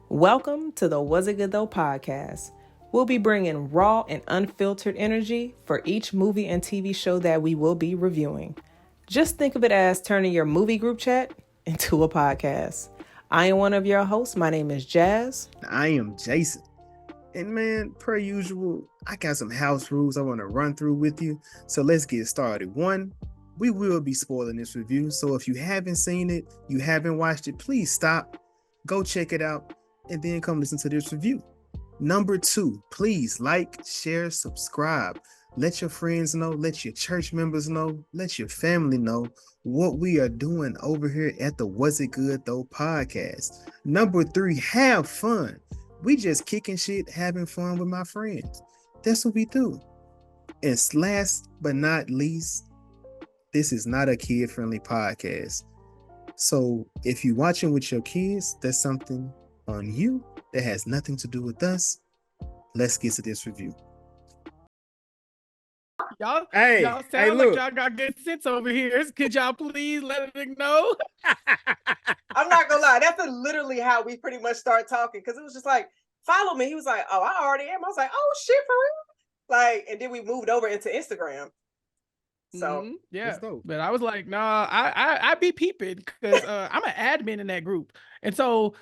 Welcome to the Was It Good Though podcast. We'll be bringing raw and unfiltered energy for each movie and TV show that we will be reviewing. Just think of it as turning your movie group chat into a podcast. I am one of your hosts. My name is Jazz. I am Jason. And man, per usual, I got some house rules I want to run through with you. So let's get started. One, we will be spoiling this review. So if you haven't seen it, you haven't watched it, please stop, go check it out, and then come listen to this review. Number two, please like, share, subscribe. Let your friends know, let your church members know, let your family know what we are doing over here at the Was It Good Though podcast. Number three, have fun. We just kicking shit, having fun with my friends. That's what we do. And last but not least, this is not a kid-friendly podcast. So if you're watching with your kids, that's something on you that has nothing to do with us. Let's get to this review. Y'all sound like y'all got good sense over here. Could y'all please let it know? I'm not gonna lie, that's literally how we pretty much start talking, because it was just like, follow me. He was like, oh, I already am. I was like, oh shit, for real? Like, and then we moved over into Instagram. So yeah, but I was like, nah, I be peeping because I'm an admin in that group, and so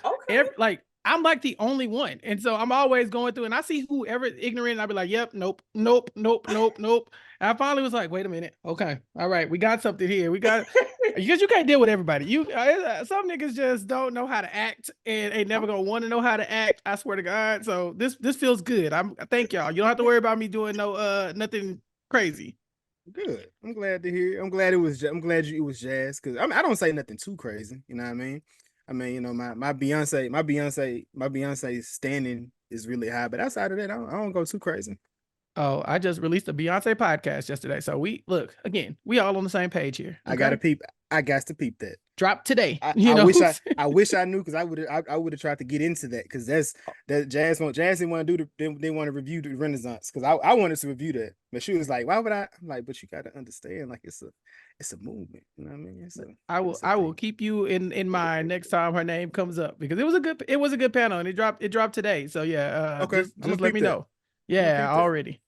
I'm like the only one, and so I'm always going through, and I see whoever ignorant, and I'll be like, yep, nope. And I finally was like, wait a minute, okay, all right, we got something here. We got because you can't deal with everybody. Some niggas just don't know how to act, and ain't never gonna want to know how to act. I swear to God. So this feels good. Thank y'all. You don't have to worry about me doing nothing crazy. Good. I'm glad to hear. I'm glad it was Jazz, because I don't say nothing too crazy. You know what I mean? I mean, you know, my Beyonce standing is really high, but outside of that, I don't go too crazy. Oh, I just released a Beyonce podcast yesterday, so we all on the same page here. Okay? I got to peep that. Drop today. I wish I knew, because I would have tried to get into that, because that Jazz didn't want to they want to review the Renaissance, because I wanted to review that, but she was like, why would I? I'm like, but you got to understand, like it's a movement, you know what I mean? I will keep you in mind next time her name comes up, because it was a good panel, and it dropped today. So yeah, okay, just let me know. Yeah, already.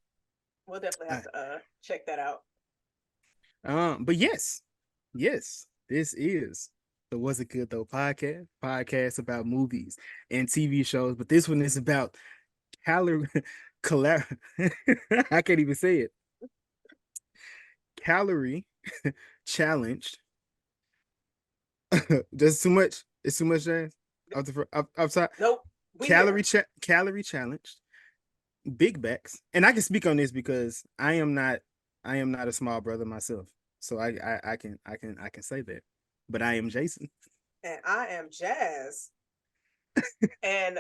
We'll definitely have to check that out. But yes, this is the Was It Good Though podcast about movies and TV shows, but this one is about I can't even say it. Calorie challenged. Just too much. It's too much, Jazz. Outside. Nope. Calorie challenged. Big backs, and I can speak on this because I am not a small brother myself, so I can say that. But I am Jason, and I am Jazz, and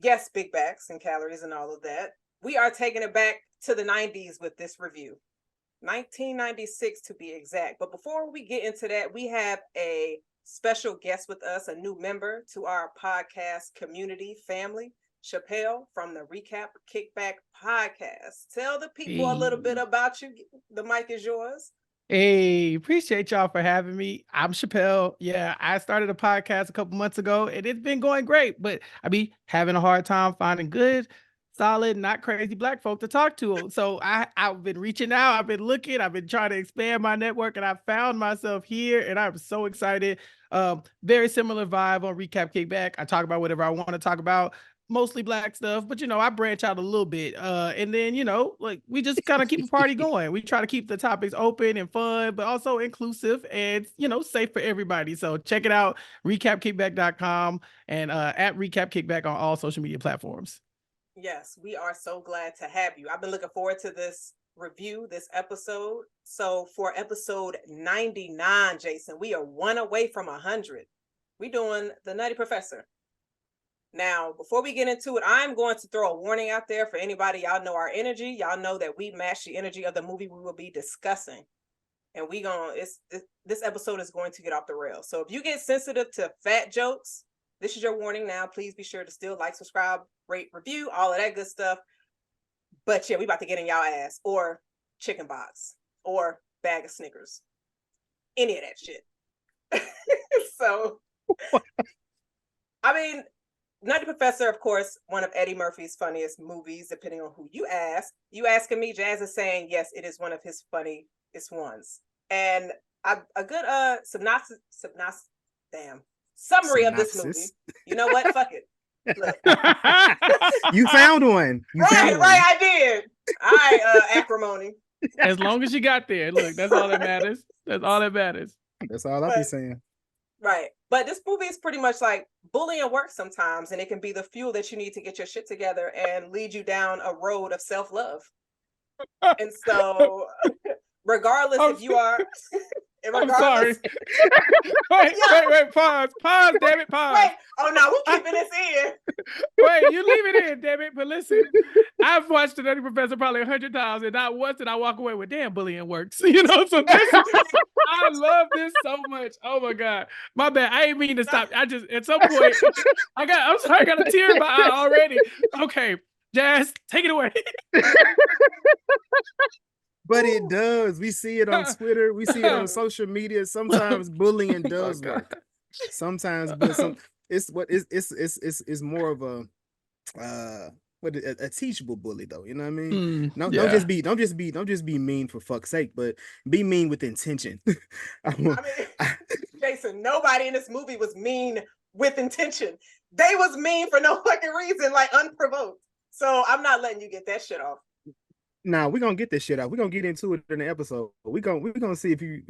yes, big backs and calories and all of that. We are taking it back to the 90s with this review, 1996 to be exact. But before we get into that, we have a special guest with us, a new member to our podcast community family. Chappell from the Recap Kickback Podcast. Tell the people a little bit about you. The mic is yours. Hey, appreciate y'all for having me. I'm Chappell. Yeah, I started a podcast a couple months ago, and it's been going great, but I be having a hard time finding good, solid, not crazy Black folk to talk to. So I've been reaching out. I've been looking. I've been trying to expand my network, and I found myself here, and I'm so excited. Very similar vibe on Recap Kickback. I talk about whatever I want to talk about. Mostly Black stuff, but I branch out a little bit, and then like we just kind of keep a party going. We try to keep the topics open and fun, but also inclusive and safe for everybody. So check it out, recapkickback.com and at Recap Kickback on all social media platforms. Yes, we are so glad to have you. I've been looking forward to this review, this episode. So for episode 99, Jason, we are one away from 100. We're doing the Nutty Professor. Now, before we get into it, I'm going to throw a warning out there for anybody. Y'all know our energy. Y'all know that we match the energy of the movie we will be discussing. And this episode is going to get off the rails. So if you get sensitive to fat jokes, this is your warning now. Please be sure to still like, subscribe, rate, review, all of that good stuff. But yeah, we about to get in y'all ass, or chicken box, or bag of Snickers. Any of that shit. So, I mean, Nutty Professor, of course, one of Eddie Murphy's funniest movies, depending on who you ask. You asking me, Jazz is saying, yes, it is one of his funniest ones. And a good summary of this movie. You know what? Fuck it. Look. You found one. Right, I did. All right, acrimony. As long as you got there, look, that's all that matters. That's all that matters. That's all I'll be saying. Right. But this movie is pretty much like bullying works sometimes, and it can be the fuel that you need to get your shit together and lead you down a road of self-love. And so, regardless if you are... I'm sorry. wait, pause, damn it, pause. Wait, oh no, we're keeping this in. Wait, you leave it in, damn it. But listen, I've watched the Nutty Professor probably 100 times, and not once did I walk away with damn bullying works. So I love this so much. Oh my God. My bad. I ain't mean to stop. I just at some point I'm sorry, I got a tear in my eye already. Okay, Jazz, take it away. But it does. We see it on Twitter. We see it on social media. Sometimes bullying does work. Sometimes, but it's more of a teachable bully though. You know what I mean? Don't just be mean for fuck's sake, but be mean with intention. Jason, nobody in this movie was mean with intention. They was mean for no fucking reason, like unprovoked. So I'm not letting you get that shit off. Nah, we're gonna get this shit out. We're gonna get into it in the episode. We're gonna see if you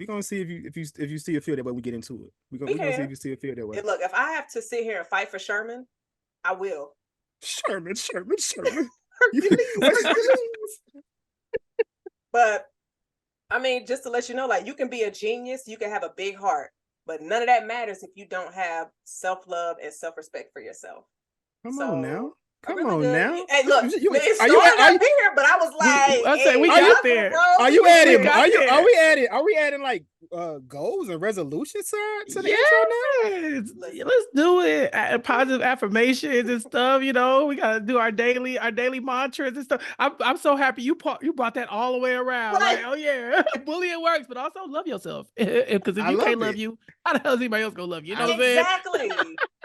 still feel that way. We get into it. We're gonna see if you still feel that way. And look, if I have to sit here and fight for Sherman, I will. Sherman. But I mean, just to let you know, like you can be a genius, you can have a big heart, but none of that matters if you don't have self-love and self-respect for yourself. Come on now. Hey, look, it started up here, but I was like, we got there. Are you adding? Are we adding like goals and resolutions to the intro now? Let's do it. Positive affirmations and stuff. You know, we gotta do our daily mantras and stuff. I'm so happy you brought that all the way around. Like, oh yeah, bullying works, but also love yourself. Because if you can't love you, how the hell is anybody else gonna love you? You know what I'm saying? Exactly.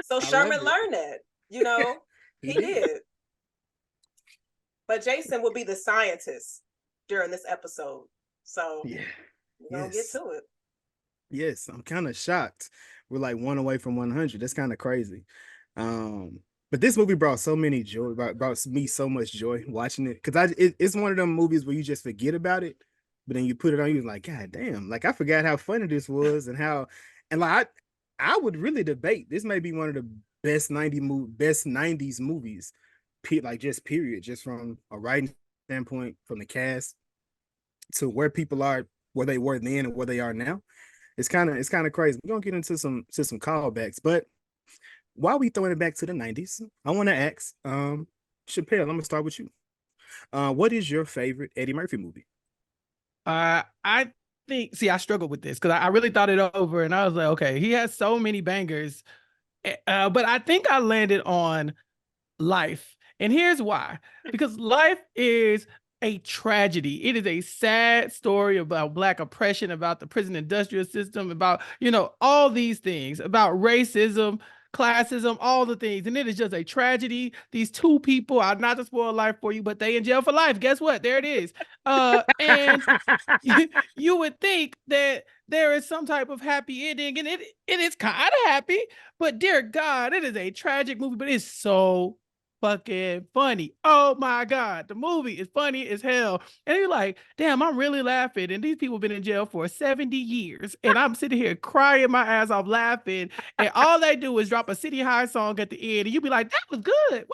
So Sherman learned that. You know. He did. But Jason will be the scientist during this episode. So we're going to get to it. Yes, I'm kind of shocked. We're like one away from 100. That's kind of crazy. But this movie brought me so much joy watching it. Because it's one of them movies where you just forget about it. But then you put it on, you're like, God damn. Like, I forgot how funny this was and like, I would really debate. This may be one of the best 90s movies, like just period, just from a writing standpoint, from the cast to where people are, where they were then and where they are now. It's kind of crazy. We're gonna get into some callbacks, but while we throwing it back to the 90s, I want to ask Chappell, I'm gonna start with you. What is your favorite Eddie Murphy movie? I struggled with this because I really thought it over and I was like, okay, he has so many bangers. But I think I landed on Life. And here's why. Because Life is a tragedy. It is a sad story about Black oppression, about the prison industrial system, about, all these things, about racism, classism, all the things. And it is just a tragedy. These two people are not to spoil life for you, but they in jail for life. Guess what? There it is. And you would think that there is some type of happy ending, and it is kind of happy, but dear God, it is a tragic movie, but it's so fucking funny. Oh my God, the movie is funny as hell. And you're like, damn, I'm really laughing. And these people have been in jail for 70 years. And I'm sitting here crying my ass off laughing. And all they do is drop a City High song at the end. And you be like, that was good.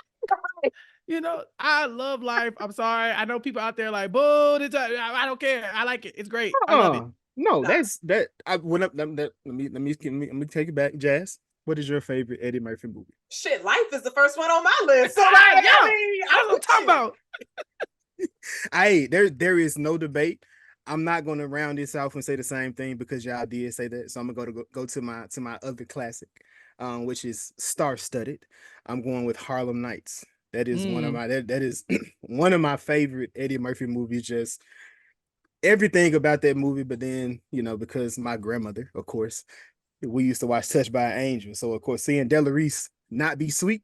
I love Life. I'm sorry. I know people out there like, boo, I don't care. I like it. It's great. I love it. No, that's that. I went up. Let me take it back, Jazz. What is your favorite Eddie Murphy movie? Shit, Life is the first one on my list. So I'm talking about. Hey, there is no debate. I'm not going to round this off and say the same thing because y'all did say that. So I'm gonna go to my other classic, which is star-studded. I'm going with Harlem Nights. That is one of my that is one of my favorite Eddie Murphy movies. Just everything about that movie, but then because my grandmother, of course, we used to watch Touched by an Angel, so of course seeing Della Reese not be sweet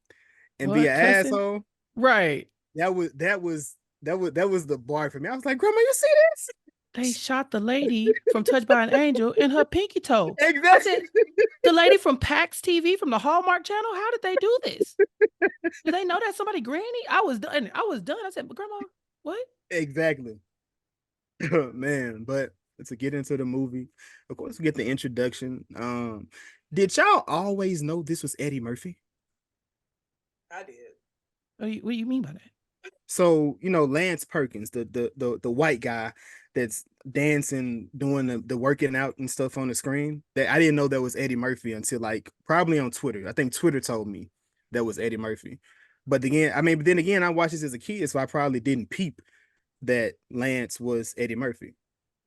and be an Cussing? asshole. Right. That was the bar for me. I was like, Grandma, you see this? They shot the lady from Touched by an Angel in her pinky toe. Exactly. I said, the lady from PAX TV from the Hallmark Channel, how did they do this? Do they know that's somebody granny? I was done. I said, but Grandma, what? Exactly. Man, but to get into the movie, of course, we get the introduction. Did y'all always know this was Eddie Murphy? I did. What do you mean by that? So, Lance Perkins, the white guy that's dancing, doing the working out and stuff on the screen, that I didn't know that was Eddie Murphy until like probably on Twitter. I think Twitter told me that was Eddie Murphy. But then again, I watched this as a kid, so I probably didn't peep that Lance was Eddie Murphy.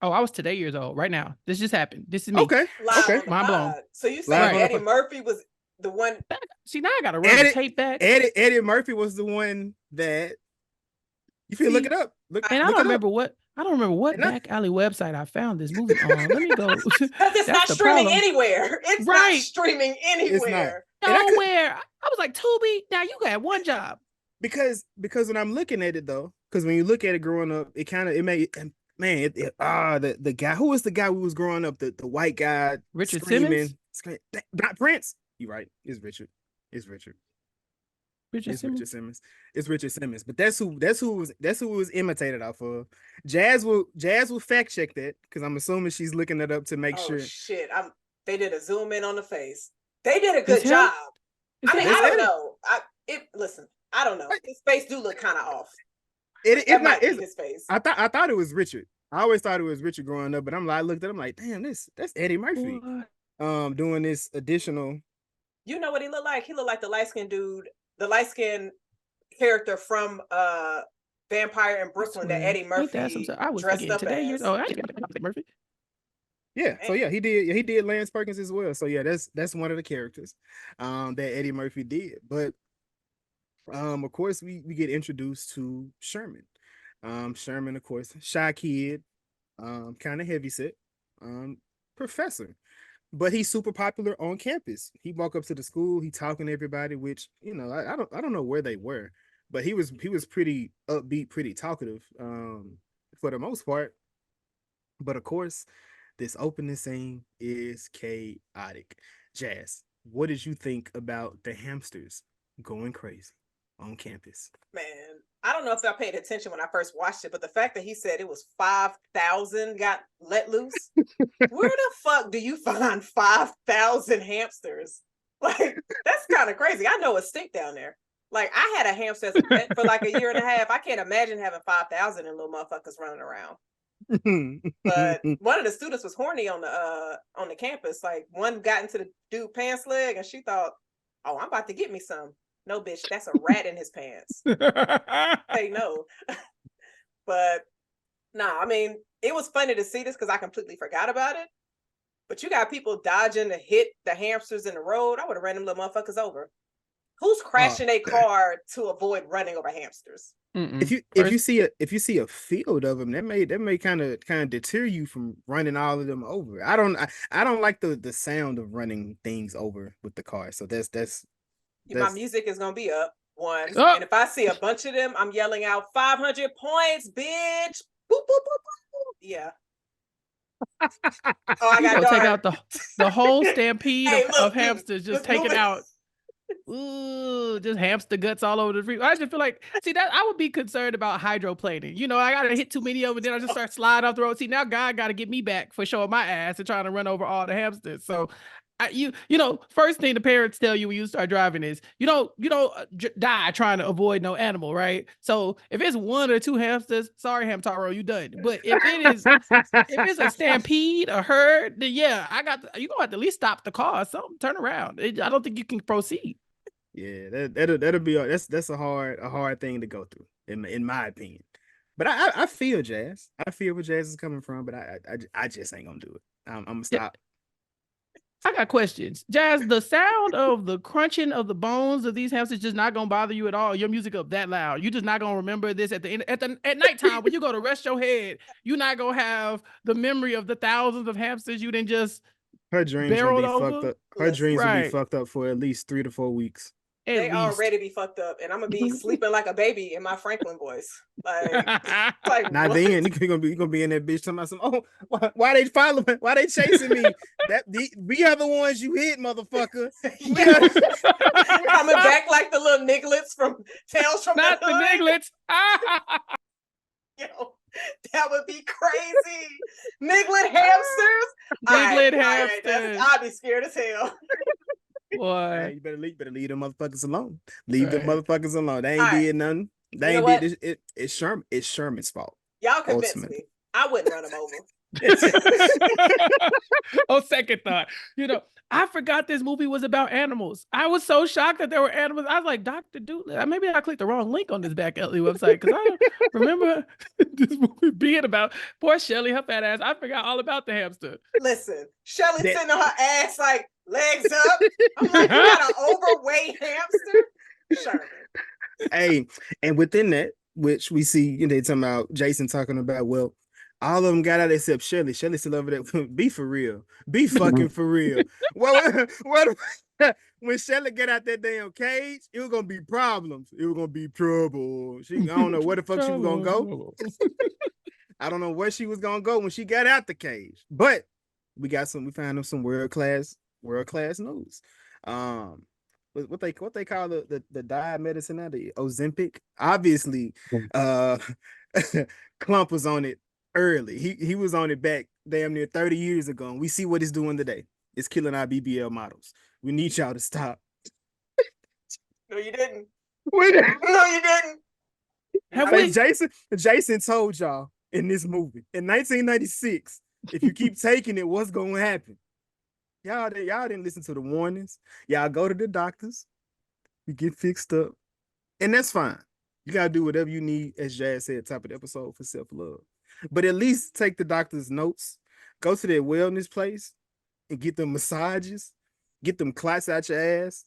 Oh, I was today years old right now. This just happened. This is me. Okay. Live Okay. on the Mind blown. pod. So you Live saying on the Eddie pod. Murphy was the one? See, now I got to run the tape back. Eddie Murphy was the one that you can look it up. And I don't remember what back alley website I found this movie on. Let me go. Because it's not streaming anywhere. It's not streaming anywhere. Nowhere. I was like, Tubi, now you got one job. Because when I'm looking at it though, because when you look at it growing up, it made the guy, who was the guy who was growing up, the white guy, Richard screaming, Simmons? not Prince. You're right. It's Richard. It's Richard Simmons. It's Richard Simmons. But that's who was imitated off of. Jazz will fact check that because I'm assuming she's looking it up to make sure. Shit. They did a zoom in on the face. They did a good job. I don't know. Listen, I don't know. His face do look kind of off. It might be his face. I thought it was Richard. I always thought it was Richard growing up, but I looked at him like, damn, that's Eddie Murphy. Doing this additional. You know what he looked like? He looked like the light-skinned dude, the light-skinned character from Vampire in Brooklyn that Eddie Murphy I was dressed up today as. years old. I didn't Murphy. Yeah, so yeah, he did Lance Perkins as well. So yeah, that's one of the characters that Eddie Murphy did. But of course we get introduced to Sherman. Sherman, of course, shy kid, kind of heavyset, professor. But he's super popular on campus. He walk up to the school, he talking to everybody, which, I don't know where they were, but he was pretty upbeat, pretty talkative, for the most part. But of course, this opening scene is chaotic. Jazz, what did you think about the hamsters going crazy on campus? Man, I don't know if I paid attention when I first watched it, but the fact that he said it was 5,000 got let loose. Where the fuck do you find 5,000 hamsters? Like, that's kind of crazy. I know a stink down there. Like, I had a hamster as a pet for like a year and a half. I can't imagine having 5,000 little motherfuckers running around. But one of the students was horny on the campus. Like, one got into the dude pants leg and she thought, oh, I'm about to get me some. No, bitch, that's a rat in his pants. Say no. But nah, I mean, it was funny to see this because I completely forgot about it. But you got people dodging to hit the hamsters in the road. I would have ran them little motherfuckers over. Who's crashing a car to avoid running over hamsters? If you see a field of them, that may kind of deter you from running all of them over. I don't like the sound of running things over with the car. So that's my music is gonna be up one, and if I see a bunch of them, I'm yelling out 500 points, bitch. Boop, boop, boop, boop. Yeah. I got take out the whole stampede of hamsters, just take it out. Ooh, just hamster guts all over the street. I just feel like, that I would be concerned about hydroplaning. I gotta hit too many of them, and then I just start sliding off the road. See, now God gotta get me back for showing my ass and trying to run over all the hamsters. So first thing the parents tell you when you start driving is you don't die trying to avoid no animal, right? So if it's one or two hamsters, sorry, Hamtaro, you done. But if it's a stampede, a herd, then yeah, you gonna have to at least stop the car or something, turn around. I don't think you can proceed. Yeah, that'll be that's a hard thing to go through in my opinion. But I feel Jazz. I feel where Jazz is coming from, but I just ain't gonna do it. I'm gonna stop. I got questions. Jazz, the sound of the crunching of the bones of these hamsters just not gonna bother you at all. Your music up that loud. You just not gonna remember this at nighttime when you go to rest your head. You're not gonna have the memory of the thousands of hamsters you didn't just her dreams will be fucked up. Her dreams will be fucked up for at least 3 to 4 weeks. They least. already be fucked up, and I'm gonna be sleeping like a baby in my Franklin voice. Like Now what? then, you gonna be in that bitch talking about some. Oh, why they following? Why they chasing me? We are the ones you hit, motherfucker. We are Coming back like the little nigglets from Tales from Not the the Hood. nigglets. Yo, that would be crazy. Niglet hamsters. Niglet hamsters. hamsters. I'd be scared as hell. Boy. Hey, you better leave them motherfuckers alone. Leave them Right. motherfuckers alone. They ain't All right. did nothing. They You know ain't what? did this. It's Sherman. It's Sherman's fault. Y'all convinced Ultimately. me. I wouldn't run them over. On second thought, I forgot this movie was about animals. I was so shocked that there were animals. I was like, Dr. Doolittle. Maybe I clicked the wrong link on this back alley website because I remember this movie being about poor Shelly, her fat ass. I forgot all about the hamster. Listen, Shelly sitting on her ass like legs up. I'm like, you got an overweight hamster? Sherman. Hey, and within that, which we see, they talking about Jason talking about, well, all of them got out except Shelly. Shelly still over there. Be for real. Be fucking for real. Well, when Shelly get out that damn cage, it was gonna be problems. It was gonna be trouble. I don't know where the fuck she was gonna go. I don't know where she was gonna go when she got out the cage. But we found them some world class news. What they call the diet medicine now, the Ozempic. Obviously, Clump was on it early. He was on it back damn near 30 years ago, and we see what it's doing today. It's killing our BBL models. We need y'all to stop. No, you didn't. Wait. No, you didn't. Jason told y'all in this movie in 1996, if you keep taking it, what's gonna happen? Y'all didn't listen to the warnings. Y'all go to the doctors. You get fixed up, and that's fine. You gotta do whatever you need, as Jazz said at the top of the episode, for self-love. But at least take the doctor's notes, go to their wellness place, and get them massages, get them clots out your ass,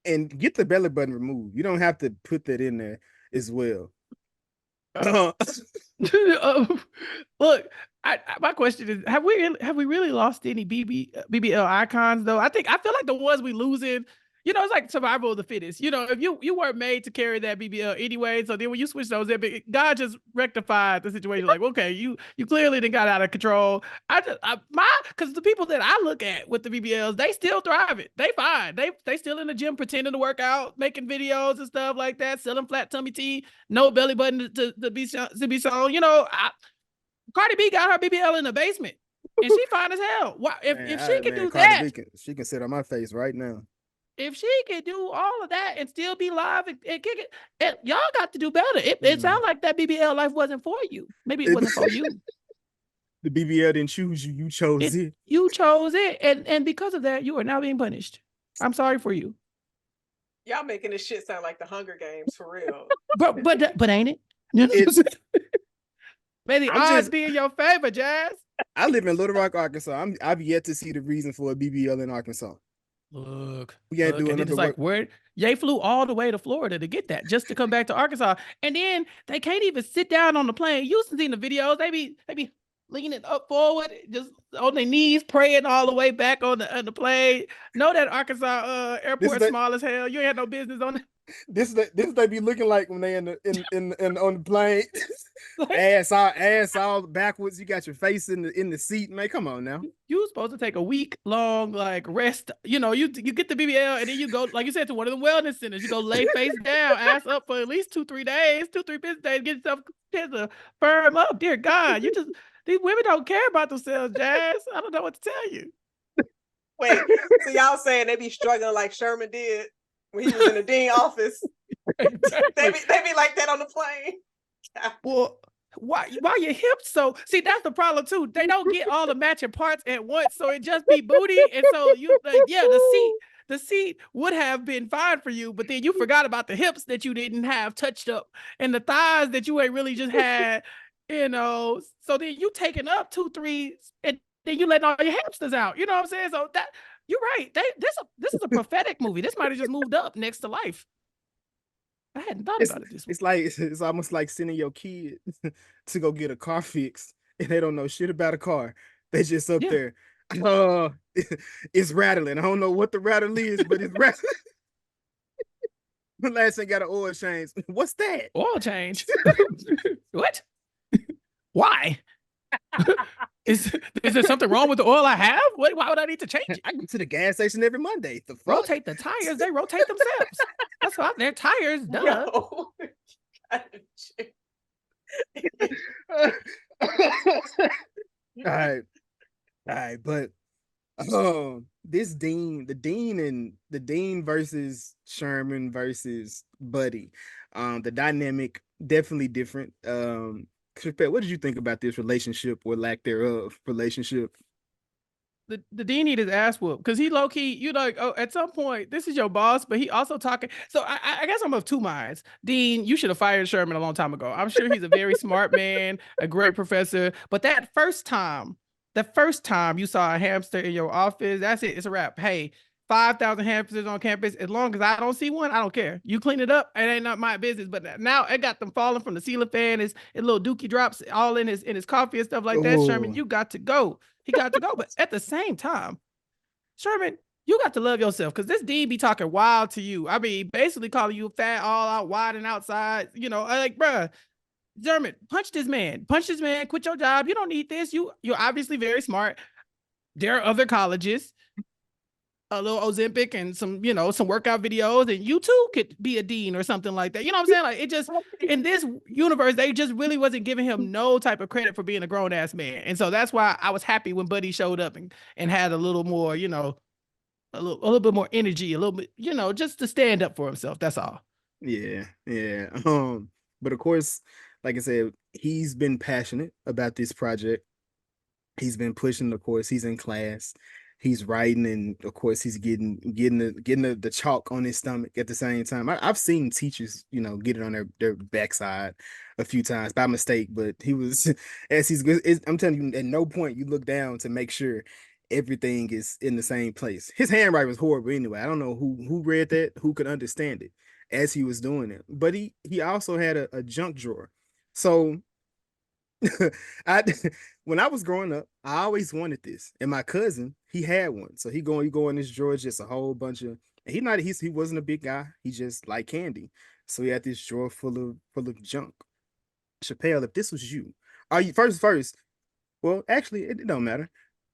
and get the belly button removed. You don't have to put that in there as well. Look, my question is: Have we really lost any BBL icons though? I feel like the ones we losing. It's like survival of the fittest. If you weren't made to carry that BBL anyway, so then when you switch those, God just rectified the situation. Like, okay, you clearly done got out of control. Because the people that I look at with the BBLs, they still thriving. They fine. They still in the gym pretending to work out, making videos and stuff like that, selling flat tummy tea, no belly button to be shown. Cardi B got her BBL in the basement, and she fine as hell. Why, if she can do that, she can sit on my face right now. If she can do all of that and still be live and kick it, y'all got to do better. It sounds like that BBL life wasn't for you. Maybe it wasn't for you. The BBL didn't choose you. You chose it. You chose it. And because of that, you are now being punished. I'm sorry for you. Y'all making this shit sound like the Hunger Games for real. But ain't it? May the odds be in your favor, Jazz. I live in Little Rock, Arkansas. I've yet to see the reason for a BBL in Arkansas. Look, we ain't doing it's like where Ye flew all the way to Florida to get that, just to come back to Arkansas, and then they can't even sit down on the plane. You seen the videos? They be leaning up forward, just on their knees, praying all the way back on the plane. Know that Arkansas airport small as hell. You ain't had no business on it. This they be looking like when they in on the plane, ass all backwards. You got your face in the seat, man. Come on now. You supposed to take a week long rest. You get the BBL and then you go, like you said, to one of the wellness centers. You go lay face down, ass up for at least 2-3 days, 2-3 business days, get yourself to firm up. Dear God, these women don't care about themselves, Jazz. I don't know what to tell you. Wait, so y'all saying they be struggling like Sherman did when he was in the dean office? They be like that on the plane. Well, why your hips so? See, that's the problem too. They don't get all the matching parts at once, so it just be booty, and so the seat would have been fine for you, but then you forgot about the hips that you didn't have touched up, and the thighs that you ain't really just had, So then you taking up 2-3, and then you letting all your hamsters out. You know what I'm saying? So that you're right. This is a prophetic movie. This might have just moved up next to life. I hadn't thought about it this way. It's almost like sending your kid to go get a car fixed, and they don't know shit about a car. They just up there. It's rattling. I don't know what the rattle is, but it's rattling. Last thing got an oil change. What's that? Oil change. What? Why? Is there something wrong with the oil I have? Why would I need to change it? I go to the gas station every Monday. The fuck? Rotate the tires. They rotate themselves. That's why they're tires. Duh. No. All right, but this the dean versus Sherman versus Buddy, the dynamic definitely different. Chappell, what did you think about this relationship or lack thereof relationship? The dean need his ass whooped because he low key, you like, oh, at some point, this is your boss, but he also talking. So I guess I'm of two minds. Dean, you should have fired Sherman a long time ago. I'm sure he's a very smart man, a great professor. But that first time you saw a hamster in your office, that's it. It's a wrap. Hey, 5,000 hamsters on campus. As long as I don't see one, I don't care. You clean it up, it ain't not my business. But now it got them falling from the ceiling fan. His little dookie drops all in his coffee and stuff like that. Ooh. Sherman, you got to go. He got to go. But at the same time, Sherman, you got to love yourself because this dean be talking wild to you. I mean, basically calling you fat, all out, wide and outside. You know, like, bruh, Sherman, punch this man, quit your job. You don't need this. You're obviously very smart. There are other colleges, a little Ozempic and some workout videos, and you too could be a dean or something like that. You know what I'm saying? Like, it just, in this universe, they just really wasn't giving him no type of credit for being a grown ass man. And so that's why I was happy when Buddy showed up and had a little more, a little bit more energy, a little bit, just to stand up for himself. That's all. Yeah. But of course, like I said, he's been passionate about this project. He's been pushing, of course, he's in class. He's writing, and of course, he's getting the chalk on his stomach at the same time. I've seen teachers, get it on their backside a few times by mistake, but he was, I'm telling you, at no point you look down to make sure everything is in the same place. His handwriting was horrible anyway. I don't know who read that, who could understand it as he was doing it. But he also had a junk drawer. So when I was growing up, I always wanted this, and my cousin, he had one. So you go in this drawer, just a whole bunch of. And he wasn't a big guy. He just liked candy. So he had this drawer full of junk. Chappell, if this was you, are you first? Well, actually, it don't matter.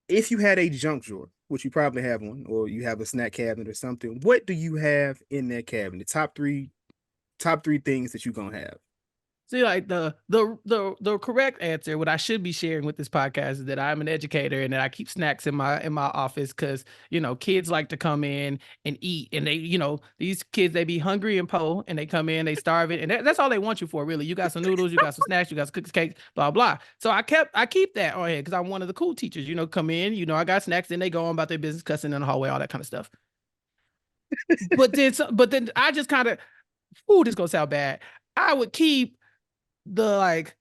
If you had a junk drawer, which you probably have one, or you have a snack cabinet or something, what do you have in that cabinet? Top three things that you're gonna have. See, like the correct answer, what I should be sharing with this podcast is that I'm an educator and that I keep snacks in my office because, kids like to come in and eat, and they, these kids, they be hungry and po, and they come in, they starve it, and that's all they want you for, really. You got some noodles, you got some snacks, you got some cookies, cakes, blah, blah. So I keep that on here because I'm one of the cool teachers, come in, I got snacks, then they go on about their business, cussing in the hallway, all that kind of stuff. But then I just kind of, this gonna sound bad. I would keep the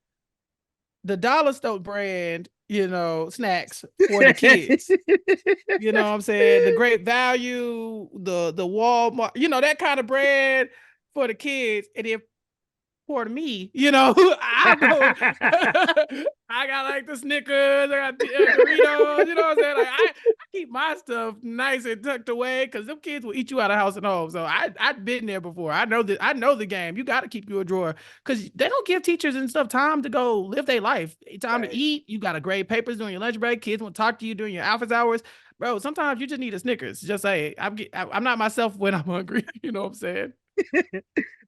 dollar store brand, snacks for the kids. You know what I'm saying? The Great Value, the Walmart, that kind of brand for the kids. And then for me, I got like the Snickers, I got the Doritos, you know what I'm saying? Like I keep my stuff nice and tucked away because them kids will eat you out of house and home. So I've been there before. I know the game. You got to keep you a drawer because they don't give teachers and stuff time to go live their life. Time to eat. You got to grade papers during your lunch break. Kids won't talk to you during your office hours. Bro, sometimes you just need a Snickers. Just say, I'm not myself when I'm hungry. You know what I'm saying?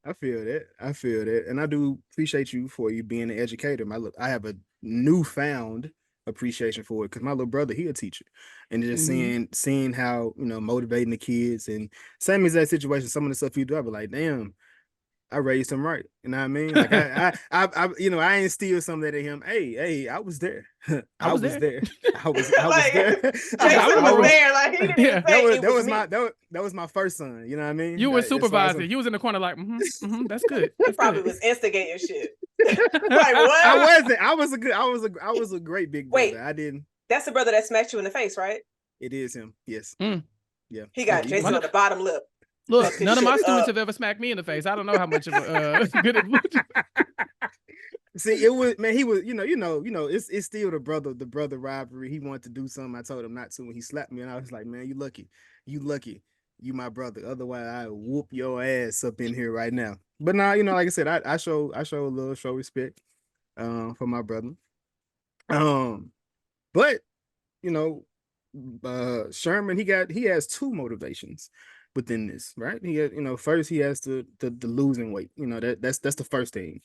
I feel that. And I do appreciate you for you being an educator. I have a newfound appreciation for it because my little brother, he a teacher, and just seeing how, motivating the kids, and same as that situation, some of the stuff you do, I be like, damn, I raised him right. You know what I mean? Like I instilled some of that in him. Hey, I was there. I was there. I was there. Like he didn't even say that was my first son. You know what I mean? You were supervising. You was in the corner like, that's good. He probably was instigating shit. Like what? I wasn't. I was a great big brother. Wait, I didn't. That's the brother that smacked you in the face, right? It is him. Yes. Yeah. He got Jason on the bottom lip. Look, none of my students have ever smacked me in the face. I don't know how much of a good influence. See, it was man. He was, it's still the brother rivalry. He wanted to do something. I told him not to, and he slapped me, and I was like, man, you lucky, you my brother. Otherwise, I whoop your ass up in here right now. But now, like I said, I show a little show respect, for my brother. But Sherman, he has two motivations within this, right? He has, first he has the losing weight. That's the first thing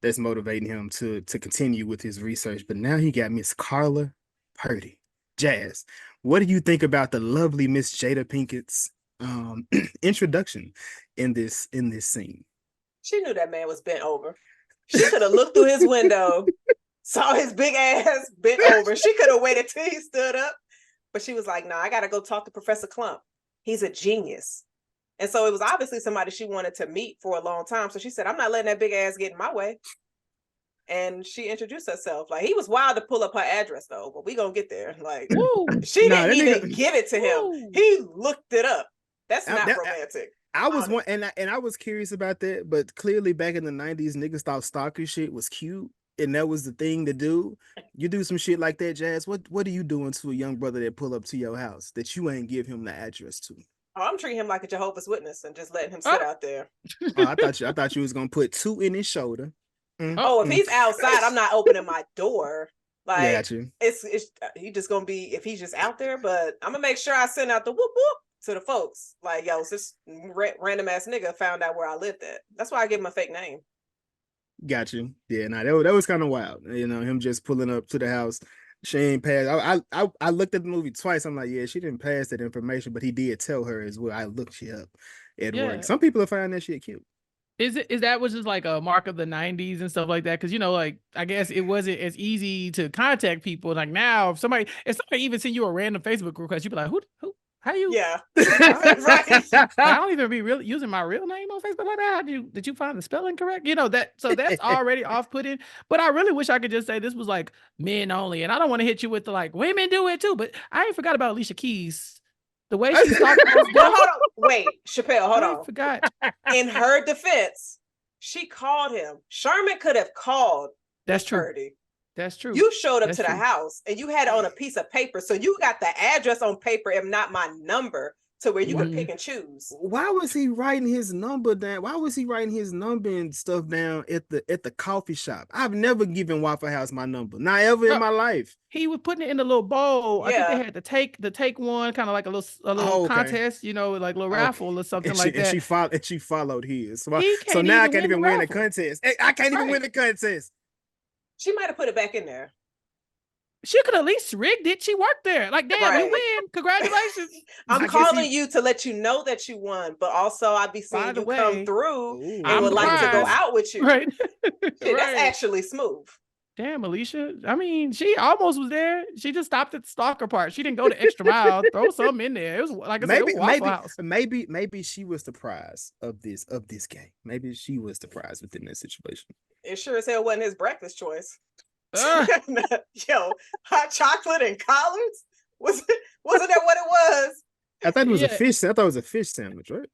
that's motivating him to continue with his research. But now he got Miss Carla Purdy. Jazz, what do you think about the lovely Miss Jada Pinkett's introduction in this scene? She knew that man was bent over. She could have looked through his window, saw his big ass bent over. She could have waited till he stood up. But she was like, nah, I got to go talk to Professor Clump. He's a genius. And so it was obviously somebody she wanted to meet for a long time. So she said, I'm not letting that big ass get in my way. And she introduced herself. Like, he was wild to pull up her address, though. But we going to get there. Like, she didn't even give it to him. He looked it up. That's not romantic. I was one, and I was curious about that. But clearly back in the 90s, niggas thought stalker shit was cute. And that was the thing to do. You do some shit like that, Jazz. What are you doing to a young brother that pull up to your house that you ain't give him the address to? Oh, I'm treating him like a Jehovah's Witness and just letting him sit out there. I thought you was gonna put two in his shoulder. Oh, if he's outside, I'm not opening my door. Like, got you. It's he just gonna be if he's just out there. But I'm gonna make sure I send out the whoop whoop to the folks. Like, yo, this random ass nigga found out where I lived at. That's why I give him a fake name. Got you. Yeah, that was kind of wild. Him just pulling up to the house. She ain't passed. I looked at the movie twice. I'm like, yeah, she didn't pass that information, but he did tell her as well. I looked you up at work. Some people are finding that shit cute. Is that was just like a mark of the 90s and stuff like that? Because I guess it wasn't as easy to contact people. Like now, if somebody even send you a random Facebook request, you'd be like, who? How you? Yeah. Right. I don't even be using my real name on Facebook like that. Did you find the spelling correct? So that's already off-putting. But I really wish I could just say this was like men only. And I don't want to hit you with the like women do it too. But I ain't forgot about Alicia Keys. The way she's talking. Hold on. Wait, Chappell, hold on. I forgot. In her defense, she called him. Sherman could have called. That's true. Purdy. That's true. You showed up to the house and you had it on a piece of paper. So you got the address on paper and not my number to where you can pick and choose. Why was he writing his number down? Why was he writing his number and stuff down at the coffee shop? I've never given Waffle House my number. Not ever in my life. He was putting it in a little bowl. Yeah. I think they had to take one, kind of like a little contest, like a little raffle or something like that. And she followed his. So now I can't even win the contest. I can't even win the contest. She might have put it back in there. She could at least rigged it. She worked there. Like, damn, you win. Congratulations. I'm calling you to let you know that you won, but also I'd be seeing you come through and would like to go out with you. Right. That's actually smooth. Damn, Alicia. I mean, she almost was there. She just stopped at the stalker part. She didn't go the extra mile. Throw something in there. It was like I said, it was Waffle House. Maybe she was the prize of this game. Maybe she was the prize within that situation. It sure as hell wasn't his breakfast choice. Yo, hot chocolate and collards? Wasn't that what it was? I thought it was a fish. I thought it was a fish sandwich, right?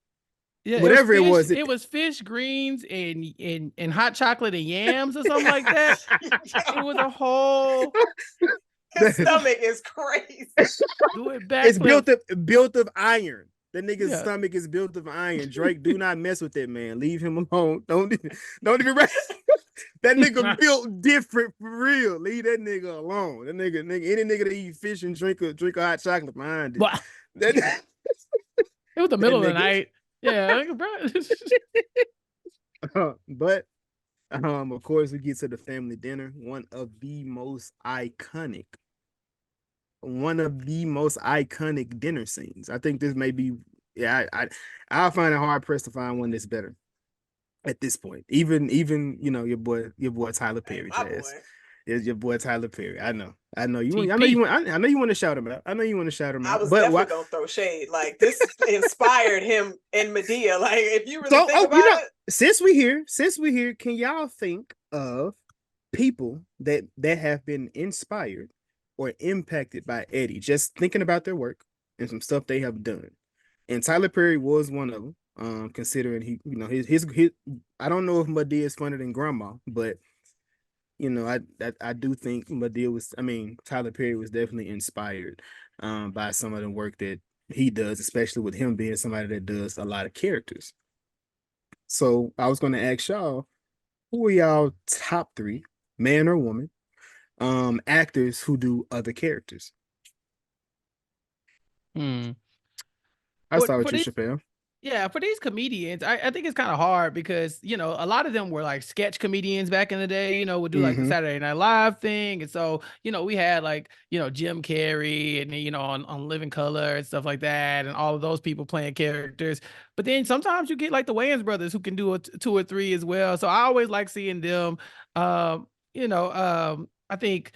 Yeah, whatever it was. It was fish, greens, and hot chocolate and yams or something like that. It was a whole. His stomach is crazy. Do it back. It's built of iron. That nigga's stomach is built of iron. Drake, do not mess with that man. Leave him alone. Don't even rest. That nigga built different for real. Leave that nigga alone. That nigga, any nigga that eat fish and drink a hot chocolate behind it. It was the middle of the night. Yeah, but of course we get to the family dinner. One of the most iconic dinner scenes. I think this may be. I'll find it hard pressed to find one that's better at this point. Even your boy Tyler Perry. It's your boy Tyler Perry. I know you. I know you want to shout him out. I was definitely gonna throw shade. Like, this inspired him in Medea. Like, if you really think about it. Since we here, can y'all think of people that have been inspired or impacted by Eddie? Just thinking about their work and some stuff they have done. And Tyler Perry was one of them. Considering his I don't know if Medea is funnier than Grandma, but I do think Tyler Perry was definitely inspired by some of the work that he does, especially with him being somebody that does a lot of characters. So I was going to ask y'all, who are y'all top three, man or woman, actors who do other characters? Hmm. I'll start For with you, these, Chappelle. yeah, for these comedians, I think it's kind of hard because, a lot of them were like sketch comedians back in the day, would do like the Mm-hmm. Saturday Night Live thing. And so, we had like, Jim Carrey and, on Living Color and stuff like that. And all of those people playing characters. But then sometimes you get like the Wayans brothers who can do two or three as well. So I always like seeing them. I think,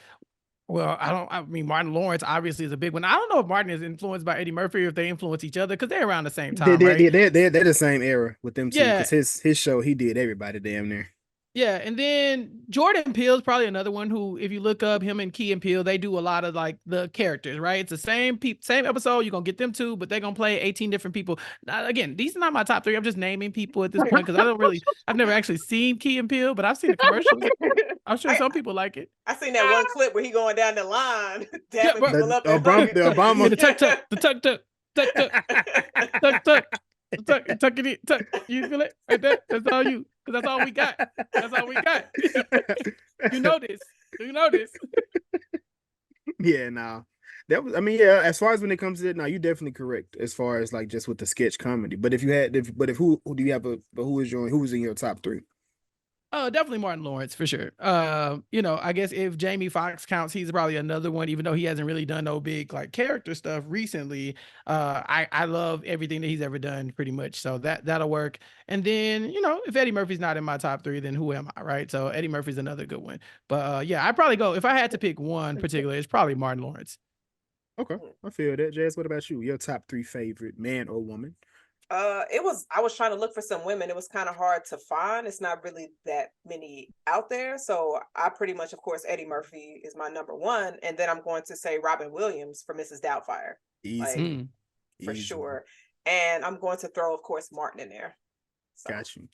well, I mean, Martin Lawrence obviously is a big one. I don't know if Martin is influenced by Eddie Murphy or if they influence each other because they're around the same time, right? They're the same era with them two, Yeah, because his show, he did everybody damn near. yeah. And then Jordan Peele's probably another one who, if you look up him and Key and Peele, they do a lot of like the characters, right? It's the same same episode. You're gonna get them two, but they're gonna play 18 different people. Now, again, these are not my top three. I'm just naming people at this point because I've never actually seen Key and Peele, but I've seen the commercials. I'm sure some people like it. I seen that one clip where he going down the line, Yeah, dapping bro. people up. The Obama. Yeah, the tuck, tuck it in, tuck. You feel it right there? That's all you, because that's all we got. That's all we got. You know this. You know this. Yeah, no. That was, yeah, as far as when it comes to it, now you're definitely correct as far as like just with the sketch comedy. But if who do you have who was in your top three? Oh, definitely Martin Lawrence for sure. I guess if Jamie Foxx counts, he's probably another one, even though he hasn't really done no big like character stuff recently. I love everything that he's ever done pretty much. So that'll work. And then, if Eddie Murphy's not in my top three, then who am I? Right. So Eddie Murphy's another good one. But yeah, I'd probably go, if I had to pick one particular, it's probably Martin Lawrence. Okay. I feel that. Jazz, what about you? Your top three favorite man or woman? I was trying to look for some women. It was kind of hard to find. It's not really that many out there. So I pretty much, of course, Eddie Murphy is my number one. And then I'm going to say Robin Williams for Mrs. Doubtfire. Easy. For sure. And I'm going to throw, of course, Martin in there. So. Got you.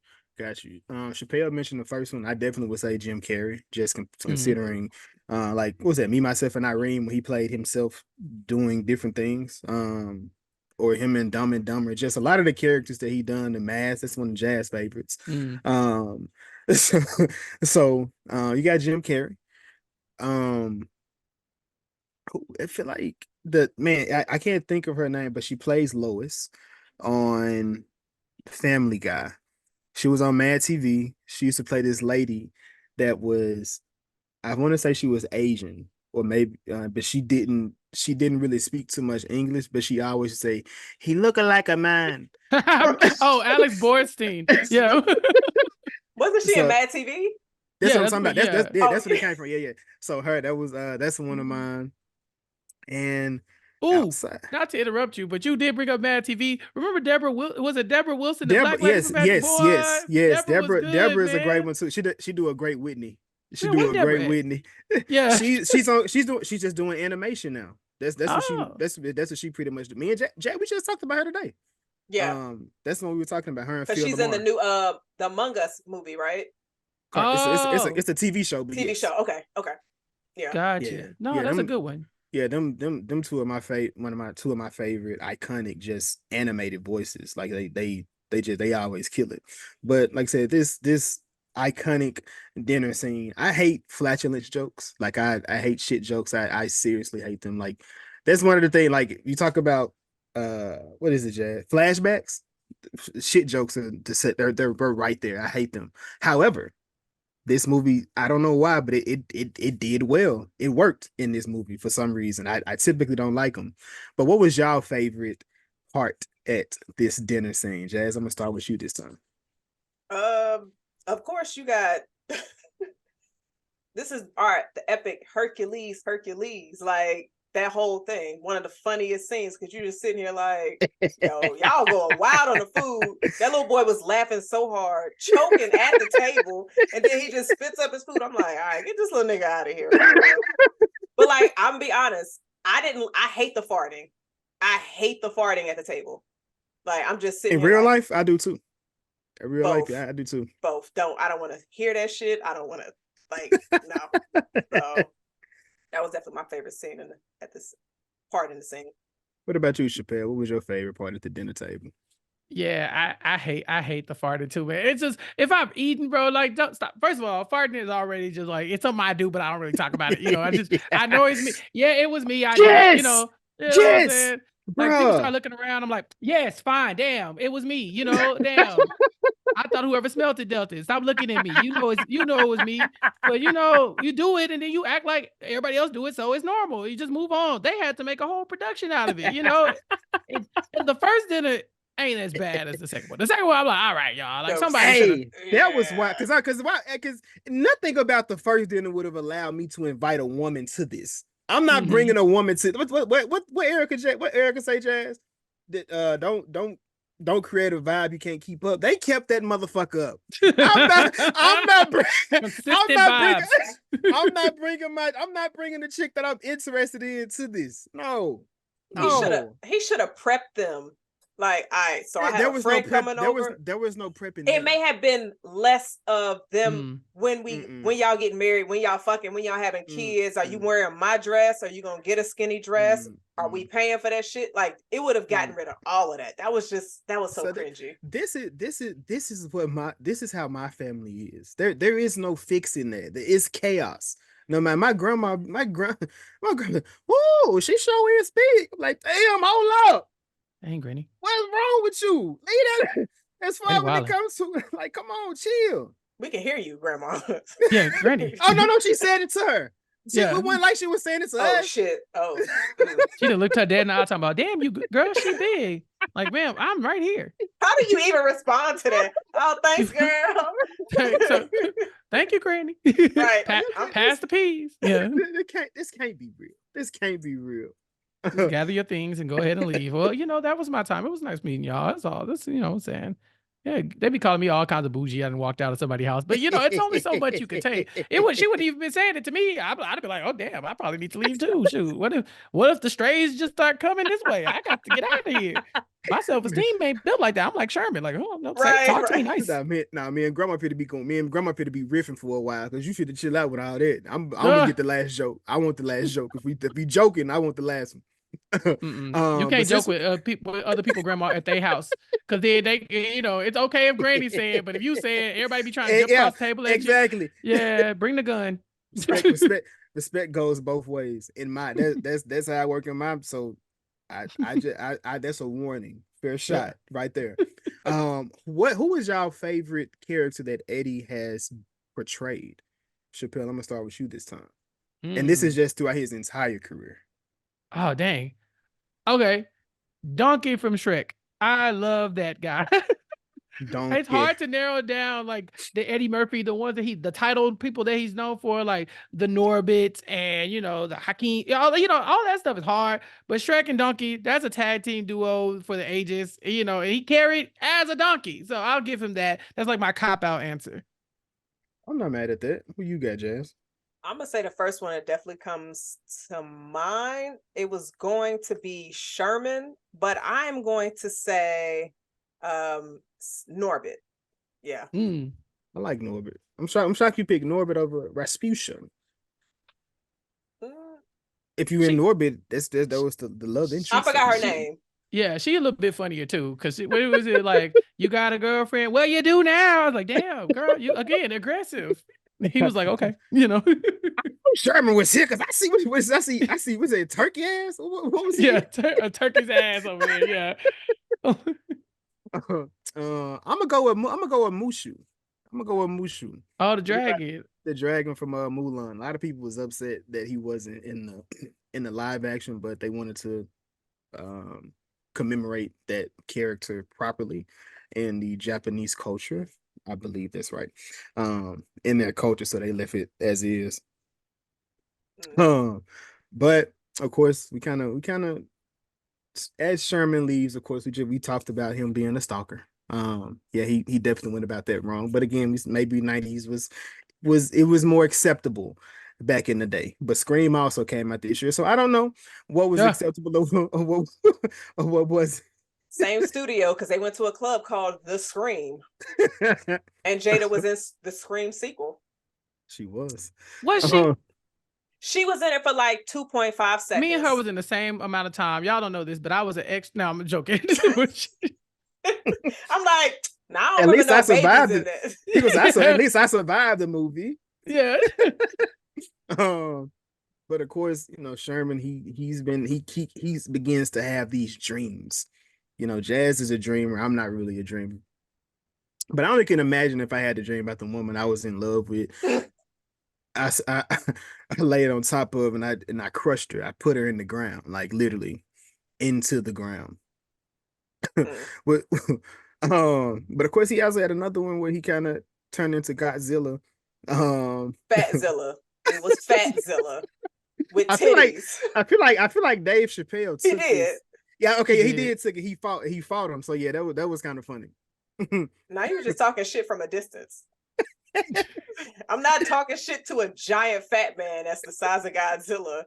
Chappelle mentioned the first one. I definitely would say Jim Carrey, just considering like, what was that? Me, Myself, and Irene, when he played himself doing different things. Or him in Dumb and Dumber, just a lot of the characters that he done. The Mask, that's one of Jazz favorites. So you got Jim Carrey. I feel like I can't think of her name, but she plays Lois on Family Guy. She was on Mad TV. She used to play this lady that was, I want to say she was Asian, or maybe, but she didn't really speak too much English, but she always say, "He looking like a man." Oh, Alex Borstein. Yeah. Wasn't she in Mad TV? That's what I'm talking about. That's where it came from. Yeah. So her, that's one of mine. And not to interrupt you, but you did bring up Mad TV. Remember Deborah? Was it Deborah Wilson? Yes. Deborah is a great one too. She do a great Whitney. She do a great Whitney. Yeah, she's just doing animation now. That's what she pretty much do. Me and Jack, we just talked about her today. Yeah. That's what we were talking about. Her and Phil she's Lamar. in the new the Among Us movie, right? It's a TV show. TV show. Okay. Yeah. Gotcha. Yeah. No, that's a good one. Yeah, them two of my two of my favorite iconic just animated voices. Like they always kill it. But like I said, this iconic dinner scene. I hate flatulence jokes. Like I hate shit jokes. I seriously hate them. Like that's one of the things. Like you talk about what is it, Jad? Flashbacks. Shit jokes are they're right there. I hate them. However, this movie, I don't know why, but it did well. It worked in this movie for some reason. I typically don't like them. But what was y'all favorite part at this dinner scene, Jazz? I'm gonna start with you this time. Of course you got this is all right, the epic Hercules, like that whole thing, one of the funniest scenes, because you're just sitting here like, yo, y'all going wild on the food. That little boy was laughing so hard, choking at the table, and then he just spits up his food. I'm like, all right, get this little nigga out of here. But like, I'm gonna be honest, I hate the farting. I hate the farting at the table. Like, I'm just sitting in real life, I do too. In real life, I do too. Both. I don't want to hear that shit. I don't want to Like, no. So that was definitely my favorite scene at this part in the scene. What about you, Chappelle? What was your favorite part at the dinner table? Yeah, I hate the farting too, man. It's just if I'm eating, bro, like don't stop. First of all, farting is already just like it's something I do, but I don't really talk about it. I know it's me. Yeah, it was me. I did it, Yes! You know what I'm Yes! saying? Like people Bruh. start looking around, I'm like, yes, fine, damn, it was me, damn. I thought whoever smelled it dealt it. Stop looking at me. It was me. But you do it and then you act like everybody else do it, so it's normal. You just move on. They had to make a whole production out of it. The first dinner ain't as bad as the second one. The second one, I'm like, all right, y'all. Like somebody should. That was why, because nothing about the first dinner would have allowed me to invite a woman to this. I'm not bringing a woman to what Erica say, Jazz? That don't create a vibe you can't keep up. They kept that motherfucker up. I'm not bringing the chick that I'm interested in to this. No. He should have prepped them. Like, all right, so I had a friend coming over. There was no prepping. It may have been less of them when y'all getting married, when y'all fucking, when y'all having kids. Are you wearing my dress? Are you gonna get a skinny dress? Are we paying for that shit? Like, it would have gotten rid of all of that. That was so cringy. This is how my family is. There is no fixing that. It's chaos. No man, my grandma, whoa, she sure is big. I'm like, damn, hold up. Hey, Granny. What's wrong with you? Leave that. That's fine when it comes to like, come on, chill. We can hear you, Grandma. Yeah, Granny. Oh no, she said it to her. It wasn't like she was saying it to us. Oh shit. Oh. She done looked her dad in the eye talking about, damn, you girl, she big. Like, ma'am, I'm right here. How do you even respond to that? Oh, thanks, girl. Thank you, Granny. Right. Pass the peas. Yeah. This can't be real. This can't be real. Just gather your things and go ahead and leave. Well, that was my time. It was nice meeting y'all. That's all. That's what I'm saying. Yeah, they be calling me all kinds of bougie. I done walked out of somebody's house, but it's only so much you can take. She wouldn't even been saying it to me. I'd be like, oh damn, I probably need to leave too. Shoot, what if the strays just start coming this way? I got to get out of here. My self-esteem ain't built like that. I'm like Sherman, like, oh no, talk to me nice. Me and Grandma appear to be riffing for a while because you should chill out with all that. I'm gonna get the last joke. I want the last joke. If we joking, I want the last one. You can't joke with other people grandma at their house because they it's okay if Granny say it, but if you say it, everybody be trying to jump across the table at exactly you. Yeah, bring the gun. Respect goes both ways in my that's how I work in my I that's a warning. Fair shot right there. Who is y'all favorite character that Eddie has portrayed? Chappell, I'm gonna start with you this time. And this is just throughout his entire career. Oh, dang. Okay. Donkey from Shrek. I love that guy. It's hard to narrow down like the Eddie Murphy, the ones that the titled people that he's known for, like the Norbits and the Hakeem, all that stuff is hard. But Shrek and Donkey, that's a tag team duo for the ages. He carried as a donkey. So I'll give him that. That's like my cop-out answer. I'm not mad at that. Who you got, Jazz? I'm gonna say the first one that definitely comes to mind. It was going to be Sherman, but I'm going to say Norbit. Yeah. I like Norbit. I'm shocked you picked Norbit over Rasputin. If you in Norbit, that was the love interest. I forgot her name. Yeah, she a little bit funnier too, because what was it like? You got a girlfriend? Well, you do now. I was like, damn, girl, you again aggressive. He was like, okay, Sherman was here because I see was it turkey ass? What was he? Yeah, a turkey's ass over there. Yeah. I'm gonna go with Mushu. Oh, the dragon. The dragon from Mulan. A lot of people was upset that he wasn't in the live action, but they wanted to commemorate that character properly in the Japanese culture. I believe that's right. In their culture, so they left it as is. But of course, we kind of as Sherman leaves, of course, we talked about him being a stalker. He definitely went about that wrong. But again, maybe 90s was more acceptable back in the day. But Scream also came out this year, so I don't know what was acceptable or what was. Same studio, because they went to a club called The Scream. And Jada was in the Scream sequel. She was. Was she? She was in it for like 2.5 seconds. Me and her was in the same amount of time. Y'all don't know this, but I was an ex. No, I'm joking. I'm like, nah, I At don't least remember I no survived babies it. in it. At least I survived the movie. Yeah. But of course, you know, Sherman, he begins to have these dreams. You know, Jazz is a dreamer. I'm not really a dreamer. But I only can imagine if I had to dream about the woman I was in love with. I laid on top of and I crushed her. I put her in the ground, like literally into the ground. but of course he also had another one where he kind of turned into Godzilla. Fat Zilla. It was Fat Zilla with I titties. feel like Dave Chappelle took He did. this. Yeah, okay, He he did. did take it. He fought him. So yeah, that was kind of funny. Now you were just talking shit from a distance. I'm not talking shit to a giant fat man that's the size of Godzilla.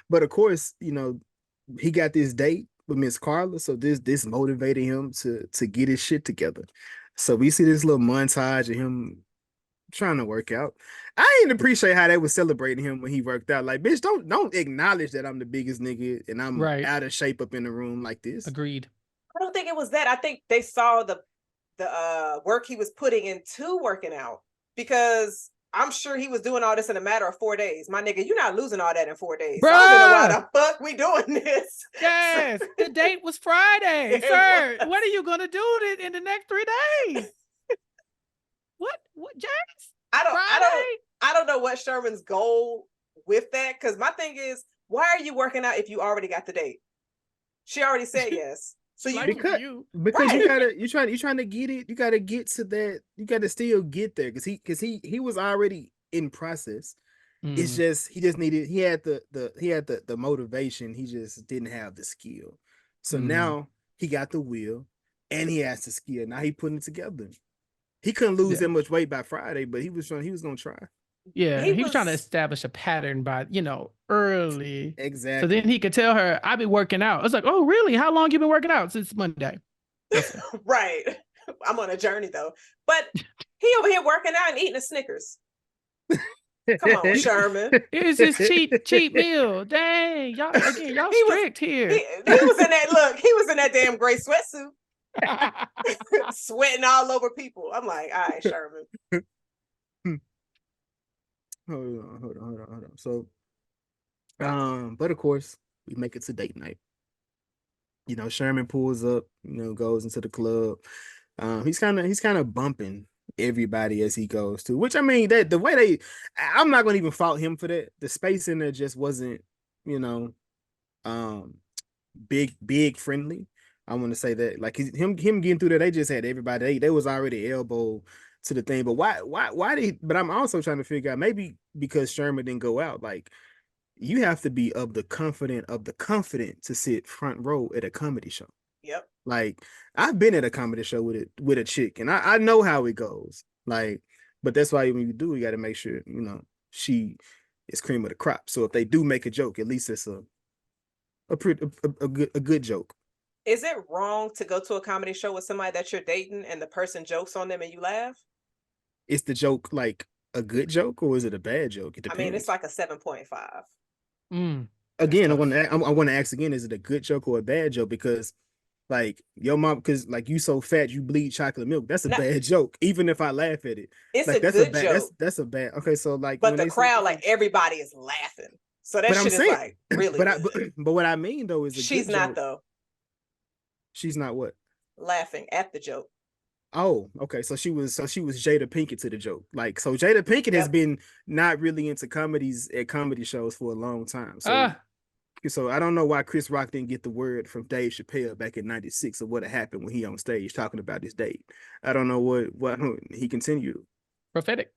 But of course, you know, he got this date with Miss Carla, so this motivated him to get his shit together. So we see this little montage of him trying to work out. I didn't appreciate how they were celebrating him when he worked out. Like, bitch, don't acknowledge that I'm the biggest nigga and I'm out of shape up in the room like this. Agreed. I don't think it was that. I think they saw the work he was putting into working out, because I'm sure he was doing all this in a matter of 4 days. My nigga, you're not losing all that in 4 days. So I don't know why the fuck we doing this. Yes, the date was Friday, sir. What are you gonna do in the next 3 days? What, James? I don't know what Sherman's goal with that, because my thing is, why are you working out if you already got the date? She already said yes. So because right. you're trying to get it. You got to get to that. You got to still get there because he was already in process. It's just he had the motivation. He just didn't have the skill. So now he got the will and he has the skill. Now he putting it together. He couldn't lose that much weight by Friday, but he was gonna try. Yeah, he was trying to establish a pattern by, early. Exactly. So then he could tell her, I've been working out. I was like, oh, really? How long you been working out? Since Monday. Right. I'm on a journey though. But he over here working out and eating a Snickers. Come on, Sherman. It's his cheat meal. Dang, y'all strict here. He was in that look. He was in that damn gray sweatsuit, sweating all over people. I'm like, all right, Sherman. Hold on. So, but of course, we make it to date night. You know, Sherman pulls up, goes into the club. He's kind of bumping everybody as he goes to, which I mean, that the way I'm not gonna even fault him for that. The space in there just wasn't, big friendly. I want to say that, like him getting through there, they just had everybody. They was already elbow to the thing, but why did? But I'm also trying to figure out, maybe because Sherman didn't go out. Like, you have to be of the confident to sit front row at a comedy show. Yep. Like, I've been at a comedy show with a chick, and I know how it goes. Like, but that's why when you do, you got to make sure she is cream of the crop. So if they do make a joke, at least it's a good joke. Is it wrong to go to a comedy show with somebody that you're dating and the person jokes on them and you laugh? Is the joke like a good joke or is it a bad joke? It I depends. mean, it's like a 7.5. Again, I want to ask again: is it a good joke or a bad joke? Because, like, your mom, because like, you so fat you bleed chocolate milk. That's a bad joke. Even if I laugh at it, it's like, a that's good a bad joke. That's a bad. Okay, so like, but the crowd, like, everybody is laughing. So that shit is like really. But what I mean though is she's not joke. Though. She's not what? Laughing at the joke. Oh, okay. So she was Jada Pinkett to the joke. Like, so Jada Pinkett has been not really into comedies at comedy shows for a long time. So I don't know why Chris Rock didn't get the word from Dave Chappelle back in '96 of what had happened when he on stage talking about his date. I don't know what he continued. Prophetic.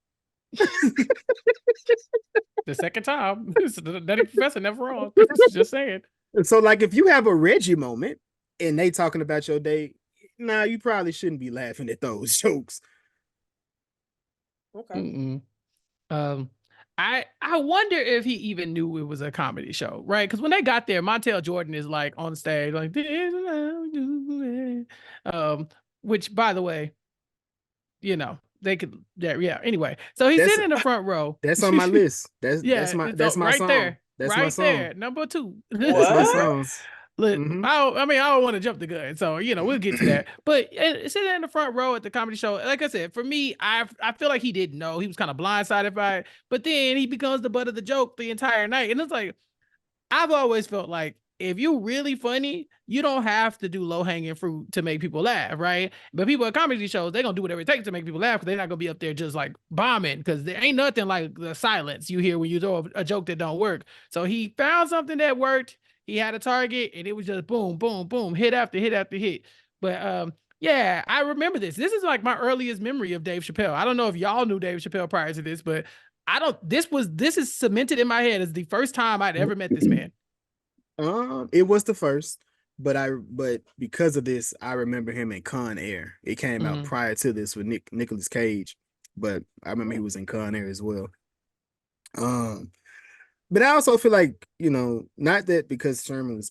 The second time, the Nutty Professor never wrong. Just saying. So, like, if you have a Reggie moment and they talking about your date, nah, you probably shouldn't be laughing at those jokes. Okay. I wonder if he even knew it was a comedy show, right? Because when they got there, Montel Jordan is like on stage, like, which, by the way, they could. Yeah. Anyway, so he's sitting in the front row. That's on my list. That's so my right song. there. That's right my song. there, number 2. That's my song. Look, I don't want to jump the gun, so we'll get to that. But sitting in the front row at the comedy show, like I said, for me, I feel like he didn't know. He was kind of blindsided by it, but then he becomes the butt of the joke the entire night, and it's like I've always felt like if you're really funny, you don't have to do low hanging fruit to make people laugh, right? But people at comedy shows, they're gonna do whatever it takes to make people laugh, because they're not gonna be up there just like bombing, because there ain't nothing like the silence you hear when you throw a joke that don't work. So he found something that worked. He had a target, and it was just boom, boom, boom, hit after hit after hit. But yeah, I remember this. This is like my earliest memory of Dave Chappelle. I don't know if y'all knew Dave Chappelle prior to this, but I don't. This is cemented in my head as the first time I'd ever met this man. It was the first, but because of this, I remember him in Con Air. It came out prior to this with Nicolas Cage, but I remember he was in Con Air as well. But I also feel like, not that because Sherman was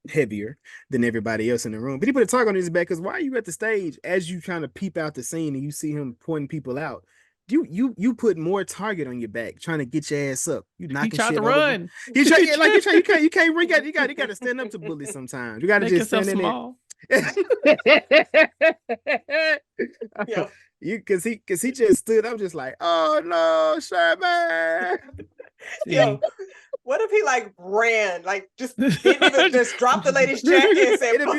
heavier than everybody else in the room, but he put a target on his back, because why are you at the stage as you kind of peep out the scene and you see him pointing people out? You put more target on your back trying to get your ass up. You knocking tried shit to run. You can't ring out. You got to stand up to bullies sometimes. You got to just stand in small. Yeah. Cause he just stood up just like, oh no, Sherman. Yo, what if he like ran, like just didn't even just drop the lady's jacket and said, it'd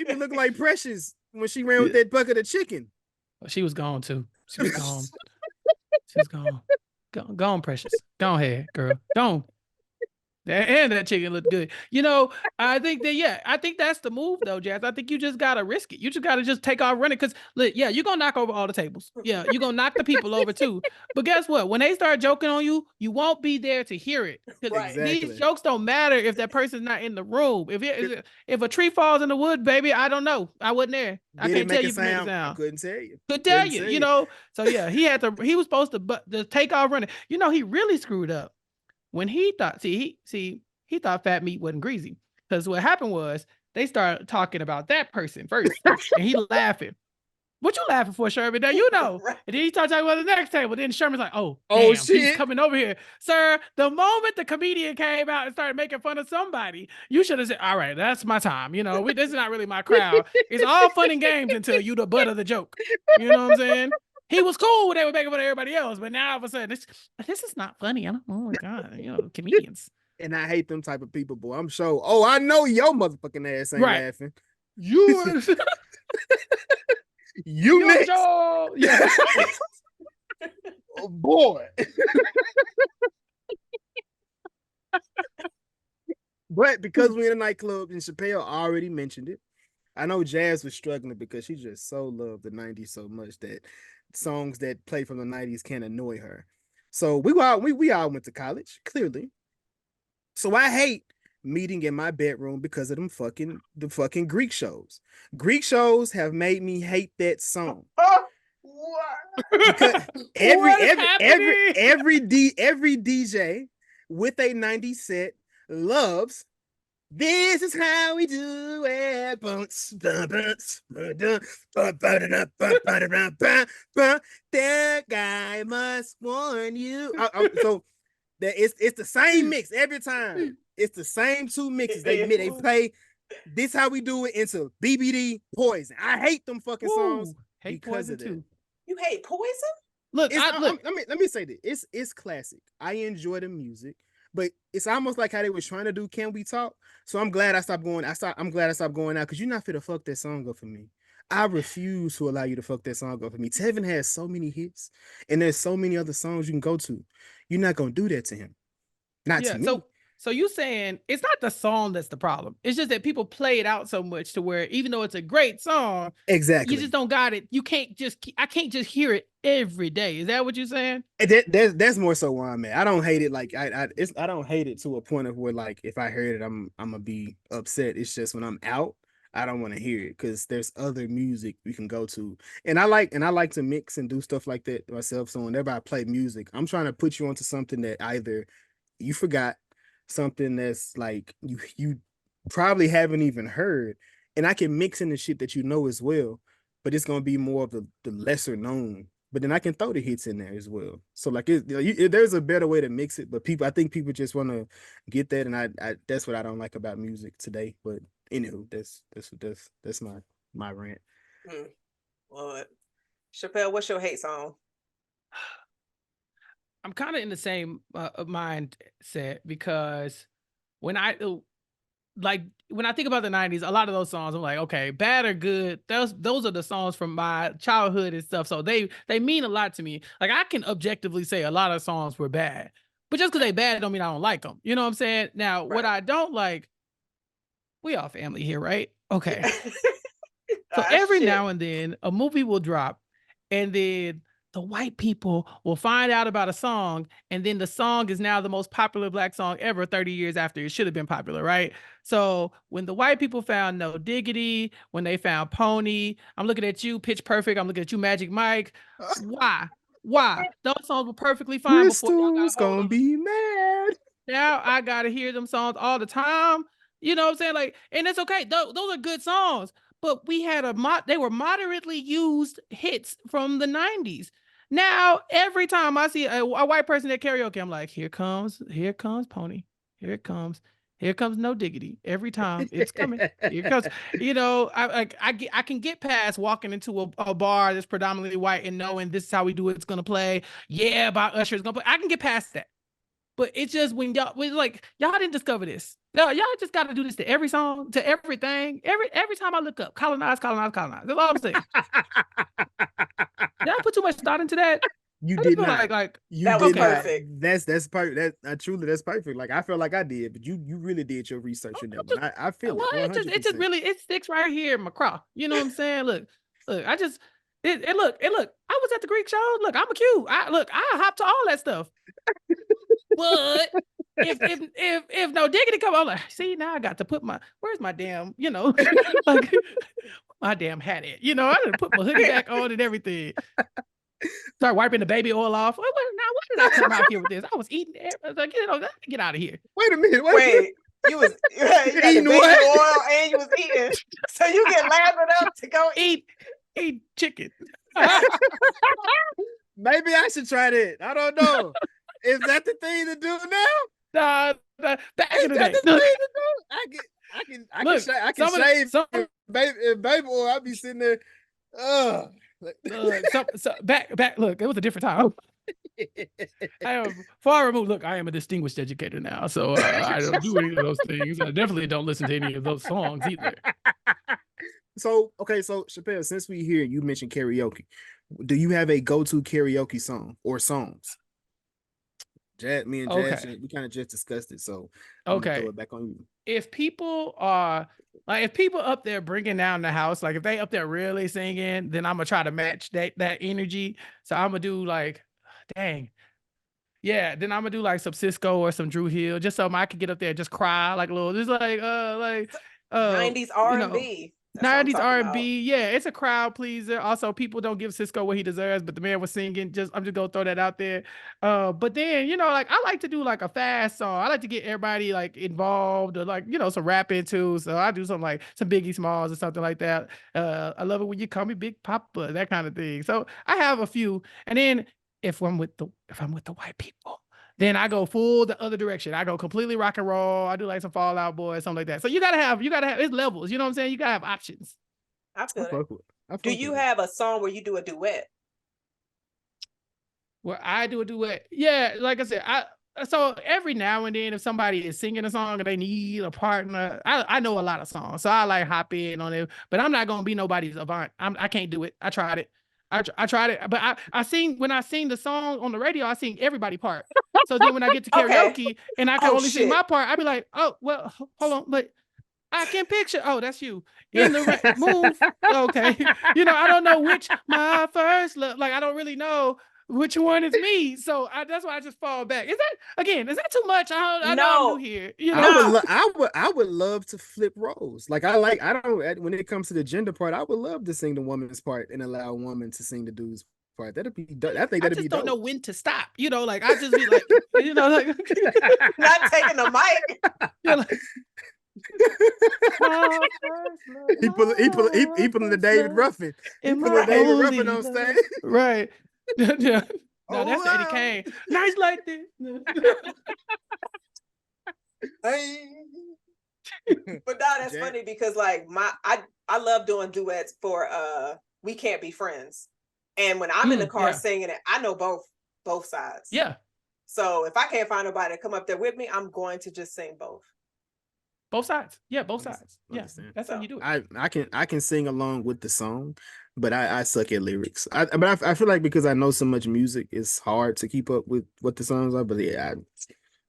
be looking like Precious when she ran with that bucket of chicken. She was gone too. She was gone. She's gone. Gone, Precious. Go ahead, girl. Gone. And that chicken looked good. I think that's the move though, Jazz. I think you just gotta risk it. You just gotta take off running, because you're gonna knock over all the tables. Yeah, you're gonna knock the people over too. But guess what? When they start joking on you, you won't be there to hear it. Because these jokes don't matter if that person's not in the room. If a tree falls in the wood, baby, I don't know. I wasn't there. I can't tell you if it makes a sound. Couldn't tell you. Could tell you. So yeah, he was supposed to take off running. He really screwed up when he thought, he thought fat meat wasn't greasy, because what happened was they started talking about that person first, and he laughing. What you laughing for, Sherman? Now Right. And then he started talking about the next table. Then Sherman's like, oh damn, shit, he's coming over here, sir. The moment the comedian came out and started making fun of somebody, you should have said, all right, that's my time. This is not really my crowd. It's all fun and games until you the butt of the joke. You know what I'm saying? He was cool when they were making fun of everybody else, but now all of a sudden, this is not funny. Oh my God, comedians. And I hate them type of people, boy. I'm sure. Oh, I know your motherfucking ass ain't laughing. You you next. Yeah. Oh boy. But because we're in a nightclub and Chappelle already mentioned it, I know Jazz was struggling because she just so loved the 90s so much that songs that play from the 90s can annoy her. So we all went to college, clearly. So I hate meeting in my bedroom because of the fucking Greek shows. Greek shows have made me hate that song. Because every DJ with a 90s set loves "This is how we do it." That guy must warn you. So that it's the same mix every time. It's the same two mixes. They play "This How We Do It" into BBD Poison. I hate them fucking songs because of that. You hate Poison? Look, let me say this. It's classic. I enjoy the music, but it's almost like how they was trying to do "Can We Talk?" So I'm glad I stopped going. I'm glad I stopped going out, because you're not fit to fuck that song up for me. I refuse to allow you to fuck that song up for me. Tevin has so many hits, and there's so many other songs you can go to. You're not gonna do that to him. Not to me. So you saying it's not the song that's the problem. It's just that people play it out so much to where even though it's a great song, exactly, you just don't got it. I can't just hear it every day. Is that what you're saying? That's more so where I'm at. I don't hate it like I don't hate it to a point of where, like, if I heard it, I'm gonna be upset. It's just when I'm out, I don't want to hear it, because there's other music we can go to. And I like to mix and do stuff like that myself. So whenever I play music, I'm trying to put you onto something that either you forgot, something that's like you probably haven't even heard, and I can mix in the shit that you know as well, but it's gonna be more of the lesser known but then I can throw the hits in there as well. So like there's a better way to mix it, but I think people just want to get that, and I that's what I don't like about music today. But anywho, that's my rant. Well, Chappell, what's your hate song? I'm kind of in the same mindset, because when I think about the 90s, a lot of those songs, I'm like, okay, bad or good, those are the songs from my childhood and stuff. So they mean a lot to me. Like, I can objectively say a lot of songs were bad, but just because they bad don't mean I don't like them. You know what I'm saying? Now, what I don't like, we all family here, right? Okay. So every now and then a movie will drop, and then the white people will find out about a song, and then the song is now the most popular Black song ever 30 years after it should have been popular, right? So when the white people found No Diggity, when they found Pony, I'm looking at you, Pitch Perfect, I'm looking at you, Magic Mike. Why? Those songs were perfectly fine before y'all got gonna be mad. Now I gotta hear them songs all the time. You know what I'm saying? Like, and it's okay. Those are good songs, but we had they were moderately used hits from the 90s. Now, every time I see a white person at karaoke, I'm like, here comes Pony. Here it comes. Here comes No Diggity. Every time it's coming. Here it comes. You know, I can get past walking into a bar that's predominantly white and knowing this is how we do it. It's gonna play. Yeah, by Usher is gonna play. I can get past that. But it's just when y'all didn't discover this. Y'all just got to do this to every song, to everything. Every time I look up, colonize. That's all I'm saying. Did I put too much thought into that? You did not. That was perfect. That's perfect. That's perfect. Like, I felt like I did, but you really did your research in that one. I feel it. It just really sticks right here in my craw. You know what I'm saying? Look. I just look. I was at the Greek show. Look, I'm a Q. I hopped to all that stuff. But if No Diggity come, I'm like, see, now I got to put where's my damn, like my damn hat at, I didn't put my hoodie back on and everything. Start wiping the baby oil off. Why did I come out here with this? I was eating. I was like, get out of here. Wait a minute. Wait. You was eating baby oil and you was eating. So you get lathered up to go eat chicken. Maybe I should try that. I don't know. Is that the thing to do now? Back in the day. I can shave baby oil. I'll be sitting there. Back. Look, it was a different time. I am far removed. Look, I am a distinguished educator now, so I don't do any of those things. I definitely don't listen to any of those songs either. So Chappell, since we here, you mentioned karaoke. Do you have a go-to karaoke song or songs? Me and Jazz, we kind of just discussed it, so I'm gonna throw it back on you. If people are if people up there bringing down the house, like if they up there really singing, then I'm gonna try to match that energy. So I'm gonna do then I'm gonna do like some Cisco or some Drew Hill, just so I can get up there and just cry like a little, just 90s R&B. 90s R&B, yeah, it's a crowd pleaser. Also, people don't give Cisco what he deserves, but the man was singing. I'm just gonna throw that out there. But then, I like to do like a fast song. I like to get everybody like involved, or some rapping too. So I do something like some Biggie Smalls or something like that. I love it when you call me Big Papa, that kind of thing. So I have a few, and then if I'm with the white people, then I go full the other direction. I go completely rock and roll. I do like some Fall Out Boy, something like that. So you gotta have it's levels. You know what I'm saying? You gotta have options. I feel it. Do you have a song where you do a duet? Where I do a duet? Yeah, like I said, so every now and then, if somebody is singing a song and they need a partner, I know a lot of songs, so I like hop in on it. But I'm not gonna be nobody's avant. I can't do it. I tried it. I tried it, but when I sing the song on the radio, I sing everybody part. So then when I get to karaoke and I can only sing my part, I'd be like, oh, well, hold on, but I can picture. Oh, that's you in the move. Okay, I don't know which my first love. Like, I don't really know which one is me. So that's why I just fall back. Is that too much? I know I'm new here. I would love to flip roles. Like, when it comes to the gender part, I would love to sing the woman's part and allow a woman to sing the dude's part. I think that'd be dope. I just don't know when to stop. Like, I just be like, not taking the mic. He pulling the David Ruffin. He pulling David Ruffin on stage. Right. No, Oh, that's wow. Eddie Kane. Nice like this. But nah, that's Jack. funny because like I love doing duets for We Can't Be Friends. And when I'm in the car singing it, I know both sides. Yeah. So if I can't find nobody to come up there with me, I'm going to just sing both. Both sides. Yeah, both sides. Yeah. Understand. That's how you do it. I can sing along with the song, but I suck at lyrics. I feel like because I know so much music, it's hard to keep up with what the songs are. But yeah,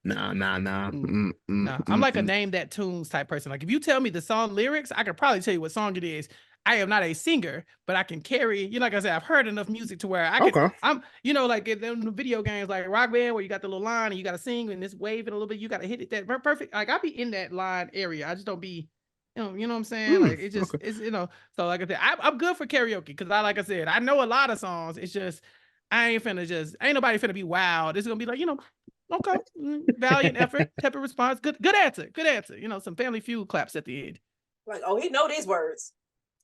nah. I'm like a name that tunes type person. Like if you tell me the song lyrics, I could probably tell you what song it is. I am not a singer, but I can carry, like I said, I've heard enough music to where I can, Okay. I'm, like in the video games, like Rock Band, where you got the little line and you got to sing and this wave it a little bit, you got to hit it that perfect. Like I'll be in that line area. I just don't be, you know what I'm saying? Like it just, it's, so like I said, I'm good for karaoke because like I said, I know a lot of songs. It's just, ain't nobody finna be wild. It's going to be like, okay, valiant effort, type of response. Good answer. Some Family Feud claps at the end. Like, oh, he know these words.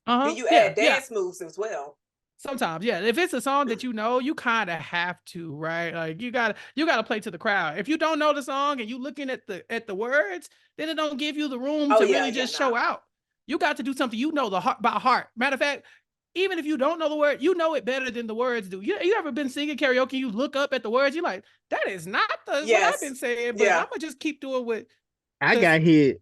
Uh-huh. Do you add dance moves as well? Sometimes, yeah. If it's a song that you kind of have to, right? Like you gotta play to the crowd. If you don't know the song and you looking at the words, then it don't give you the room to really just show out. You got to do something by heart. Matter of fact, even if you don't know the word, you know it better than the words do. You ever been singing karaoke? You look up at the words, you're like, that is not what I've been saying, but I'm gonna just keep doing what. I got hit.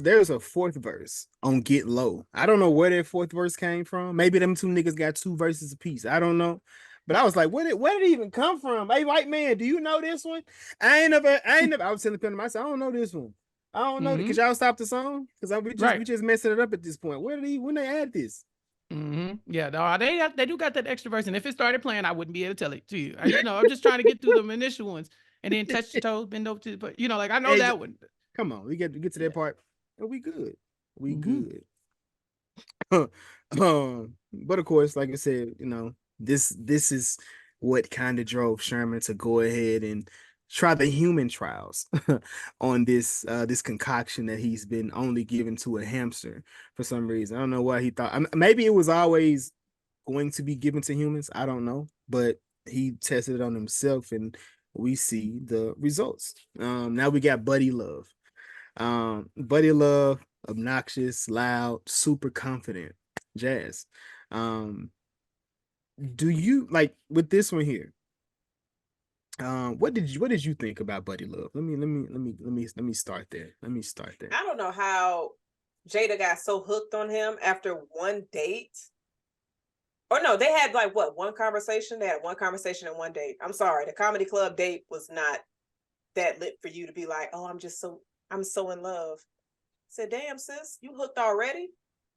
There's a fourth verse on Get Low. I don't know where that fourth verse came from. Maybe them two niggas got two verses apiece. I don't know. But I was like, where did it even come from? Hey, white man, do you know this one? I ain't never. I was telling them, I said, I don't know this one. I don't know. Could y'all stop the song? Because we just messing it up at this point. When they add this? Yeah, no, they do got that extra verse. And if it started playing, I wouldn't be able to tell it to you. I'm just trying to get through the initial ones and then touch your toes, bend over to, but like I know that one. Come on, we get to that part, and we good. We good. But of course, like I said, this is what kind of drove Sherman to go ahead and try the human trials on this concoction that he's been only given to a hamster for some reason. I don't know why he thought. Maybe it was always going to be given to humans. I don't know, but he tested it on himself, and we see the results. Now we got Buddy Love. Buddy Love, obnoxious, loud, super confident. Jazz. Do you like with this one here? What did you think about Buddy Love? Let me start there. I don't know how Jada got so hooked on him after one date. Or no, they had like one conversation? They had one conversation and one date. I'm sorry, the comedy club date was not that lit for you to be like, oh, I'm so in love. I said, damn, sis, you hooked already?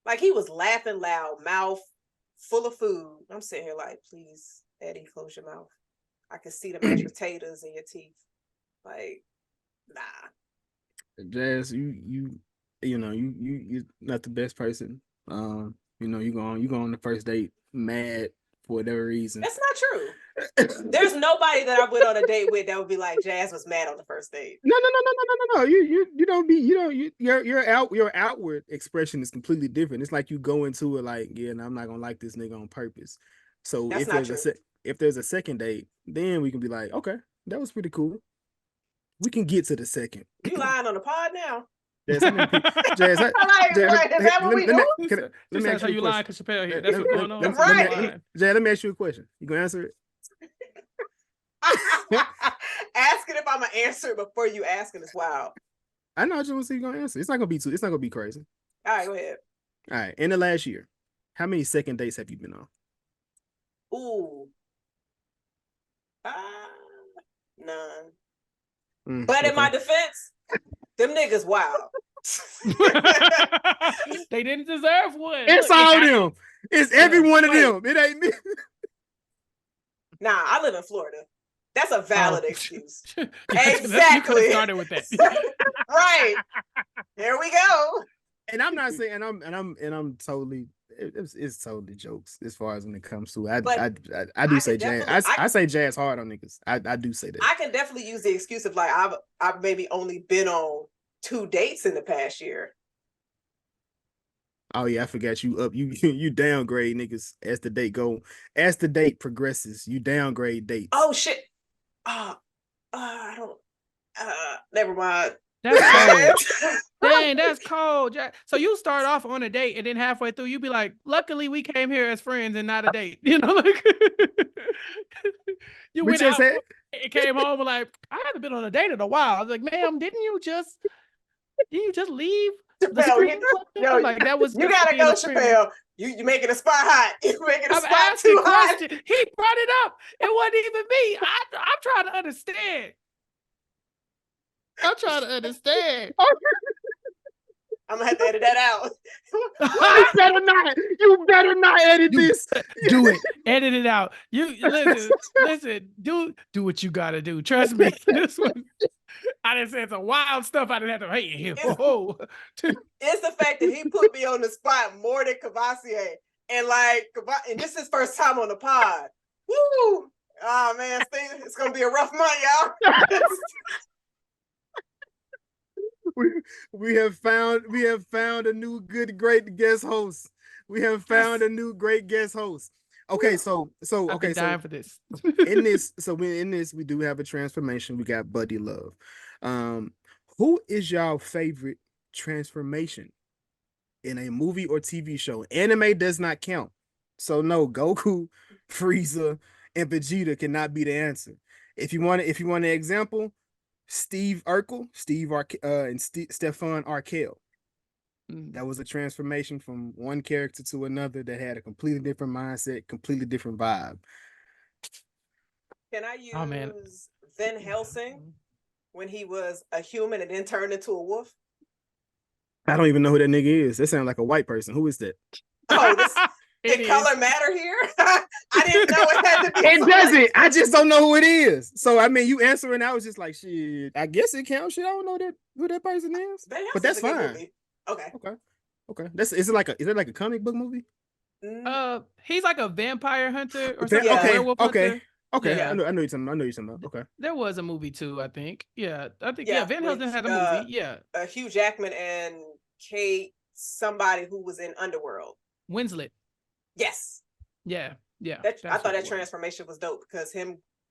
Like he was laughing loud, mouth full of food. I'm sitting here like, please, Eddie, close your mouth. I can see the mashed potatoes in your teeth. Like, nah. Jazz, you're not the best person. You go on the first date mad for whatever reason. That's not true. There's nobody that I went on a date with that would be like, Jazz was mad on the first date. No. You don't be, your outward expression is completely different. It's like you go into it like, yeah, and I'm not gonna like this nigga on purpose. So if there's a second date, then we can be like, okay, that was pretty cool. We can get to the second. You lying on the pod now? Jazz, is that what we do? Let me ask you lying because Chappell here. That's what's going on. Jazz, let me ask you a question. You gonna answer it? Asking if I'm gonna answer it before you asking is wild. I know. I just want to see you gonna answer. It's not gonna be crazy. All right, go ahead. All right. In the last year, how many second dates have you been on? Ooh. None. But in my defense, them niggas wild. They didn't deserve one. It's all them. It's every one of them. It ain't me. Nah, I live in Florida. That's a valid excuse. Exactly. You started with that. Right. Here we go. And I'm not saying, I'm totally. It's totally jokes as far as when it comes to it. I do say Jazz. I say Jazz hard on niggas. I do say that. I can definitely use the excuse of like I've maybe only been on 2 dates in the past year. Oh yeah, I forgot you up. You downgrade niggas as the date progresses. You downgrade dates. Oh shit. I don't. Never mind. That's cold. Dang, that's cold. So you start off on a date, and then halfway through, you be like, "Luckily, we came here as friends and not a date." You know, like you We went just out, had- and came home, like, "I haven't been on a date in a while." I was like, "Ma'am, didn't you just leave the Chappell, screen?" yo, Like that was you gotta go, Chappell. You making a spot hot. You making a I'm spot asking too hot. questions. He brought it up. It wasn't even me. I'm trying to understand. I'm trying to understand. I'm gonna have to edit that out. You better not edit this. Do it. Edit it out. You listen. Do what you gotta do. Trust me. This one, I didn't say some wild stuff. I didn't have to hate him. It's the fact that he put me on the spot more than Cavassier, and and this is his first time on the pod. Woo! Oh man, it's gonna be a rough month, y'all. We have found a new great guest host. We have found a new great guest host. Okay, so I've been dying for this. in this we do have a transformation. We got Buddy Love. Who is y'all favorite transformation in a movie or TV show? Anime does not count. So no, Goku, Frieza, and Vegeta cannot be the answer. If you want an example, Steve Urkel, and Stefan Arkell. That was a transformation from one character to another that had a completely different mindset, completely different vibe. Can I use Van Helsing when he was a human and then turned into a wolf? I don't even know who that nigga is. That sounds like a white person. Who is that? Oh, did color matter here? I didn't know it had to be. It doesn't. I just don't know who it is. So I mean, you answering, I was just like, shit. I guess it counts. Shit, I don't know who that person is. But that's fine. Okay. Is it like a comic book movie? He's like a vampire hunter or something. Werewolf hunter. Okay. Yeah. I know you're talking about. Okay. There was a movie too, I think. Yeah, Van Helsing had a movie. Yeah. Hugh Jackman and Kate, somebody who was in Underworld. Winslet. Yes. Yeah. I thought that transformation was dope because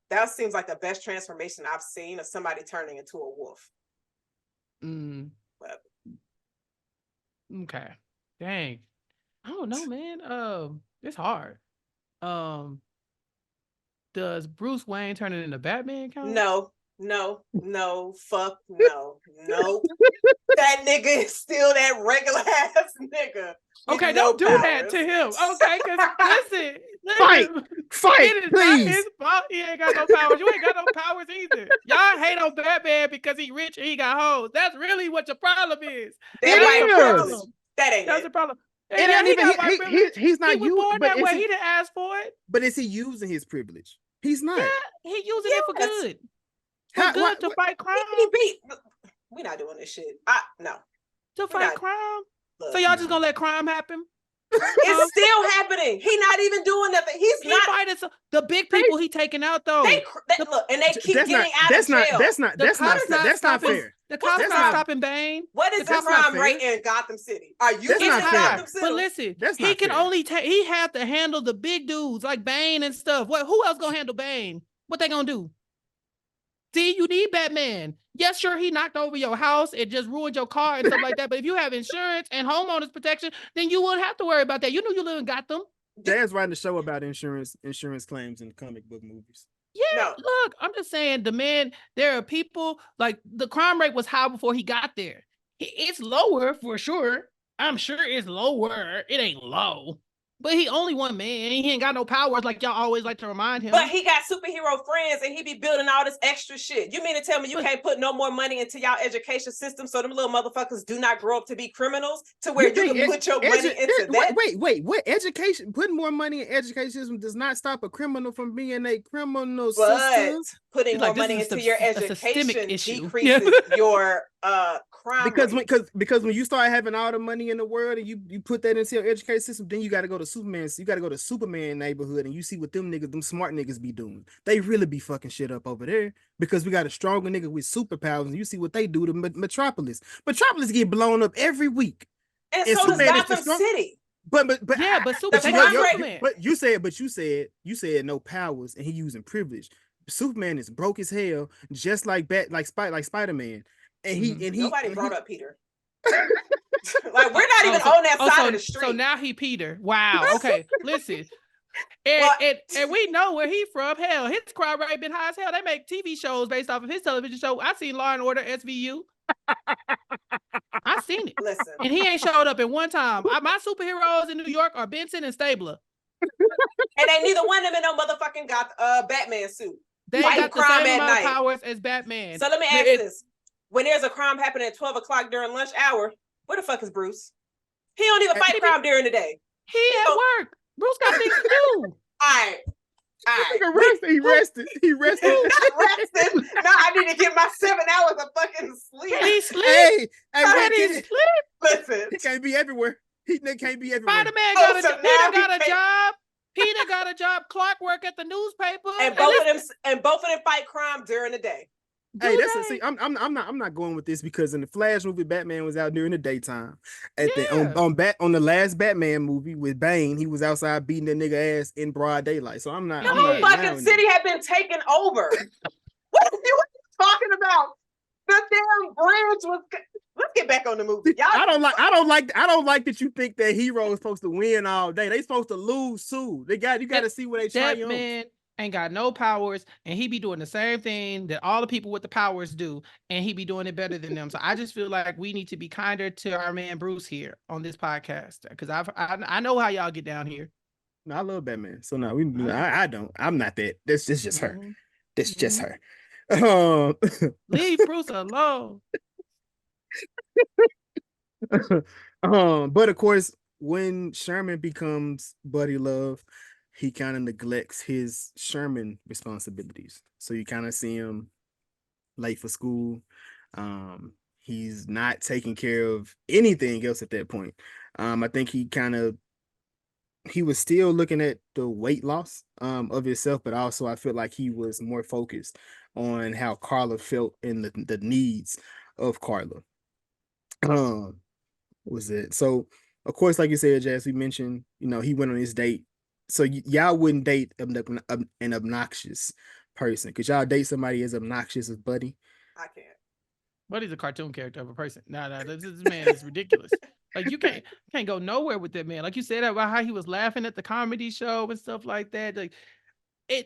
that seems like the best transformation I've seen of somebody turning into a wolf. But, okay. Dang. I don't know, man. It's hard. Does Bruce Wayne turn it into Batman count? No, fuck no. That nigga is still that regular ass nigga. Okay, don't do that to him. Okay, because listen. Fight, please. His fault. He ain't got no powers. You ain't got no powers either. Y'all hate on Batman because he rich and he got hoes. That's really what your problem is. That's the problem. It ain't even he's not he was born that way. He didn't ask for it. But is he using his privilege? He's not. Yeah, he using it for good. To fight crime. We're not doing this shit. No. To fight crime. So y'all just gonna let crime happen? It's still happening. He's not even doing nothing. He's not fighting the big people. He taking out though. They keep getting out of jail. That's not fair. The cops not stopping Bane. What is the crime rate in Gotham City? Are you in Gotham City? But listen, he can only he have to handle the big dudes like Bane and stuff. Who else gonna handle Bane? What they gonna do? See, you need Batman. Yes, sure, he knocked over your house and just ruined your car and stuff like that. But if you have insurance and homeowners protection, then you wouldn't have to worry about that. You know you live in Gotham. Dad's writing a show about insurance claims in comic book movies. Yeah, look, I'm just saying, there are people, like, the crime rate was high before he got there. It's lower for sure. I'm sure it's lower. It ain't low. But he only one man. He ain't got no powers like y'all always like to remind him. But he got superhero friends and he be building all this extra shit. You mean to tell me you can't put no more money into y'all education system so them little motherfuckers do not grow up to be criminals to where you can put your money into that? Wait, what education? Putting more money in education system does not stop a criminal from being a criminal system. Putting more money into your education decreases your crime rate. Because when you start having all the money in the world and you put that into your education system, then you got to go to Superman. So you got to go to Superman neighborhood and you see what them smart niggas be doing. They really be fucking shit up over there because we got a stronger nigga with superpowers and you see what they do to Metropolis. Metropolis get blown up every week. And And so does Superman is Gotham strong. City. But Yeah, but Superman crime got rate- Superman. but you said no powers and he using privilege. Superman is broke as hell, just like Spider-Man. And Nobody brought up Peter. Like, we're not even so- on that side so, of the street. So now he Peter. Wow. Okay, listen. And we know where he from. Hell, his crime rate been high as hell. They make TV shows based off of his television show. I seen Law and Order SVU. I seen it. Listen. And he ain't showed up in one time. My superheroes in New York are Benson and Stabler. And ain't neither one of them in no motherfucking Batman suit. They Fighting got the crime same at amount of night. powers as Batman. So let me ask this. When there's a crime happening at 12 o'clock during lunch hour, where the fuck is Bruce? He don't even fight crime during the day. He at work. Bruce got things to do. All right. He rested. Not rested. No, I need to get my 7 hours of fucking sleep. He sleep. Hey, Can he sleep? Listen. he can't be everywhere. He can't be everywhere. Spider-Man Oh, got so now Peter got he a job. Peter got a job, clockwork at the newspaper. And both of them fight crime during the day. Hey, I'm not going with this because in the Flash movie, Batman was out during the daytime. On the last Batman movie with Bane, he was outside beating that nigga ass in broad daylight. So I'm not. The whole fucking city had been taken over. What are you talking about? The damn bridge was. Let's get back on the movie. I don't like that you think that hero is supposed to win all day. They supposed to lose too. You got to see where they try. That man ain't got no powers, and he be doing the same thing that all the people with the powers do, and he be doing it better than them. So I just feel like we need to be kinder to our man Bruce here on this podcast, because I know how y'all get down here. No, I love Batman. So no, I don't. I'm not that. This is just her. This is just her. Leave Bruce alone. But of course, when Sherman becomes Buddy Love, he kind of neglects his Sherman responsibilities. So you kind of see him late for school. He's not taking care of anything else at that point. I think he was still looking at the weight loss of himself, but also I feel like he was more focused on how Carla felt and the needs of Carla. Was it? So of course, like you said, Jazz, we mentioned, he went on his date. So y'all wouldn't date an obnoxious person. Could y'all date somebody as obnoxious as Buddy? I can't. Buddy's a cartoon character of a person. No, this man is ridiculous. Like, you can't go nowhere with that man. Like you said about how he was laughing at the comedy show and stuff like that. Like,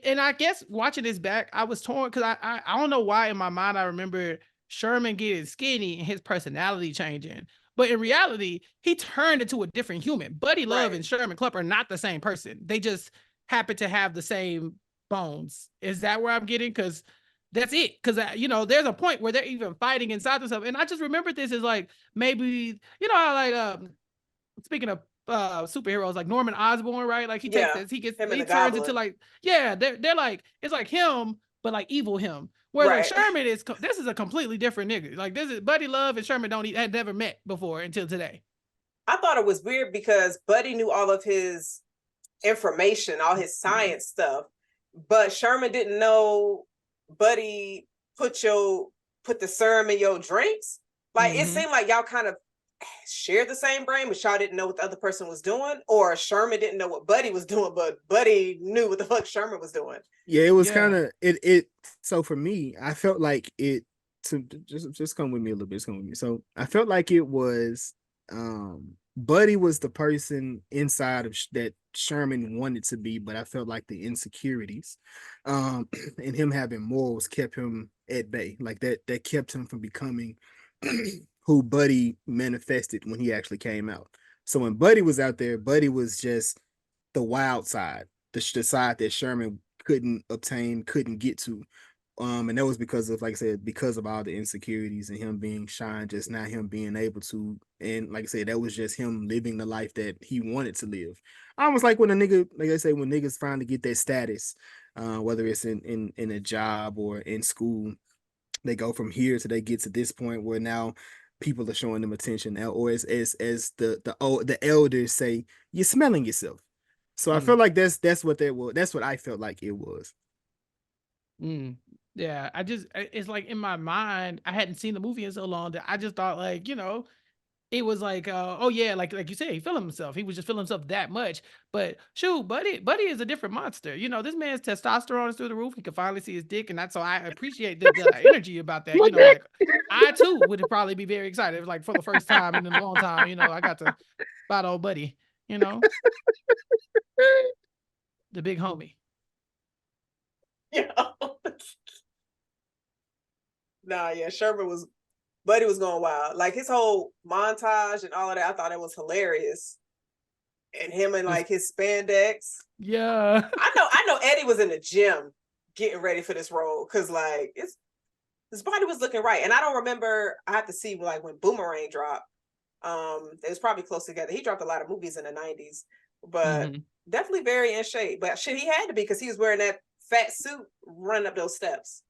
and I guess watching this back, I was torn because I don't know why in my mind I remember Sherman getting skinny and his personality changing. But in reality, he turned into a different human. Buddy Love and Sherman Clump are not the same person. They just happen to have the same bones. Is that where I'm getting? Because that's it. Because, there's a point where they're even fighting inside themselves. And I just remembered this as like, maybe, how like, speaking of superheroes, like Norman Osborn, right? Like he turns into like, they're like, it's like him, but like evil him. Whereas like Sherman this is a completely different nigga. Like, this is Buddy Love and Sherman had never met before until today. I thought it was weird because Buddy knew all of his information, all his science stuff, but Sherman didn't know Buddy put the serum in your drinks. Like, it seemed like y'all kind of shared the same brain, but y'all didn't know what the other person was doing, or Sherman didn't know what Buddy was doing, but Buddy knew what the fuck Sherman was doing. Yeah, it was kind of it. So for me, I felt like it. To just come with me a little bit. Just come with me. So I felt like it was Buddy was the person inside of that Sherman wanted to be, but I felt like the insecurities and him having morals kept him at bay. Like that kept him from becoming who Buddy manifested when he actually came out. So when Buddy was out there, Buddy was just the wild side, the side that Sherman couldn't obtain, couldn't get to. And that was because of, like I said, because of all the insecurities and him being shy, just not him being able to. And like I said, that was just him living the life that he wanted to live. Almost like when a nigga, like I say, when niggas finally get that status, whether it's in a job or in school, they go from here to they get to this point where now people are showing them attention, or as the elders say, you're smelling yourself. So I feel like that's what that was. That's what I felt like it was. Yeah, it's like in my mind, I hadn't seen the movie in so long that I just thought like, it was like, oh yeah, like you said, he feeling himself. He was just feeling himself that much. But shoot, Buddy is a different monster. You know, this man's testosterone is through the roof. He can finally see his dick, and that's so I appreciate the energy about that. You know, like I too would probably be very excited, like for the first time in a long time. You know, I got to spot old Buddy. You know, the big homie. Yeah. Nah, yeah, Buddy was going wild. Like his whole montage and all of that, I thought it was hilarious. And him and like his spandex. Yeah. I know Eddie was in the gym getting ready for this role because like his body was looking right. And I don't remember, I have to see like when Boomerang dropped. It was probably close together. He dropped a lot of movies in the 90s, but definitely very in shape. But shit, he had to be because he was wearing that fat suit running up those steps.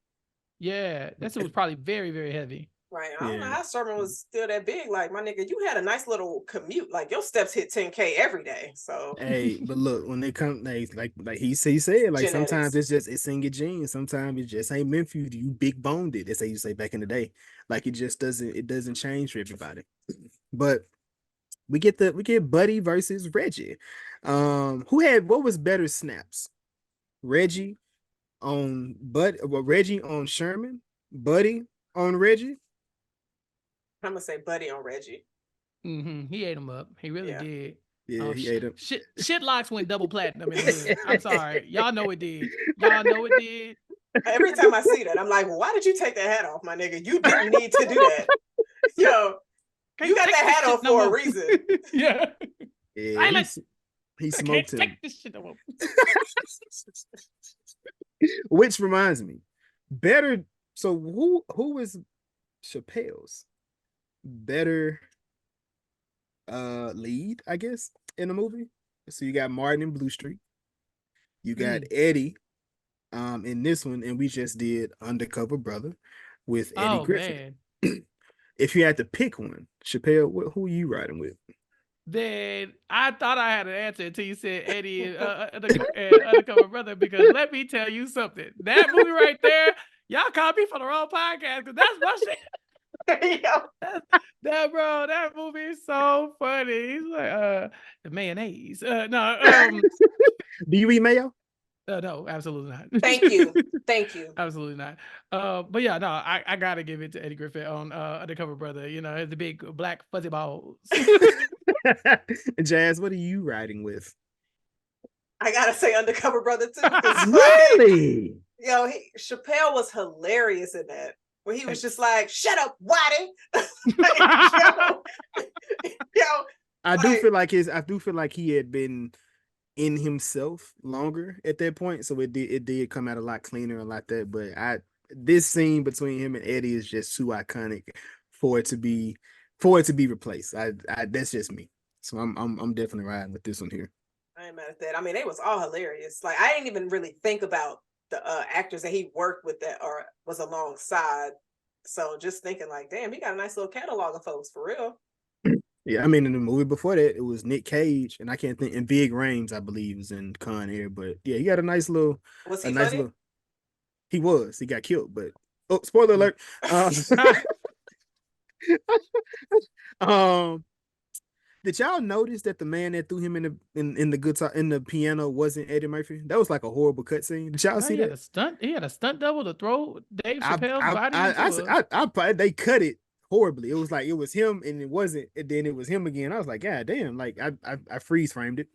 Yeah, that suit was probably very, very heavy. Right. I don't know how Sherman was still that big. Like, my nigga, you had a nice little commute. Like, your steps hit 10K every day. So hey, but look, when it comes like he said, like genetics. Sometimes it's in your genes. Sometimes it just ain't meant for you. You big boned it. That's how you say back in the day. Like it just doesn't change for everybody. But we get Buddy versus Reggie. What was better snaps? Reggie on Reggie on Sherman, Buddy on Reggie. I'm gonna say Buddy on Reggie. He ate him up. He really did. Yeah, he ate him. Shit locks went double platinum in the hood. I'm sorry. Y'all know it did. Y'all know it did. Every time I see that, I'm like, well, why did you take that hat off, my nigga? You didn't need to do that. Yo, you got that hat off for a reason. Yeah. He smoked him. Take this shit off. Which reminds me, better. So who is Chappell's better lead, I guess, in the movie? So you got Martin in Blue Street, you got Eddie in this one, and we just did Undercover Brother with Eddie Griffin. If you had to pick one, Chappell, who are you riding with? Then I thought I had an answer until you said Eddie and Undercover Brother, because let me tell you something. That movie right there, y'all called me for the wrong podcast because that's my shit. That movie is so funny. He's like, the mayonnaise. No. Do you eat mayo? No, absolutely not. Thank you. Absolutely not. But yeah, no, I gotta give it to Eddie Griffin on Undercover Brother. You know, the big black fuzzy balls. Jazz, what are you riding with? I gotta say Undercover Brother too. Really? Yo, Chappell was hilarious in that. Where he was just like, "Shut up, Waddy." I do feel like he had been in himself longer at that point, so it did come out a lot cleaner and like that. But this scene between him and Eddie is just too iconic for it to be replaced. That's just me. So I'm definitely riding with this one here. I ain't mad at that. I mean, they was all hilarious. Like, I didn't even really think about the actors that he worked with that or was alongside. So just thinking like, damn, he got a nice little catalog of folks for real. Yeah, I mean, in the movie before that, it was Nick Cage, and I can't think, and Big Rames, I believe, was in Con Air. But yeah, he got a nice little. Was he funny? He got killed, but spoiler alert. Did y'all notice that the man that threw him in the guitar in the piano wasn't Eddie Murphy? That was like a horrible cutscene. Did y'all see that? He had a stunt double to throw Dave Chappell's body. They cut it horribly. It was like it was him and it wasn't, and then it was him again. I was like, God damn! Like I freeze framed it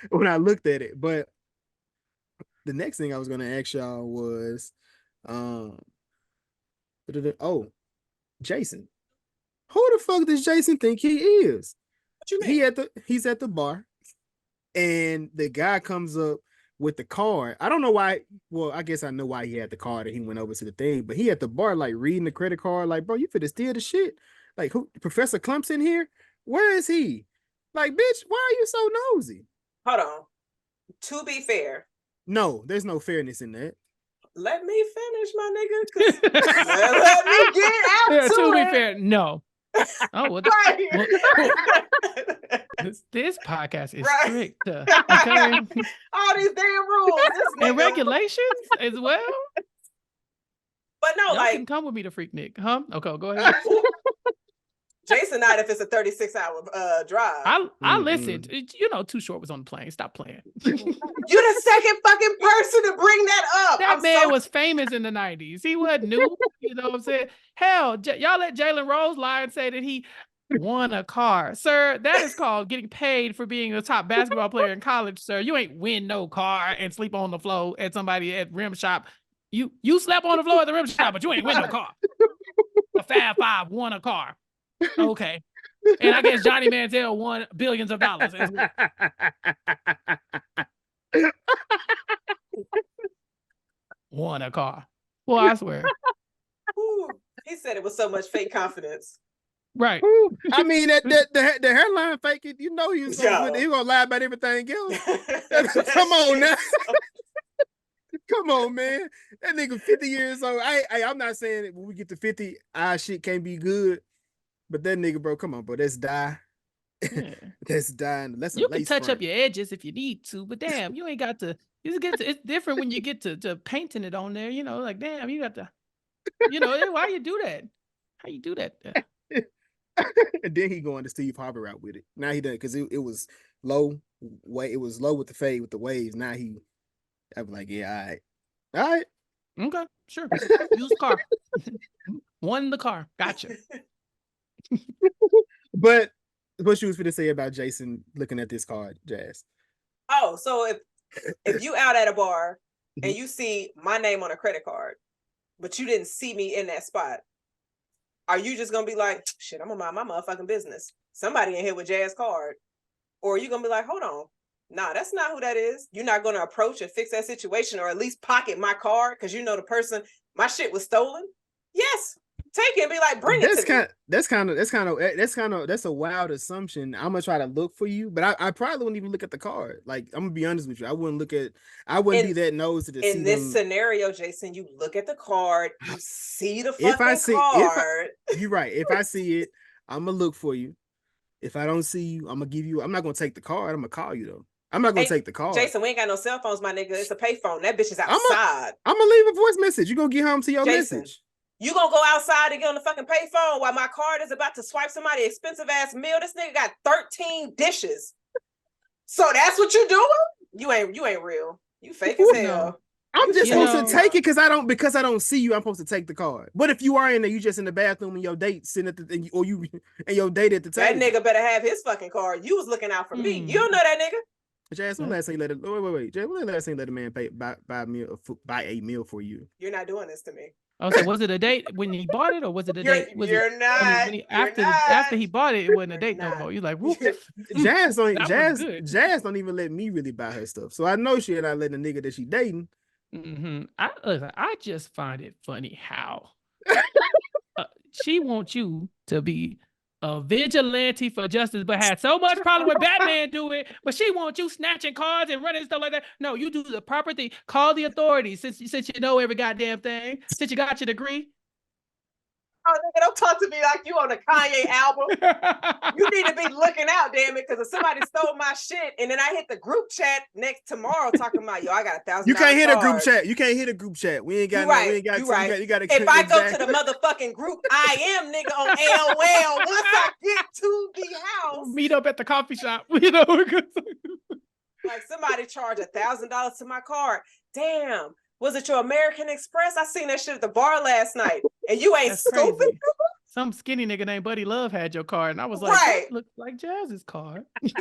when I looked at it. But the next thing I was gonna ask y'all was, Jason. Who the fuck does Jason think he is? What you mean? He's at the bar, and the guy comes up with the card. I don't know why. Well, I guess I know why he had the card and he went over to the thing. But he at the bar, like reading the credit card, like, bro, you finna steal the shit. Like, who? Professor Clump's in here? Where is he? Like, bitch, why are you so nosy? Hold on. To be fair, no, there's no fairness in that. Let me finish, my nigga. Let me get out to it. Be fair, no. Oh, well, this podcast is strict. Okay, all these damn rules and regulations as well. But no, y'all like, can come with me to Freak Nick, huh? Okay, go ahead. Jason not if it's a 36-hour drive. I listened. You know, Too Short was on the plane. Stop playing. You're the second fucking person to bring that up. That man was famous in the 90s. He wasn't new. You know what I'm saying? Hell, y'all let Jalen Rose lie and say that he won a car. Sir, that is called getting paid for being a top basketball player in college, sir. You ain't win no car and sleep on the floor at somebody at rim shop. You slept on the floor at the rim shop, but you ain't win no car. A Fab Five won a car. Okay. And I guess Johnny Manziel won billions of dollars as well. Won a car. Well, I swear. Ooh, he said it with so much fake confidence. Right. I mean, the hairline fake it. You know he gonna lie about everything else. Come on now. Come on, man. That nigga 50 years old. I'm not saying that when we get to 50, our shit can't be good. But that nigga, bro, come on, bro. That's die. Yeah. That's dying. You can touch up your edges if you need to, but damn, you ain't got to. It's different when you get to painting it on there. You know, like damn, you got to. You know, why you do that? How you do that? And then he going to Steve Harvey route with it. Now he done because it was low. It was low with the fade with the waves. Now I'm like, yeah, all right. Okay, sure. Use the car. Won the car. Gotcha. But what you was going to say about Jason looking at this card, Jazz? Oh, so if you out at a bar and you see my name on a credit card, but you didn't see me in that spot, are you just gonna be like, shit, I'm gonna mind my motherfucking business? Somebody in here with Jazz card, or are you gonna be like, hold on, nah, that's not who that is. You're not gonna approach and fix that situation, or at least pocket my card because you know the person, my shit was stolen. Yes. Take it and be like, bring it to me. That's a wild assumption. I'm gonna try to look for you, but I probably wouldn't even look at the card. Like, I'm gonna be honest with you. I wouldn't be that nosy to see in this scenario, Jason. You look at the card, you see the fucking card. You're right. If I see it, I'm gonna look for you. If I don't see you, I'm not gonna take the card. I'm gonna call you though. I'm not gonna take the card. Jason, we ain't got no cell phones, my nigga. It's a payphone. That bitch is outside. I'm gonna leave a voice message. You gonna get home to your Jason, message. You gonna go outside and get on the fucking payphone while my card is about to swipe somebody expensive ass meal? This nigga got 13 dishes. So that's what you doing? You ain't real. You fake as hell. I'm just supposed to take it because I don't see you. I'm supposed to take the card. But if you are in there, you just in the bathroom and your date sitting at your date at the table. That nigga better have his fucking card. You was looking out for me. You don't know that nigga. Jazz, when last time you let wait. Jazz, when last time you let a man buy a meal for you? You're not doing this to me. Oh, so was it a date when he bought it, or was it a date? You're not. After he bought it, it wasn't a date no more. You're like, whoop. Jazz don't even let me really buy her stuff. So I know she not letting the nigga that she dating. Mm-hmm. I just find it funny how she wants you to be a vigilante for justice, but had so much problem with Batman doing it, but she wants you snatching cards and running stuff like that. No, you do the proper thing. Call the authorities since you know every goddamn thing. Since you got your degree. Oh, nigga, don't talk to me like you on a Kanye album. You need to be looking out, damn it, because if somebody stole my shit and then I hit the group chat next tomorrow talking about, yo, I got $1,000. You can't hit a group chat. You can't hit a group chat. We ain't got you right. You got to. If I go to the motherfucking group, I am nigga on AOL. Once I get to the house, meet up at the coffee shop. You know, like somebody charged $1,000 to my card. Damn. Was it your American Express? I seen that shit at the bar last night, and you ain't stupid. Some skinny nigga named Buddy Love had your card, and I was like, that look like Jazz's card. But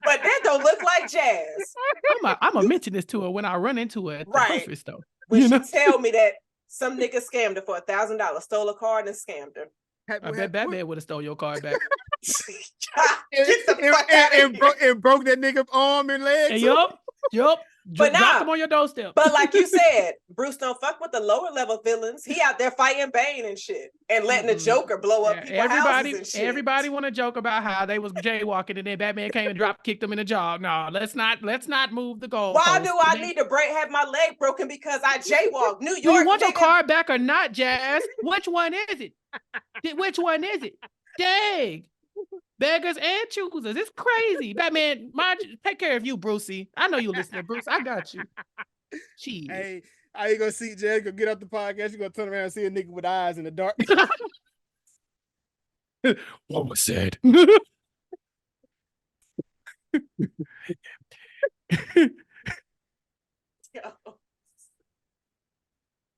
that don't look like Jazz. I'm gonna mention this to her when I run into her at the grocery store. When she tell me that some nigga scammed her for $1,000, stole a card and scammed her. I bet Batman would have stole your card back. Get the fuck out of here. And broke that nigga arm and leg. Yup. But dropped them on your doorstep. But like you said, Bruce don't fuck with the lower level villains. He out there fighting Bane and shit, and letting the Joker blow up people's houses and shit. Everybody want to joke about how they was jaywalking and then Batman came and kicked them in the jaw. No, let's not move the goal. Why do I need to have my leg broken because I jaywalked? New York. Do you want your card back or not, Jazz? Which one is it? Which one is it? Dang. Beggars and choosers. It's crazy. Batman, take care of you, Brucey. I know you listening, Bruce. I got you. Jeez. Hey, how you gonna see Jazz go get off the podcast? You gonna turn around and see a nigga with eyes in the dark. What was said?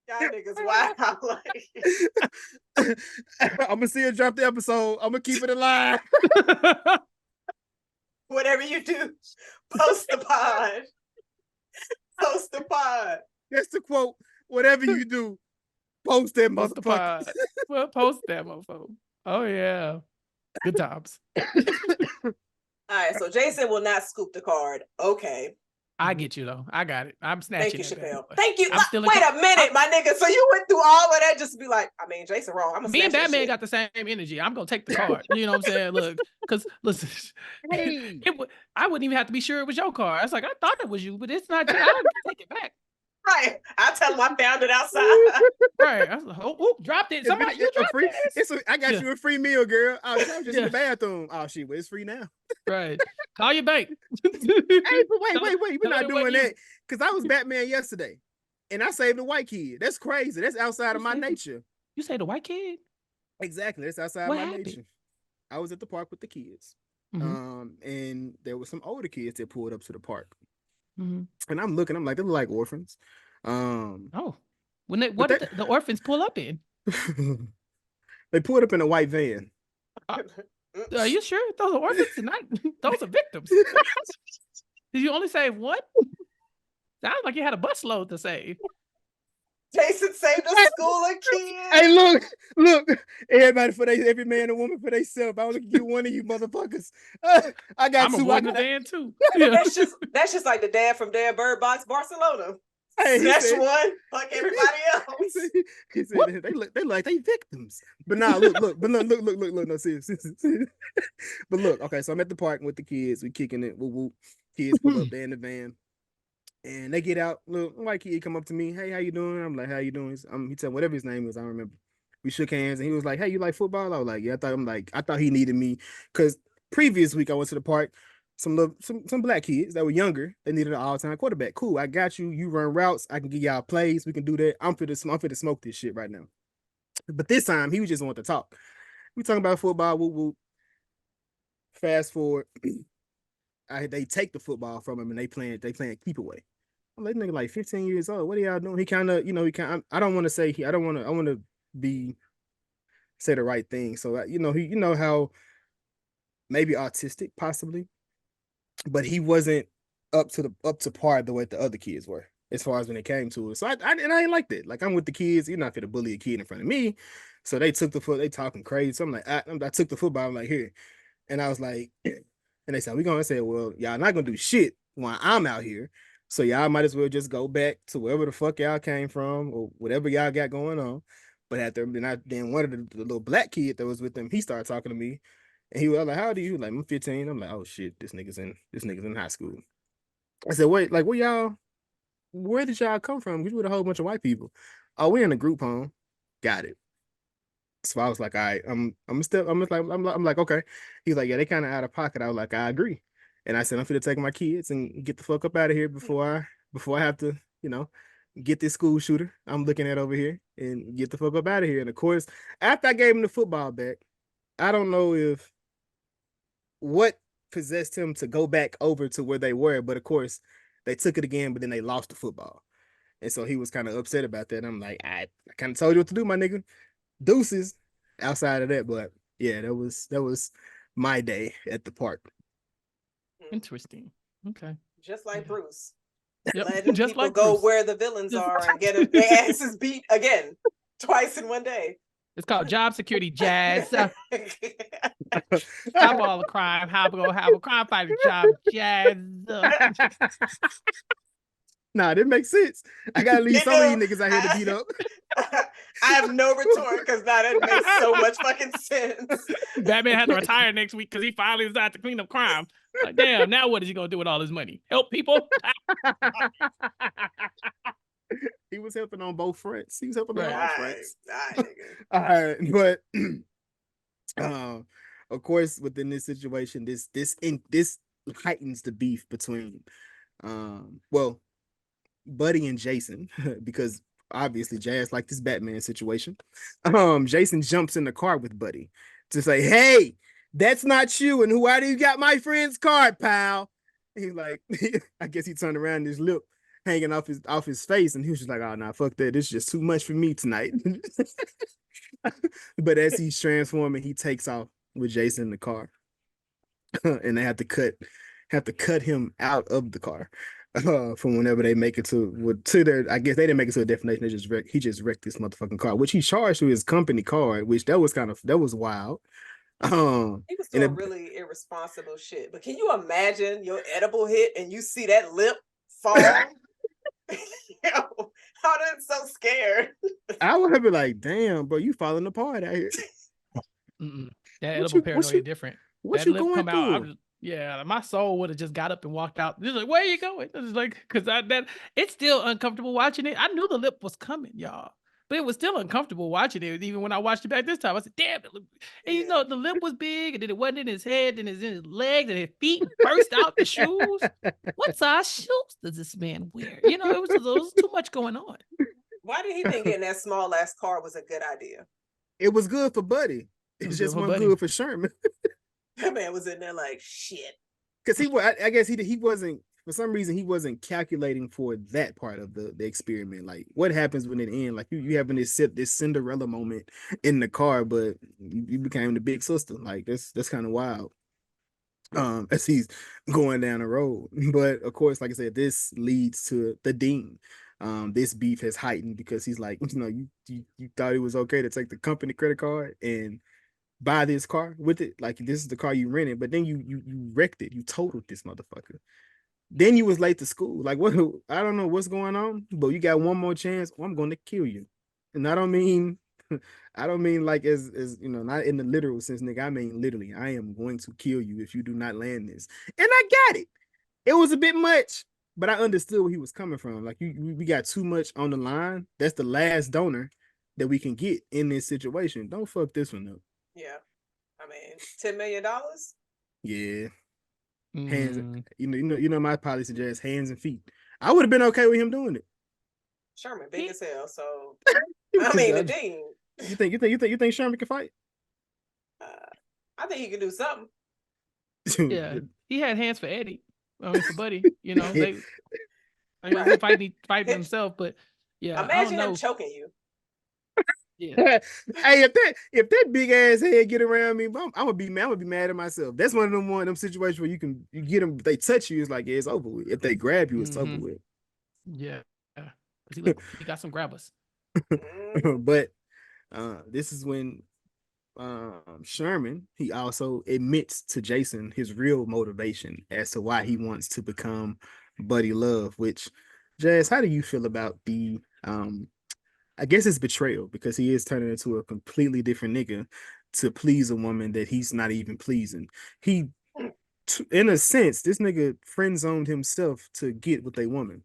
Y'all niggas wild. Like, I'm gonna see her drop the episode. I'm gonna keep it alive. whatever you do, post the pod. Post the pod. That's the quote. Whatever you do, post that Post the motherfucker. pod. Well, post that motherfucker. Oh yeah. Good times. All right, so Jason will not scoop the card. Okay. I get you though. I got it. I'm snatching. Thank you, that bad Chappell. boy. Thank you. I'm still in Wait a minute, my nigga. So you went through all of that just to be like, I mean, Jason wrong. I'm gonna Me and snatch that Batman shit. got the same energy. I'm gonna take the card. You know what I'm saying? Look, because listen, Hey. I wouldn't even have to be sure it was your card. I was like, I thought it was you, but it's not you. I'll take it back. Right. I tell him I found it outside. Right. I was like, oh, dropped it. Somebody, you dropped free. this. I got Yeah. you a free meal, girl. I was just in Yeah. the bathroom. Oh shit, well, it's free now. Right. Call your bank. Hey, but wait. We're tell not her it doing wasn't you. that because I was Batman yesterday, and I saved a white kid. That's crazy. That's outside of my nature. You say the white kid? Exactly. That's outside What my happened? nature. I was at the park with the kids, Mhm. and there were some older kids that pulled up to the park, Mhm. and I'm looking. I'm like, they look like orphans. Oh, when they, But what did that- the orphans pull up in? They pulled up in a white van. Are you sure those are orphans and not those are victims? Did you only save one? Sounds like you had a busload to save. Jason saved a school of kids. Hey, look, everybody every man and woman for themselves. I only can get one of you motherfuckers. I got I'm two. avoiding the van too. Yeah. That's just like the dad from Dead Bird Box Barcelona. Hey, Snatch one, fuck everybody else. He said they look like they victims. But nah, look, no, serious. But look, okay, so I'm at the park with the kids. We kicking it. Woo woo. Kids pull up, they're in the van. And they get out. Look, white kid come up to me. Hey, how you doing? I'm like, how you doing? He said whatever his name was. I don't remember. We shook hands, and he was like, hey, you like football? I was like, yeah. I thought he needed me because previous week I went to the park. Some black kids that were younger. They needed an all-time quarterback. Cool, I got you. You run routes. I can give y'all plays. We can do that. I'm fit to smoke this shit right now. But this time he was just wanting to talk. We talking about football. Woo woo. Fast forward. They take the football from him and they playing keep away. I'm like, nigga, like 15 years old. What are y'all doing? He kind of, I don't want to say I want to say the right thing. So, how maybe autistic possibly, but he wasn't up to par the way the other kids were as far as when it came to it. So I ain't like that. Like, I'm with the kids. You're not gonna bully a kid in front of me. So they took the foot. They talking crazy. So I'm like, I took the football. I'm like, here, and I was like, and they said, we gonna say, well, y'all not gonna do shit while I'm out here. So y'all might as well just go back to wherever the fuck y'all came from or whatever y'all got going on. But then one of the little black kid that was with them, he started talking to me, and he was like, "How old are you?" Like, I'm 15. I'm like, "Oh shit, this nigga's in high school." I said, "Wait, like, where did y'all come from? We with a whole bunch of white people." Oh, we in a group home. Got it. So I was like, "All right, I'm like, okay." He's like, "Yeah, they kind of out of pocket." I was like, "I agree." And I said, I'm finna take my kids and get the fuck up out of here before I have to, get this school shooter I'm looking at over here and get the fuck up out of here. And of course, after I gave him the football back, I don't know what possessed him to go back over to where they were, but of course, they took it again, but then they lost the football. And so he was kind of upset about that. And I'm like, I kind of told you what to do, my nigga. Deuces outside of that. But yeah, that was my day at the park. Interesting. Okay. Just like Bruce. Yep. Letting Just people like go Bruce. where the villains are and get their asses beat again twice in one day. It's called job security, Jazz. Stop all the crime. How we gonna have a crime fighting job, Jazz? Nah, that makes sense. I gotta leave some of these niggas out here to beat up. I have no retort because now that makes so much fucking sense. Batman had to retire next week because he finally decided to clean up crime. Like, damn, now what is he gonna do with all his money? Help people? He was helping on both fronts. He was helping on Right. all fronts. All right, But of course, within this situation, this heightens the beef between Buddy and Jason, because obviously Jazz like this Batman situation. Jason jumps in the car with Buddy. to say, hey, that's not you. And why do you got my friend's card, pal? And he's like, I guess he turned around, his lip hanging off his face, and he was just like, oh nah, fuck that. This is just too much for me tonight. But as he's transforming, he takes off with Jason in the car. And they have to cut him out of the car. From whenever they make it to their, I guess they didn't make it to a destination. He just wrecked this motherfucking car, which he charged to his company card, which that was wild. He was doing really irresponsible shit. But can you imagine your edible hit and you see that lip fall? Yo, I'm so scared. I would have been like, damn, bro, you falling apart out here. That edible paranoia different. What you going through? Yeah, my soul would have just got up and walked out. Just like, where are you going? It's like, because it's still uncomfortable watching it. I knew the lip was coming, y'all, but it was still uncomfortable watching it. Even when I watched it back this time, I said, damn it. And you know, the lip was big, and then it wasn't in his head, and it's in his legs, and his feet burst out the shoes. What size shoes does this man wear? You know, it was too much going on. Why did he think getting that small ass car was a good idea? It was good for Buddy. It just wasn't good for Sherman. That man was in there like shit. Because I guess he wasn't, for some reason, he wasn't calculating for that part of the experiment. Like, what happens when it ends? Like, you having this Cinderella moment in the car, but you became the big sister. Like, that's kind of wild. As he's going down the road. But of course, like I said, this leads to the dean. This beef has heightened because he's like, you know, you thought it was okay to take the company credit card and buy this car with it, like this is the car you rented, but then you wrecked it, you totaled this motherfucker. Then you was late to school. Like, what? I don't know what's going on, but you got one more chance, or I'm going to kill you. And I don't mean like as you know, not in the literal sense, nigga. I mean literally, I am going to kill you if you do not land this. And I got it. It was a bit much, but I understood where he was coming from. Like, we got too much on the line. That's the last donor that we can get in this situation. Don't fuck this one up. Yeah, I mean, $10 million. Yeah, hands. You know my policy, just hands and feet. I would have been okay with him doing it. Sherman big as hell, so I mean, the dean. You think Sherman can fight? I think he can do something. Yeah, he had hands for Eddie. I mean, for Buddy. You know, they fighting himself, but yeah. Imagine him choking you. Yeah. Hey, if that big ass head get around me, I'm gonna be mad. I'm gonna be mad at myself. That's one of them situations where you get them. If they touch you, it's like, yeah, it's over with. If they grab you, it's over with. Yeah, because he got some grabbers. But this is when Sherman, he also admits to Jason his real motivation as to why he wants to become Buddy Love. Which, Jazz, how do you feel about the I guess it's betrayal, because he is turning into a completely different nigga to please a woman that he's not even pleasing. He, in a sense, this nigga friend zoned himself to get with a woman.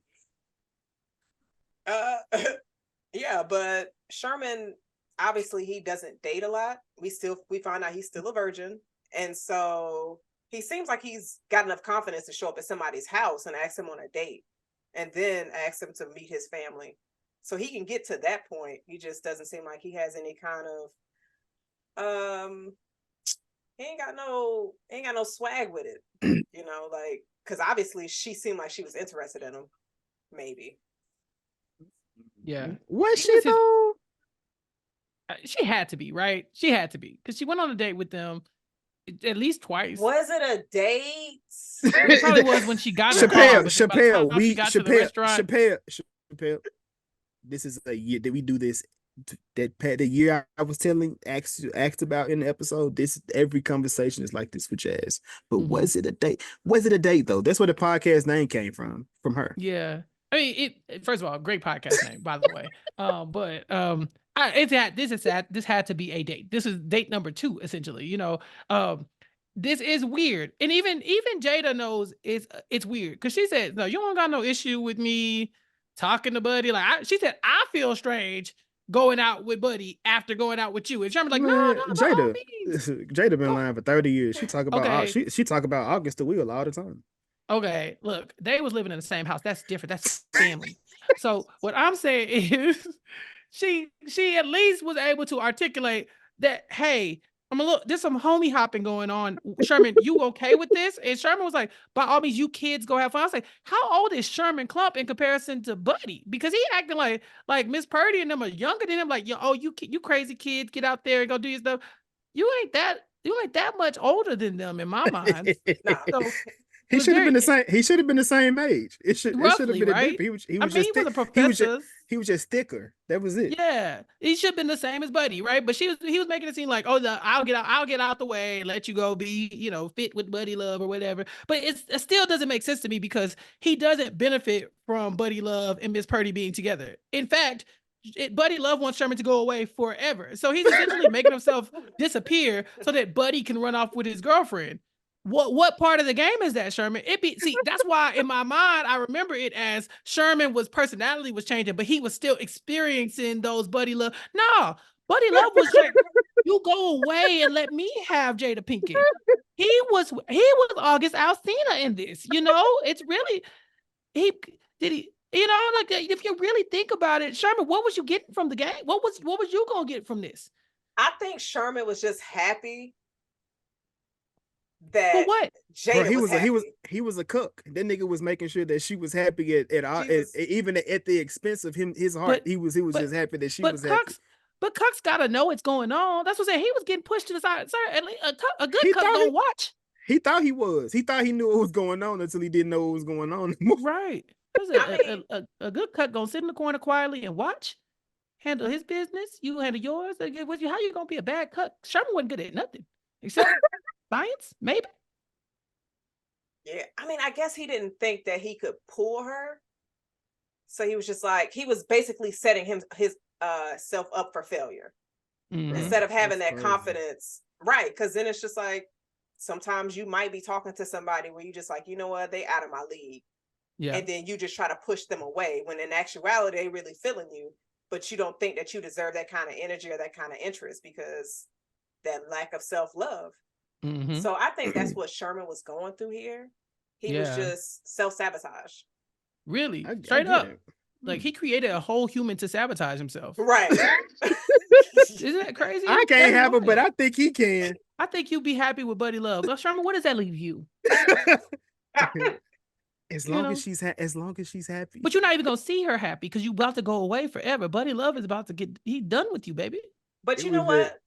Yeah, but Sherman, obviously he doesn't date a lot. We find out he's still a virgin. And so he seems like he's got enough confidence to show up at somebody's house and ask him on a date, and then ask him to meet his family. So he can get to that point. He just doesn't seem like he has any kind of he ain't got no swag with it. You know, like, because obviously she seemed like she was interested in him. Maybe. Yeah. Was she though? She had to be, right? She had to be, because she went on a date with them at least twice. Was it a date? It probably was when she got in the car. Chappell. This is a year that we do this. The year I was asked about in the episode. This, every conversation is like this with Jazz. But was it a date? Was it a date though? That's where the podcast name came from her. Yeah, I mean, first of all, great podcast name, by the way. This had to be a date. This is date number 2, essentially. You know, this is weird, and even Jada knows it's weird, because she said, "No, you don't got no issue with me talking to Buddy." Like, she said, "I feel strange going out with Buddy after going out with you." And Sherman's like, "No, Jada been lying for 30 years. She talk about she talk about August the Wheel all the time. Okay, look, they was living in the same house. That's different. That's family. So what I'm saying is, she at least was able to articulate that, hey, there's some homie hopping going on. Sherman, you okay with this? And Sherman was like, by all means, you kids go have fun. I was like, how old is Sherman Clump in comparison to Buddy? Because he acting like Miss Purdy and them are younger than him. Like, you crazy kids, get out there and go do your stuff. You ain't that much older than them in my mind. So, he should have been the same. He should have been the same age. It should have been right? He was he was a professor. He was just thicker. That was it. Yeah, he should have been the same as Buddy, right? But he was making it seem like, I'll get out the way and let you go be, fit with Buddy Love or whatever. But it still doesn't make sense to me because he doesn't benefit from Buddy Love and Miss Purdy being together. In fact, Buddy Love wants Sherman to go away forever. So he's essentially making himself disappear so that Buddy can run off with his girlfriend. What part of the game is that, Sherman? That's why in my mind I remember it as Sherman personality was changing, but he was still experiencing those Buddy Love. No, Buddy Love was like, you go away and let me have Jada Pinkett. He was August Alsina in this. It's really like if you really think about it, Sherman, what was you getting from the game? What was you gonna get from this? I think Sherman was just happy that but what? Jada he was a cook. That nigga was making sure that she was happy even at the expense of his heart. He was just happy that she was happy. But Cuck's gotta know what's going on. That's what I'm saying. He was getting pushed to the side. Sir, a good Cuck don't watch. He thought he was. He thought he knew what was going on until he didn't know what was going on. Right. A good Cuck gonna sit in the corner quietly and watch. Handle his business. You handle yours. How you gonna be a bad Cuck? Sherman wasn't good at nothing except science, maybe. Yeah, I guess he didn't think that he could pull her, so he was just like, he was basically setting his self up for failure instead of having that confidence, right? Because then it's just like sometimes you might be talking to somebody where you just like, you know what, they out of my league, and then you just try to push them away when in actuality they really feeling you, but you don't think that you deserve that kind of energy or that kind of interest because that lack of self-love. So I think that's what Sherman was going through here. He was just self-sabotage. Really? Straight up. Like he created a whole human to sabotage himself. Right. Isn't that crazy? I can't have it, but I think he can. I think you'd be happy with Buddy Love. Well, Sherman, what does that leave you? As long as she's happy. But you're not even gonna see her happy because you're about to go away forever. Buddy Love is about to he's done with you, baby. But you know what?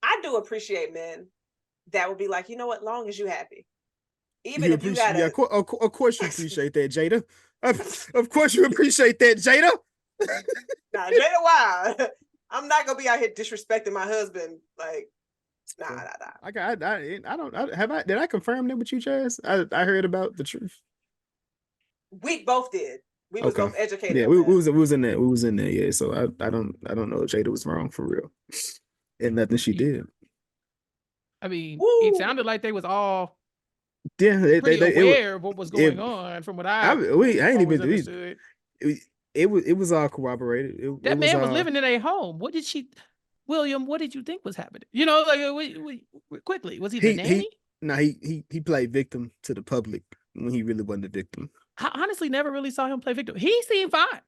I do appreciate men that would be like, you know what, long as you happy. Even if you gotta... Yeah, of course you appreciate that, Jada. Of course you appreciate that, Jada. Nah, Jada, why? I'm not gonna be out here disrespecting my husband. Like, nah. Did I confirm that with you, Chaz? I heard about the truth. We both did. We was both educated. Yeah, we was in there. We was in there. Yeah, so I don't know if Jada was wrong for real, and nothing she did. I mean, it sounded like they was all pretty aware of what was going on. From what I ain't even understood. It was all corroborated. That man was living in a home. William? What did you think was happening? Quickly, was he the nanny? He played victim to the public when he really wasn't a victim. I honestly never really saw him play victim. He seemed fine.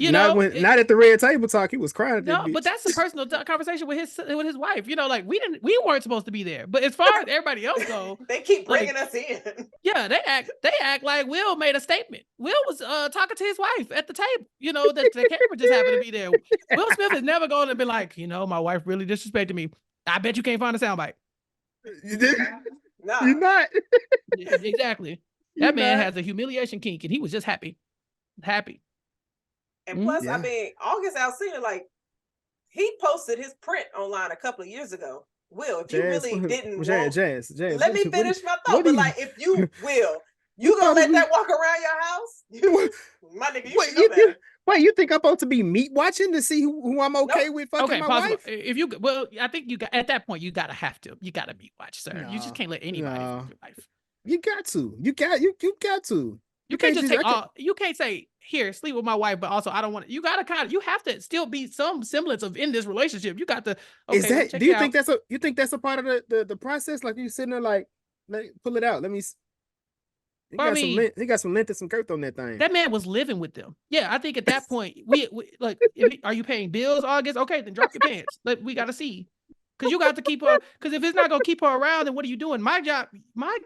Not at the red table talk. He was crying at that bitch. But that's a personal conversation with his wife. We weren't supposed to be there. But as far as everybody else goes, they keep bringing us in. Yeah, they act like Will made a statement. Will was talking to his wife at the table. That the camera just happened to be there. Will Smith is never going to be like, my wife really disrespected me. I bet you can't find a soundbite. You did? No, you're not. Yeah, exactly. That man has a humiliation kink, and he was just happy. And plus, August Alsina, like, he posted his print online a couple of years ago. Will, if you really didn't Jazz, let me finish my thought. But like, if you will, you gonna let that walk around your house? My nigga, you should know that. Wait, you think I'm supposed to be meat watching to see who I'm okay with fucking my wife? I think you got at that point you gotta meat watch, sir. No, you just can't let anybody fuck your wife. You got to. You got to. You can't just you can't say, here, sleep with my wife, but also I don't want to. You have to still be some semblance of in this relationship. You got to. Okay, do you think that's a part of the process? Like you sitting there like pull it out. Let me. He got some length and some girth on that thing. That man was living with them. Yeah, I think at that point we like, are you paying bills, August? Okay, then drop your pants. We got to see. Because you got to keep her. Because if it's not gonna keep her around, then what are you doing? My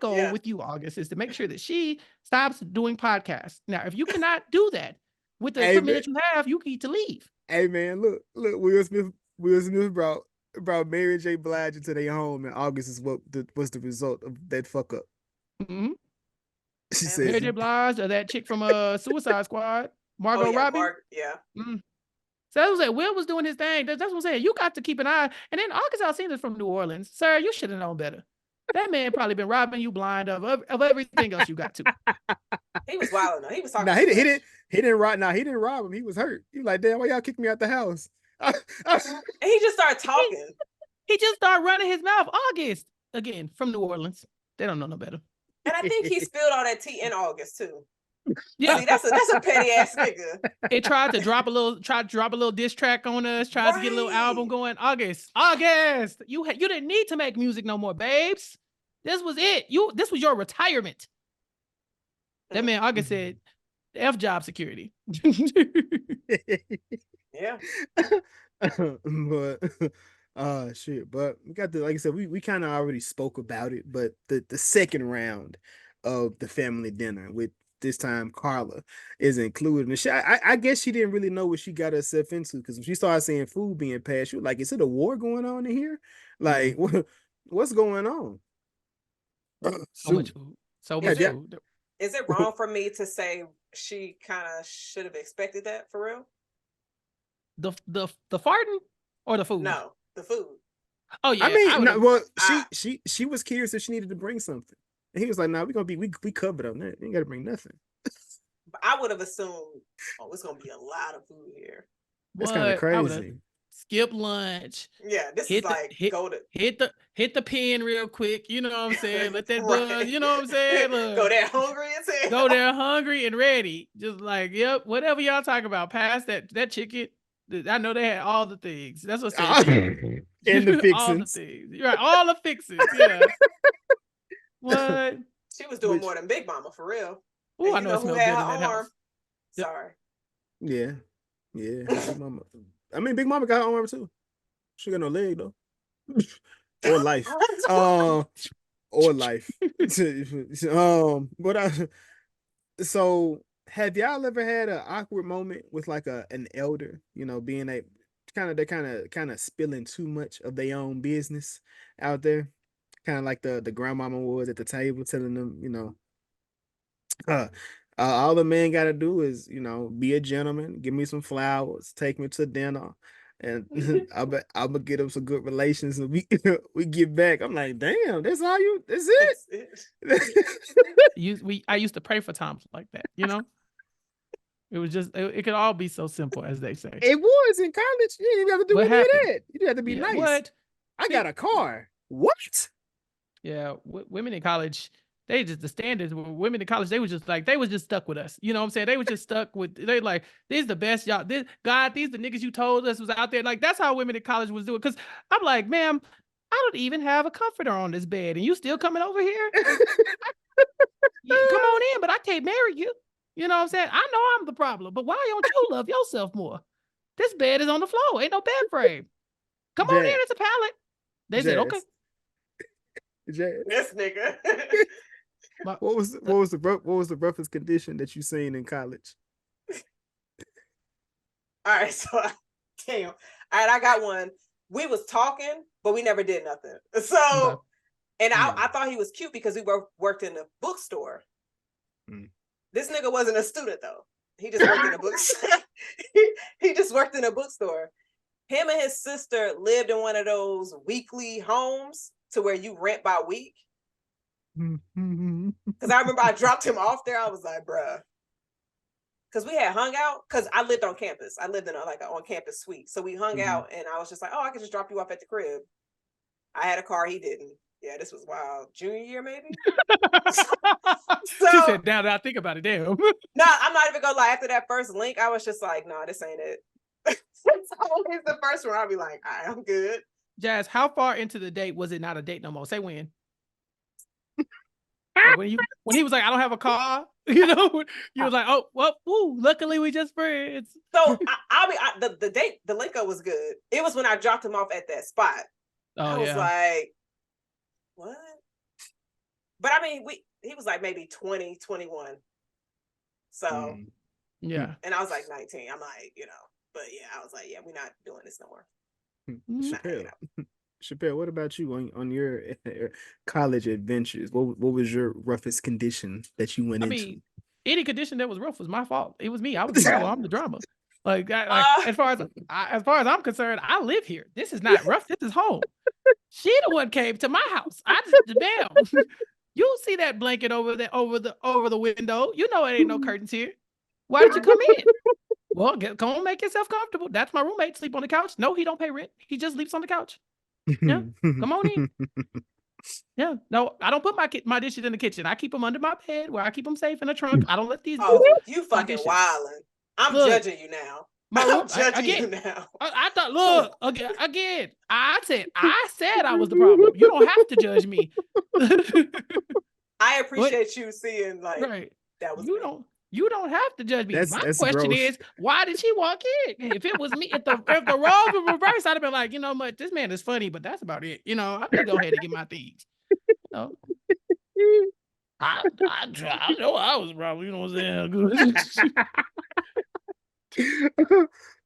goal Yeah. with you, August, is to make sure that she stops doing podcasts. Now, if you cannot do that with the equipment that you have, you need to leave. Hey man, look, Will Smith brought Mary J. Blige into their home, and August is was the result of that fuck up. Mm-hmm. She And said, Mary J. Blige or that chick from Suicide Squad, Margot Robbie. Yeah. So that was like Will was doing his thing. That's what I'm saying. You got to keep an eye. And then August Alsina's from New Orleans. Sir, you should have known better. That man probably been robbing you blind of everything else you got to. He was wild enough. He was talking. Nah, he didn't rob. Nah, he didn't rob him. He was hurt. He was like, damn, why y'all kicked me out the house? And he just started talking. He just started running his mouth. August, again, from New Orleans. They don't know no better. And I think he spilled all that tea in August too. Yeah, See, that's a petty ass nigga. It tried to drop a little diss track on us, tried to get a little album going. August, you didn't need to make music no more, babes. This was it. This was your retirement. That man August said, F job security. Yeah. But shit. But we got like I said, we kind of already spoke about it, but the second round of the family dinner with this time Carla is included. And I guess she didn't really know what she got herself into, because when she started seeing food being passed, she was like, is it a war going on in here? Like, what's going on? So much food. So much food. Is it wrong for me to say she kind of should have expected that, for real? The farting or the food? No, the food. Oh yeah. I mean, she was curious if she needed to bring something. And he was like, nah, we covered on that. You ain't gotta bring nothing. But I would have assumed, it's gonna be a lot of food here. That's kind of crazy. Skip lunch. Yeah, this is like hit the pen real quick. You know what I'm saying? Let that buzz. You know what I'm saying? Look, go there hungry and say. Go there hungry and ready. Just like, yep, whatever y'all talk about. Pass that chicken. I know they had all the things. That's what I'm saying. And the fixings. All the things. You're right. All the fixings. Yeah. What? She was doing more than Big Mama, for real. Oh, I know it smells good in that house. Sorry. Yeah. Big Mama. I mean, Big Mama got her arm too. She got no leg though. Or life. Or life. So have y'all ever had an awkward moment with like an elder, being a kind of spilling too much of their own business out there? Kind of like the grandmama was at the table telling them, all the man got to do is, be a gentleman, give me some flowers, take me to dinner, and I'm gonna get them some good relations, and we get back. I'm like, damn, that's it. I used to pray for times like that, It was just, it could all be so simple, as they say. It was in college. You didn't even have to do any of that. You didn't have to be nice. What? I got a car. What? Yeah, women in college, they just, the standards were women in college, they was just stuck with us. You know what I'm saying? They were just stuck with, they like, these the best y'all, these the niggas you told us was out there. Like, that's how women in college was doing. Cause I'm like, ma'am, I don't even have a comforter on this bed and you still coming over here? Yeah, come on in, but I can't marry you. You know what I'm saying? I know I'm the problem, but why don't you love yourself more? This bed is on the floor. Ain't no bed frame. Come on in, it's a pallet. They said, okay. This nigga. What was the roughest condition that you seen in college? All right, so damn. All right, I got one. We was talking, but we never did nothing. So, and I thought he was cute because we worked in a bookstore. This nigga wasn't a student though. He just worked in a bookstore. He just worked in a bookstore. Him and his sister lived in one of those weekly homes to where you rent by week. Because I remember I dropped him off there. I was like, bruh. Because we had hung out. Because I lived on campus. I lived in a on-campus suite. So we hung out and I was just like, I could just drop you off at the crib. I had a car. He didn't. Yeah, this was wild. Junior year, maybe? She said, now that I think about it, damn. No, I'm not even going to lie. After that first link, I was just like, no, this ain't it. It's always the first one. I'll be like, all right, I'm good. Jazz, how far into the date was it not a date no more? Say when. When he was like, I don't have a car, you was like, oh, well, luckily we just friends. So the link up was good. It was when I dropped him off at that spot. Oh, I was yeah. like, what? But I mean, he was like maybe 20, 21. So, Yeah. and I was like 19. I'm like, but yeah, I was like, yeah, we're not doing this no more. Chappell, what about you on your college adventures? What was your roughest condition that you went into? mean, any condition that was rough was my fault. It was me. I was the trouble. I'm the drama. As far as I'm concerned, I live here. This is not rough. This is home. She the one came to my house. I just damn. You see that blanket over the window? You know it ain't no curtains here. Why did you come in? Well, come on, make yourself comfortable. That's my roommate. Sleep on the couch. No, he don't pay rent. He just sleeps on the couch. Yeah, come on in. Yeah, no, I don't put my dishes in the kitchen. I keep them under my bed where I keep them safe in the trunk. I don't let these. Oh, you fucking wildin'. I'm judging you now. I'm judging you now. I thought, look, again. I said I was the problem. You don't have to judge me. I appreciate you seeing like right. That was You don't have to judge me. My question gross. is, why did she walk in? If it was me, if the roles were reversed, I'd have been like, what, this man is funny, but that's about it. I can go ahead and get my things. I know I was wrong. You know what I'm saying?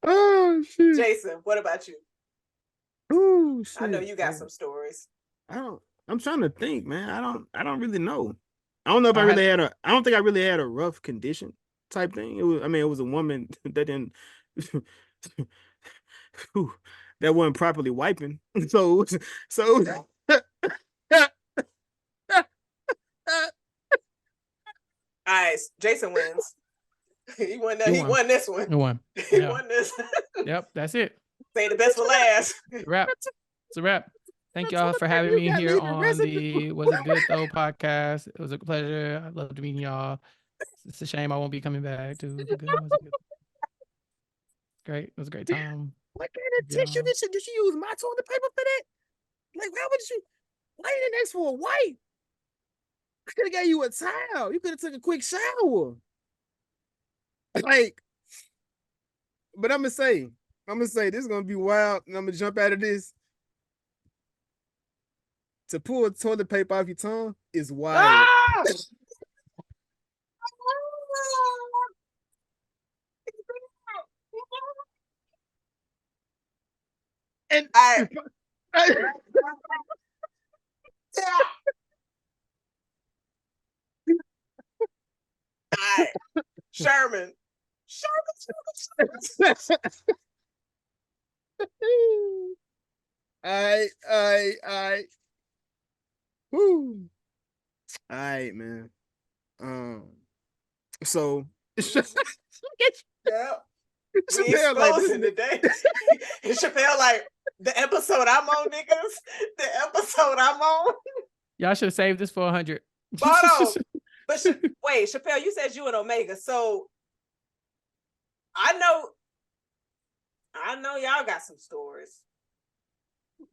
Oh shit. Jason, what about you? Oh shit. I know you got some stories. I'm trying to think, man. I don't really know. I don't know if I don't think I really had a rough condition type thing. It was a woman that didn't that wasn't properly wiping. So all right, Jason wins. He won this one. He won. He won this. Yep, that's it. Say the best for last. It's a wrap. Thank y'all for having me here on the Was It Good Though podcast. It was a pleasure. I loved meeting y'all. It's a shame I won't be coming back to Was It Good? Great. It was a great time. What kind of tissue did you use? My toilet paper for that? Like, why you didn't ask for a wipe? I could have got you a towel. You could have took a quick shower. Like, but I'm gonna say this is gonna be wild, and I'm gonna jump out of this. To pull toilet paper off your tongue is wild. Ah! And Sherman. I. Woo. All right, man. So it's just yeah. We exposing today. Chappell like the episode I'm on, niggas. The episode I'm on. Y'all should have saved this for 100. But wait, Chappell, you said you an Omega, so I know y'all got some stories.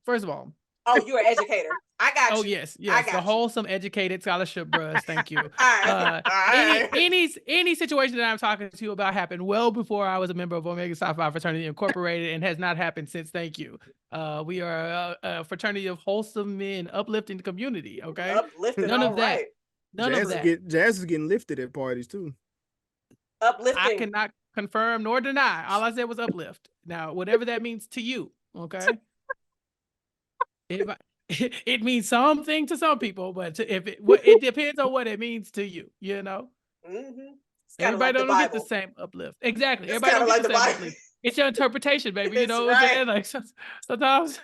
First of all. Oh, you're an educator. I got you. Oh, yes. The wholesome, educated scholarship, bros. Thank you. All right. Any situation that I'm talking to you about happened well before I was a member of Omega Psi Phi Fraternity Incorporated and has not happened since. Thank you. We are a fraternity of wholesome men uplifting the community. Okay. None of that. None of that. Jazz is getting lifted at parties too. Uplifting. I cannot confirm nor deny. All I said was uplift. Now, whatever that means to you. Okay. It means something to some people, but it depends on what it means to you, Mm-hmm. Everybody don't get the same uplift. Exactly. Everybody don't get the same uplift. It's your interpretation, baby. You know what I'm saying? Like sometimes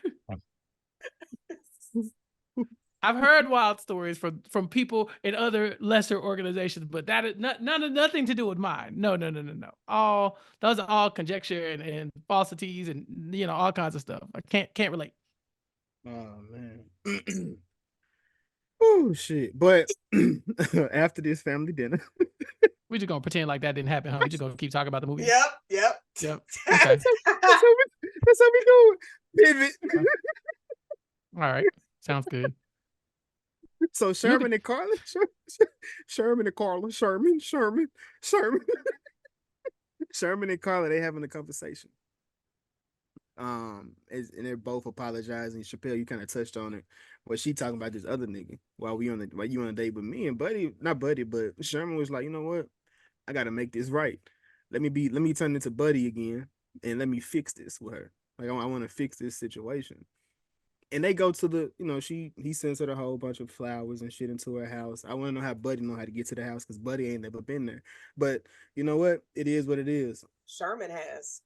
I've heard wild stories from people in other lesser organizations, but that is nothing to do with mine. No. Those are all conjecture and falsities and all kinds of stuff. I can't relate. Oh man. Oh shit. But after this family dinner. We're just gonna pretend like that didn't happen, huh? We're just gonna keep talking about the movie. Yep. Okay. That's how we do it. Pivot. All right. Sounds good. So Sherman and Carla. Sherman and Carla. Sherman and Carla, they having a conversation. And they're both apologizing. Chappell, you kind of touched on it. Well, she talking about this other nigga while you on a date with me and Buddy, not Buddy, but Sherman was like, you know what? I gotta make this right. Let me turn into Buddy again and let me fix this with her. Like I want to fix this situation. And they go to the, he sends her a whole bunch of flowers and shit into her house. I want to know how Buddy know how to get to the house because Buddy ain't never been there. But you know what? It is what it is. Sherman has.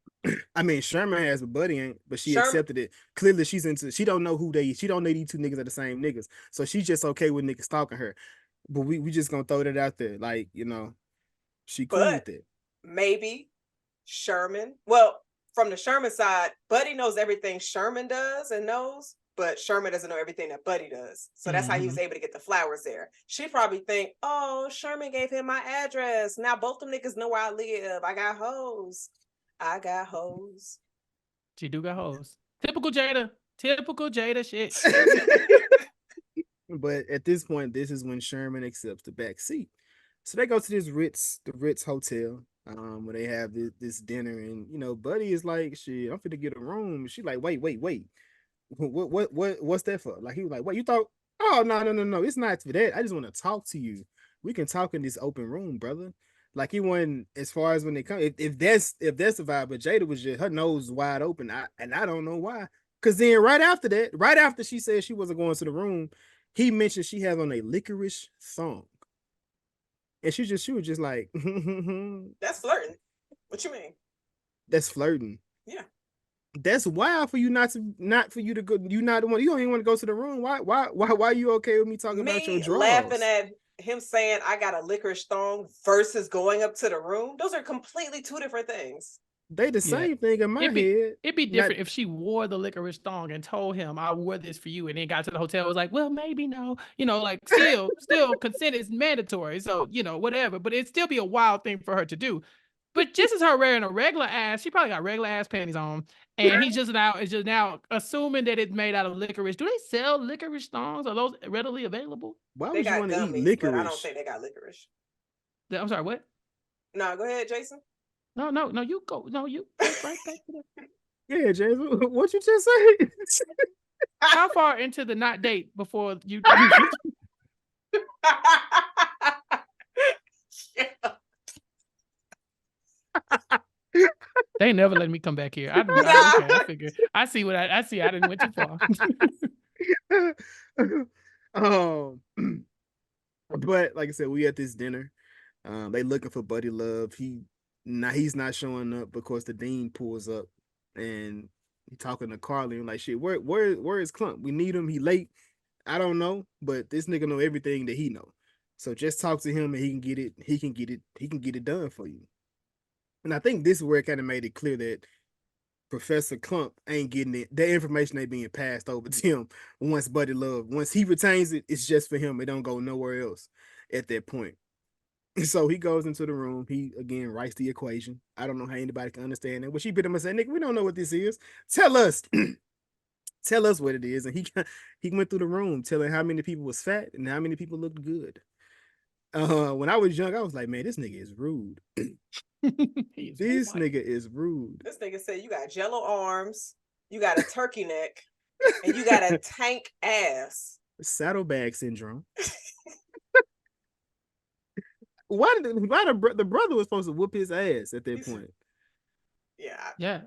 I mean, Sherman has, but Buddy ain't. But she Sherman accepted it. Clearly, she don't know she don't know these two niggas are the same niggas. So she's just okay with niggas stalking her. But we just gonna throw that out there, like she cool with it. Maybe Sherman. Well, from the Sherman side, Buddy knows everything Sherman does and knows, but Sherman doesn't know everything that Buddy does. So that's how he was able to get the flowers there. She probably think, oh, Sherman gave him my address. Now both them niggas know where I live. I got hoes. She do got hoes. Typical Jada shit. But at this point, this is when Sherman accepts the back seat. So they go to the Ritz Hotel, where they have this dinner, and Buddy is like, shit, I'm finna get a room. She like, wait. What's that for? Like he was like, what you thought? Oh, no. It's not for that. I just want to talk to you. We can talk in this open room, brother. Like he wasn't, as far as when they come, if that's the vibe, but Jada was just, her nose wide open. I don't know why. Cause then right after she said she wasn't going to the room, he mentioned she has on a licorice thong. And she was just like, that's flirting. What you mean? That's flirting. Yeah. That's wild for you not for you to go. You don't even want to go to the room. Why are you okay with me talking about your drawers? Laughing at him saying I got a licorice thong versus going up to the room. Those are completely two different things. They the same thing in my head. It'd be different if she wore the licorice thong and told him I wore this for you, and then got to the hotel. Was like, well, maybe no, like still consent is mandatory. So whatever, but it'd still be a wild thing for her to do. But just as her wearing a regular ass, she probably got regular ass panties on, and he's just now assuming that it's made out of licorice. Do they sell licorice thongs? Are those readily available? Why would you want to eat licorice? But I don't think they got licorice. I'm sorry, what? No, go ahead, Jason. No, you go. No, you go right back to that. Yeah, Jason, what you just say? How far into the not date before you? They never let me come back here. I figure. I see what I see. I didn't went too far. But like I said, we at this dinner. They looking for Buddy Love. He's not showing up because the dean pulls up and he talking to Carly and like, shit, where is Clump? We need him. He late. I don't know, but this nigga know everything that he know. So just talk to him and he can get it. He can get it done for you. And I think this is where it kind of made it clear that Professor Clump ain't getting it. The information ain't being passed over to him once Buddy Love. Once he retains it, it's just for him. It don't go nowhere else at that point. So he goes into the room. He again writes the equation. I don't know how anybody can understand that. But she bit him and said, "Nigga, we don't know what this is. Tell us." Tell us what it is. And he went through the room telling how many people was fat and how many people looked good. When I was young, I was like, man, this nigga is rude. This nigga is rude. This nigga said you got jello arms, you got a turkey neck, and you got a tank ass. Saddlebag syndrome. Why the brother was supposed to whoop his ass at that point? Yeah.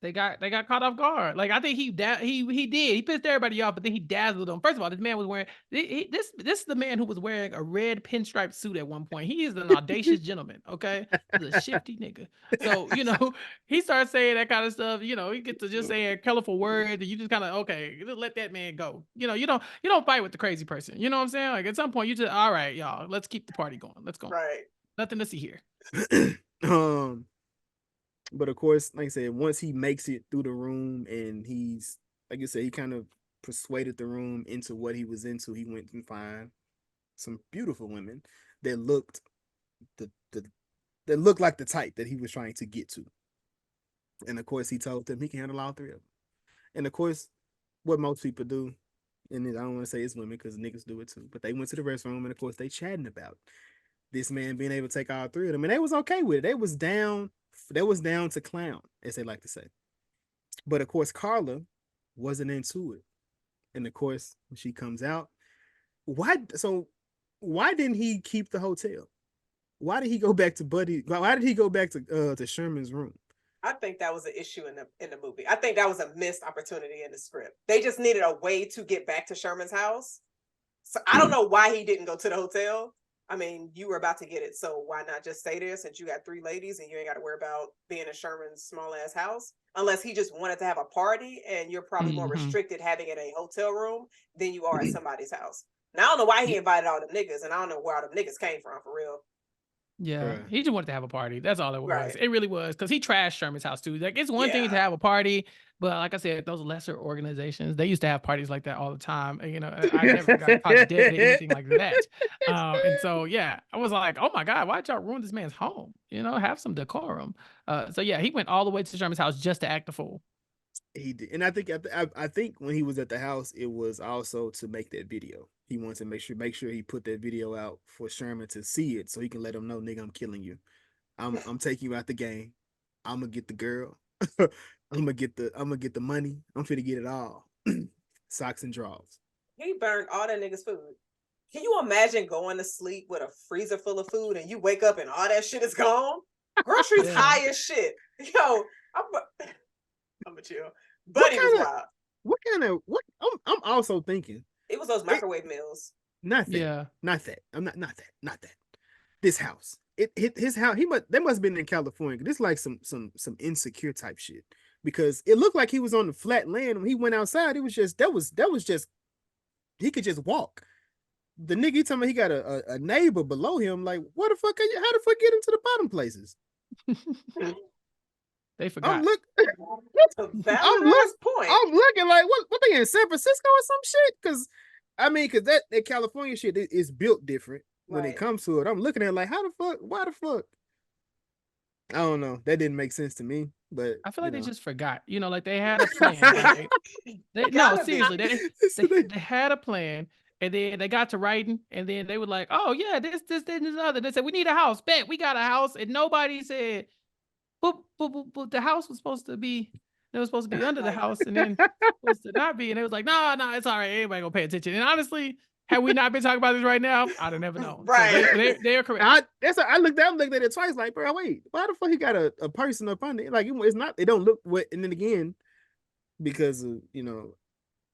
They got caught off guard. Like I think he did. He pissed everybody off, but then he dazzled them. First of all, this man was wearing this is the man who was wearing a red pinstripe suit at one point. He is an audacious gentleman. Okay, he's a shifty nigga. So he starts saying that kind of stuff. He gets to just saying colorful words, and you just kind of okay, just let that man go. You don't fight with the crazy person. You know what I'm saying? Like at some point, you just all right, y'all. Let's keep the party going. Let's go. Right. Nothing to see here. But of course, like I said, once he makes it through the room and he's, like you said, he kind of persuaded the room into what he was into. He went and find some beautiful women that looked like the type that he was trying to get to. And of course, he told them he can handle all three of them. And of course, what most people do, and I don't want to say it's women because niggas do it too, but they went to the restroom and of course they chatting about this man being able to take all three of them, and they was okay with it. They was down to clown, as they like to say. But of course, Carla wasn't into it. And of course, when she comes out, why didn't he keep the hotel? Why did he go back to Buddy? Why did he go back to Sherman's room? I think that was an issue in the movie. I think that was a missed opportunity in the script. They just needed a way to get back to Sherman's house. So I don't know why he didn't go to the hotel. I mean, you were about to get it, so why not just stay there since you got 3 ladies and you ain't got to worry about being in Sherman's small ass house? Unless he just wanted to have a party, and you're probably more restricted having it in a hotel room than you are at somebody's house. Now I don't know why he invited all them niggas, and I don't know where all them niggas came from for real. Yeah, Bruh. he just wanted to have a party. That's all it was. Right. It really was, because he trashed Sherman's house too. Like, it's one thing to have a party, but like I said, those lesser organizations, they used to have parties like that all the time. And, you know, I never got caught dead or anything like that. And so, yeah, I was like, oh my God, why'd y'all ruin this man's home? You know, have some decorum. So yeah, he went all the way to Sherman's house just to act a fool. He did, and I think when he was at the house, it was also to make that video. He wanted to make sure he put that video out for Sherman to see it, so he can let him know, nigga, I'm killing you. I'm taking you out the game. I'm gonna get the girl. I'm gonna get the money. I'm finna get it all. Socks and drawers. He burned all that nigga's food. Can you imagine going to sleep with a freezer full of food and you wake up and all that shit is gone? Groceries high as shit. Yo, I'm a chill. Buddy was wild. I'm also thinking. It was those microwave meals. Not that. Yeah. Not that. I'm not that. This house. His house. They must have been in California. This is like some insecure type shit. Because it looked like he was on the flat land. When he went outside, it was just that was just he could just walk. The nigga, he talking about he got a neighbor below him. Like, what the fuck how the fuck get into the bottom places? They forgot. I'm looking like what they in San Francisco or some shit? Because that California shit is built different when it comes to it. I'm looking at it like, how the fuck? Why the fuck? I don't know. That didn't make sense to me. But I feel like they just forgot. You know, like they had a plan. Right? No, seriously, they had a plan, and then they got to writing, and then they were like, "Oh yeah, this, and this other." They said, "We need a house. Bet we got a house," and nobody said, "But the house was supposed to be." It was supposed to be under the house, and then supposed to not be. And it was like, no, it's all right. Anybody gonna pay attention. And honestly, had we not been talking about this right now, I'd have never known. Right. So they're correct. I looked at it twice, like, bro, wait, why the fuck he got a person up under it? Like, it's not, it don't look what. And then again, because of,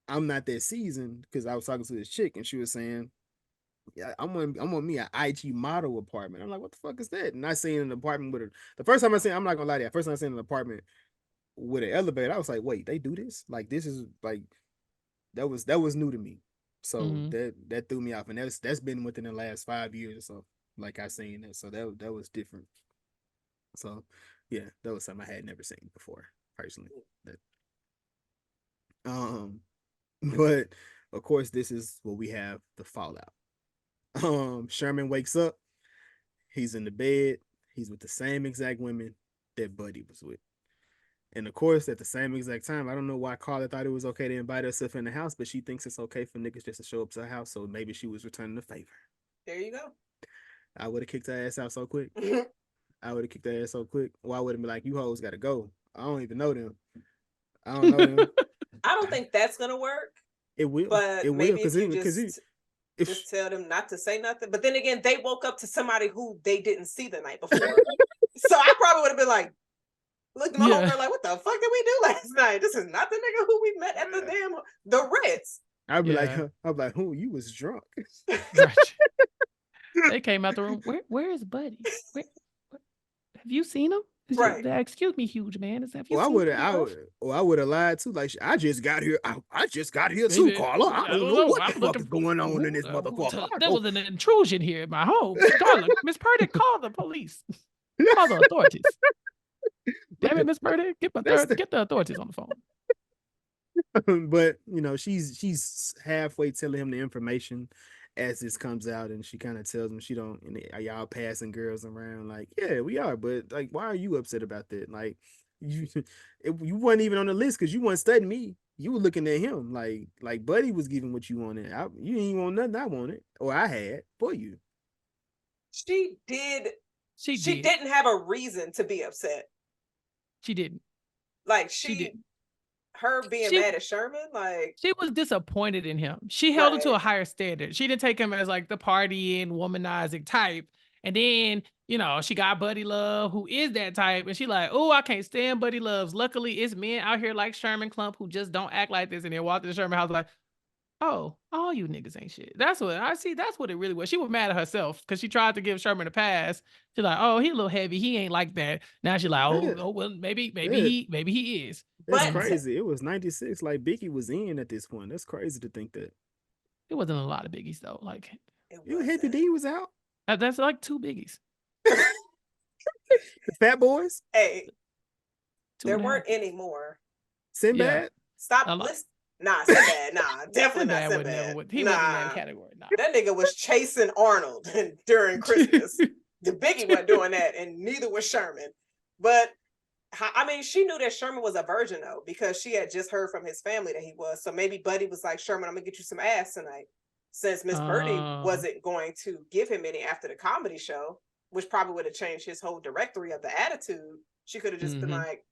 I'm not that seasoned, because I was talking to this chick and she was saying, yeah, I'm on me an IG model apartment. I'm like, what the fuck is that? And I seen an apartment with the first time I seen, I'm not gonna lie to you, first time I seen an apartment with an elevator, I was like, wait, they do this? Like, this is like, that was new to me. So that threw me off, and that's been within the last 5 years or so. Like, I seen that, so that was different. So yeah, that was something I had never seen before personally. But of course, this is what we have, the fallout. Sherman wakes up. He's in the bed. He's with the same exact women that Buddy was with. And of course, at the same exact time, I don't know why Carla thought it was okay to invite herself in the house, but she thinks it's okay for niggas just to show up to her house. So maybe she was returning the favor. There you go. I would have kicked her ass out so quick. Why would it be like, you hoes got to go? I don't even know them. I don't know them. I don't think that's gonna work. It will. But it maybe will, just tell them not to say nothing. But then again, they woke up to somebody who they didn't see the night before. So I probably would have been like, look at my homegirl like, what the fuck did we do last night? This is not the nigga who we met at the Ritz. I'd be like, who? You was drunk. They came out the room. Where is Buddy? Have you seen him? Right. Excuse me, huge man. I would have lied too. Like, I just got here. I just got here too, Carla. I don't know what the fuck is going on in this motherfucker. There was an intrusion here in my home. Carla, Miss Purdy, call the police. Call the authorities. Damn it, Miss Purdy, get the authorities on the phone. But she's halfway telling him the information as this comes out, and she kind of tells him she don't. Are y'all passing girls around? Like, yeah, we are, but like, why are you upset about that? Like, you weren't even on the list because you weren't studying me. You were looking at him like Buddy was giving what you wanted. You didn't want nothing I wanted or I had for you. She did. She didn't have a reason to be upset. She didn't. Like she didn't. her being mad at Sherman, like she was disappointed in him. She held him to a higher standard. She didn't take him as like the partying, womanizing type. And then, you know, she got Buddy Love, who is that type, and she like, oh, I can't stand Buddy Loves. Luckily, it's men out here like Sherman Clump who just don't act like this, and then walk to the Sherman house like, oh, all you niggas ain't shit. That's what I see. That's what it really was. She was mad at herself because she tried to give Sherman a pass. She's like, oh, he a little heavy. He ain't like that. Now she's like, oh well, maybe he is. That's crazy. It was 96. Like Biggie was in at this point. That's crazy to think that. It wasn't a lot of biggies though. Like Heavy D was out. That's like 2 biggies. The Fat Boys. Hey, there weren't any more. Sinbad. Yeah. Stop. Nah, Sinbad. Nah, definitely not Sinbad. He wasn't in that category. Nah. That nigga was chasing Arnold during Christmas. The Biggie wasn't doing that, and neither was Sherman. But I mean, she knew that Sherman was a virgin though, because she had just heard from his family that he was. So maybe Buddy was like, Sherman, I'm gonna get you some ass tonight. Since Miss Birdie wasn't going to give him any after the comedy show, which probably would have changed his whole directory of the attitude, she could have just been like,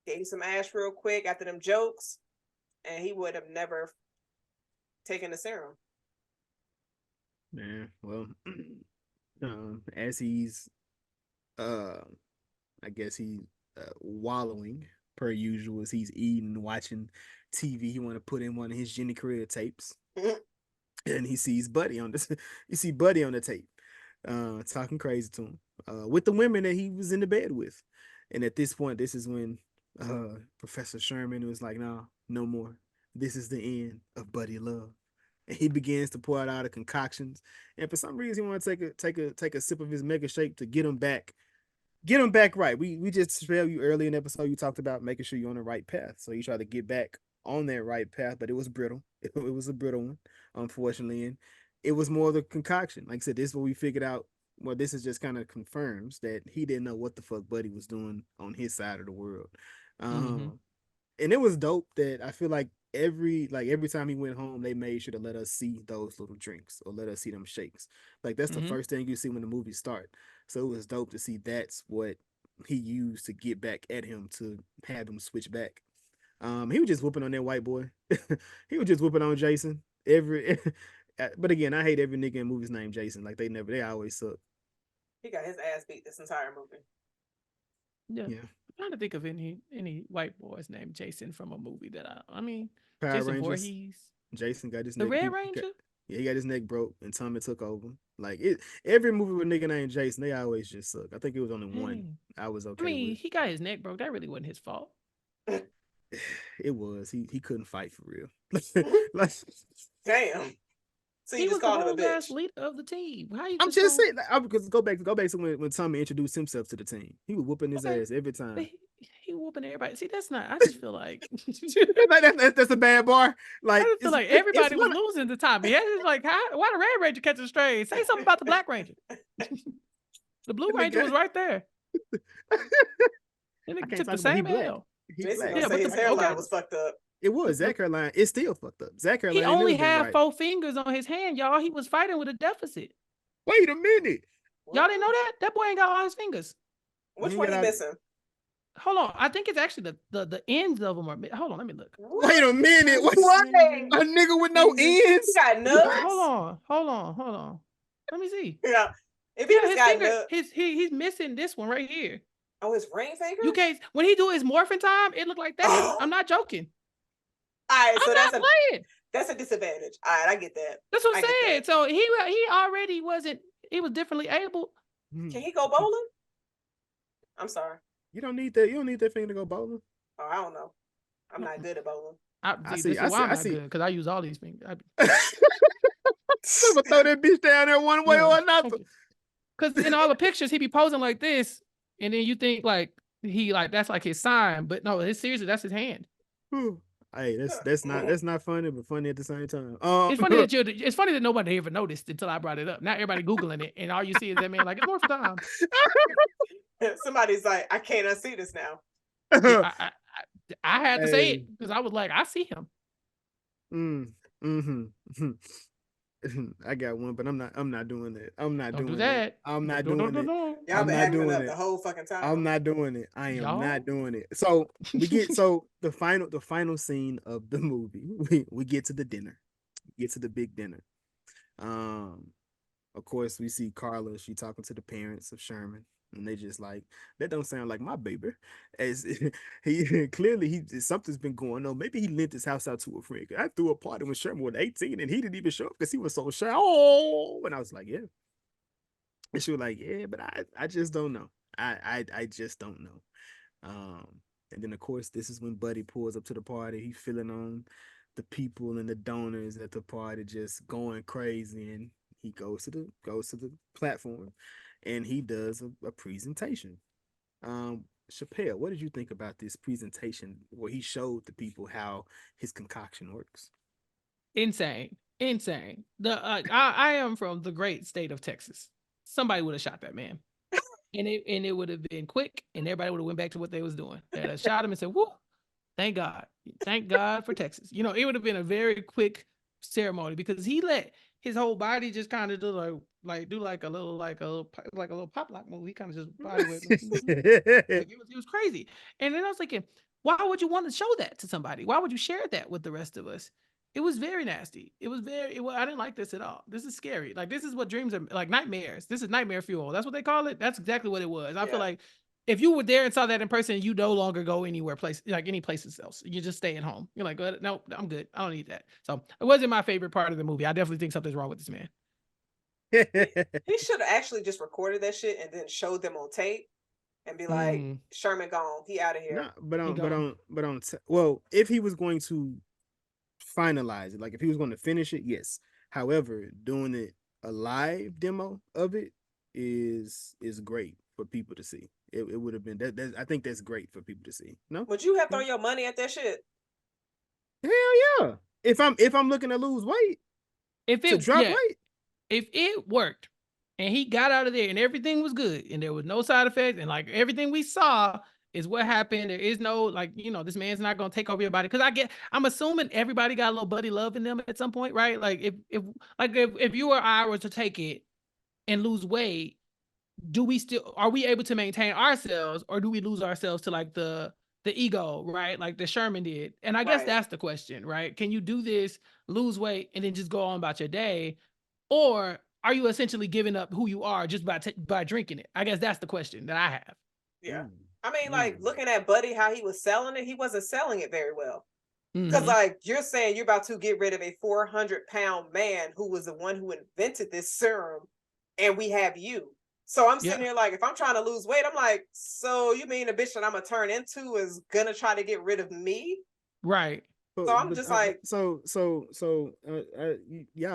gave him some ass real quick after them jokes, and he would have never taken the serum. Man, well, as he's, I guess he's wallowing per usual as he's eating, watching TV. He want to put in one of his Jenny Career tapes. And he sees Buddy on this. You see Buddy on the tape, talking crazy to him, with the women that he was in the bed with. And at this point, this is when Professor Sherman was like, no more. This is the end of Buddy Love. And he begins to pour out all the concoctions. And for some reason, he want to take a sip of his mega shake to get him back right. We just showed you earlier in the episode, you talked about making sure you're on the right path. So you try to get back on that right path, but it was brittle. It was a brittle one, unfortunately, and it was more of the concoction. Like I said, this is what we figured out. Well, this is just kind of confirms that he didn't know what the fuck Buddy was doing on his side of the world. And it was dope that I feel like every time he went home, they made sure to let us see those little drinks or let us see them shakes. Like that's the first thing you see when the movies start. So it was dope to see that's what he used to get back at him, to have him switch back. He was just whooping on that white boy. He was just whooping on Jason. But again, I hate every nigga in movies named Jason. Like they always suck. He got his ass beat this entire movie. Yeah. I'm trying to think of any white boys named Jason from a movie that I mean, Power Jason Rangers. Voorhees. Jason got his The neck. Red Ranger? He got his neck broke and Tommy took over. Like every movie with a nigga named Jason, they always just suck. I think it was only one I was okay with. He got his neck broke. That really wasn't his fault. It was. He couldn't fight for real. Damn. So he you just was called him a bitch. leader of the team. How you? I'm just saying. Because go back to when Tommy introduced himself to the team. He was whooping his ass every time. He whooping everybody. See, that's not. I just feel like that's a bad bar. Like I just feel like everybody was losing to Tommy. It's like, why the Red Ranger catching strays? Say something about the Black Ranger. The Blue Ranger was right there. And it took the same L. But his hairline was fucked up. It was. Zach Caroline. It's still fucked up. Zach Caroline. He only had 4 fingers on his hand, y'all. He was fighting with a deficit. Wait a minute. Y'all didn't know that? That boy ain't got all his fingers. Which one you missing? Hold on. I think it's actually the ends of them are. Hold on. Let me look. Wait a minute. What? A nigga with no ends? He got nuts. Hold on. Let me see. Yeah. If he just got finger, nuts. he's missing this one right here. Oh, his ring finger? You can't. When he do his morphin time, it look like that. I'm not joking. All right, so playing. That's a disadvantage. All right, I get that. That's what I'm saying. So he already wasn't. He was differently able. Can he go bowling? I'm sorry. You don't need that. You don't need that finger to go bowling. Oh, I don't know. I'm not good at bowling. I see. I'm not good because I use all these fingers. I'm gonna throw that bitch down there one way or another. Because in all the pictures, he be posing like this, and then you think like that's like his sign, but no, seriously, that's his hand. Hey, that's not funny, but funny at the same time. It's funny that nobody ever noticed until I brought it up. Now everybody googling it, and all you see is that man like it's morphin time. Somebody's like, I can't unsee this now. I had to say it because I was like, I see him. I got one, but I'm not doing it. I'm not Don't doing do that. it. I'm not No, doing it. Y'all I'm been not acting doing up it. the whole fucking time. I'm not doing it. I am Y'all? not doing it. So the final scene of the movie. We get to the dinner. We get to the big dinner. Of course, we see Carla. She talking to the parents of Sherman, and they just like, that don't sound like my baby. As he clearly something's been going on. Maybe he lent his house out to a friend. I threw a party when Sherman was 18, and he didn't even show up because he was so shy. Oh, and I was like, yeah. And she was like, yeah, but I just don't know. I just don't know. And then of course, this is when Buddy pulls up to the party. He feeling on the people and the donors at the party, just going crazy, and he goes to the platform, and he does a presentation. Chappell, what did you think about this presentation where he showed the people how his concoction works? Insane. I am from the great state of Texas. Somebody would have shot that man, and it would have been quick, and everybody would have went back to what they was doing. They'd have shot him and said, "Woo, thank God for Texas." You know, it would have been a very quick ceremony because he let his whole body just kind of do like a little pop lock move. He kind of just body went. Like, it was crazy. And then I was thinking, why would you want to show that to somebody? Why would you share that with the rest of us? It was very nasty. I didn't like this at all. This is scary. Like, this is what dreams are like, nightmares. This is nightmare fuel. That's what they call it. That's exactly what it was. I feel like if you were there and saw that in person, you no longer go any places else. You just stay at home. You're like, no, I'm good. I don't need that. So it wasn't my favorite part of the movie. I definitely think something's wrong with this man. He should have actually just recorded that shit and then showed them on tape and be like, Sherman gone. He out of here. No, well, if he was going to finalize it, like if he was going to finish it, yes. However, doing it a live demo of it is great for people to see. It would have been that. I think that's great for people to see. No, would you have thrown your money at that shit? Hell yeah! If I'm looking to lose weight, if it worked, and he got out of there and everything was good and there was no side effects and like everything we saw is what happened. There is no this man's not gonna take over your body, because I'm assuming everybody got a little buddy love in them at some point, right? Like if you or I were to take it and lose weight, are we able to maintain ourselves, or do we lose ourselves to like the ego, right? Like the Sherman did. And I guess that's the question, right? Can you do this, lose weight, and then just go on about your day? Or are you essentially giving up who you are just by drinking it? I guess that's the question that I have. Yeah. I mean, like, looking at Buddy, how he was selling it, he wasn't selling it very well. Because like you're saying, you're about to get rid of a 400-pound man who was the one who invented this serum, and we have you. So I'm sitting here like, if I'm trying to lose weight, I'm like, so you mean the bitch that I'm gonna turn into is gonna try to get rid of me? Right. So I'm just like, y'all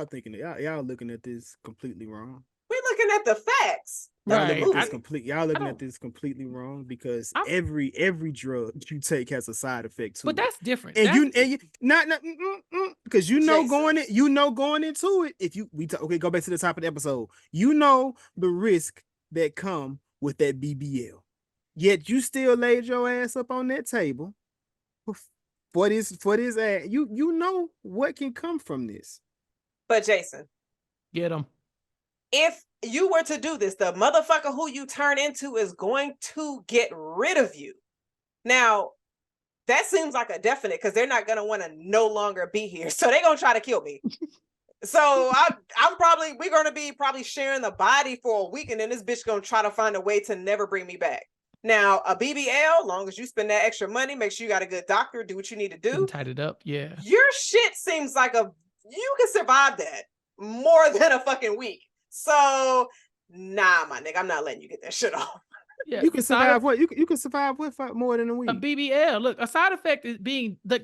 thinking y'all looking at this completely wrong. We're looking at the facts. Y'all looking at this completely wrong, because every drug you take has a side effect too. But that's different. And because going into it, if you go back to the top of the episode, you know the risk that come with that BBL. Yet you still laid your ass up on that table for this ad. You know what can come from this. But Jason, get him. If you were to do this, the motherfucker who you turn into is going to get rid of you. Now, that seems like a definite, because they're not going to want to no longer be here. So they're going to try to kill me. So we're going to be probably sharing the body for a week, and then this bitch going to try to find a way to never bring me back. Now, a BBL, long as you spend that extra money, make sure you got a good doctor, do what you need to do. Tied it up, yeah. Your shit seems like you can survive that more than a fucking week. So, nah, my nigga, I'm not letting you get that shit off. Yeah, you can survive what? You can survive what for more than a week? A BBL. Look, a side effect is being the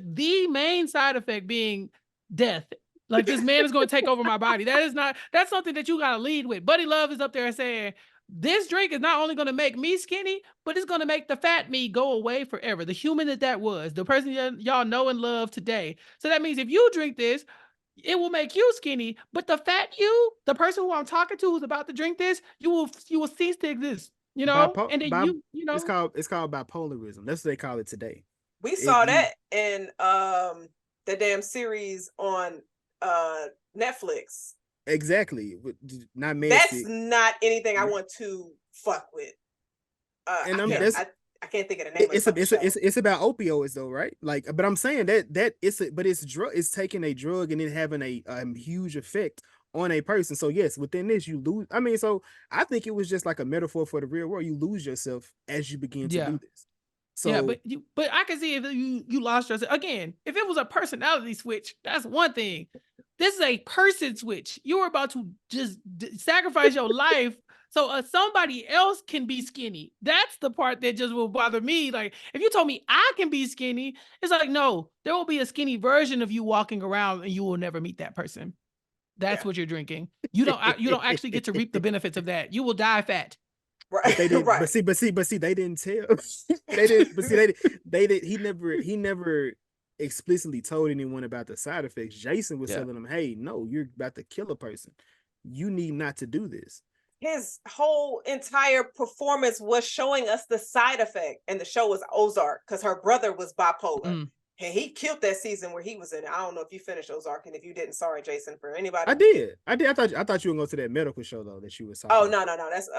main side effect being death. Like, this man is going to take over my body. That's something that you got to lead with. Buddy Love is up there saying, this drink is not only going to make me skinny, but it's going to make the fat me go away forever. The human that was, the person y'all know and love today. So that means if you drink this, it will make you skinny, but the fat you, the person who I'm talking to who's about to drink this, you will cease to exist. You know, and then you know, it's called bipolarism. That's what they call it today. We saw that in the damn series on Netflix. Exactly. Not med That's stick. not anything I want to fuck with. And I can't think of the name of the show. It's about opioids though, right? Like, but I'm saying that it's taking a drug and it having a huge effect on a person. So yes, within this you lose. I mean, so I think it was just like a metaphor for the real world. You lose yourself as you begin to do this. So yeah, but I can see if you lost yourself again. If it was a personality switch, that's one thing. This is a person switch. You were about to just sacrifice your life so somebody else can be skinny. That's the part that just will bother me. Like, if you told me I can be skinny, it's like, no, there will be a skinny version of you walking around and you will never meet that person. That's what you're drinking. You don't actually get to reap the benefits of that. You will die fat. Right. But they didn't. Right. But see, they didn't tell. They didn't. But see, they did. He never explicitly told anyone about the side effects. Jason was telling them, "Hey, no, you're about to kill a person. You need not to do this." His whole entire performance was showing us the side effect, and the show was Ozark because her brother was bipolar. And he killed that season where he was in it. I don't know if you finished Ozark, and if you didn't, sorry, Jason, for anybody. I did. I thought you were going to that medical show though that you was talking. Oh no, that's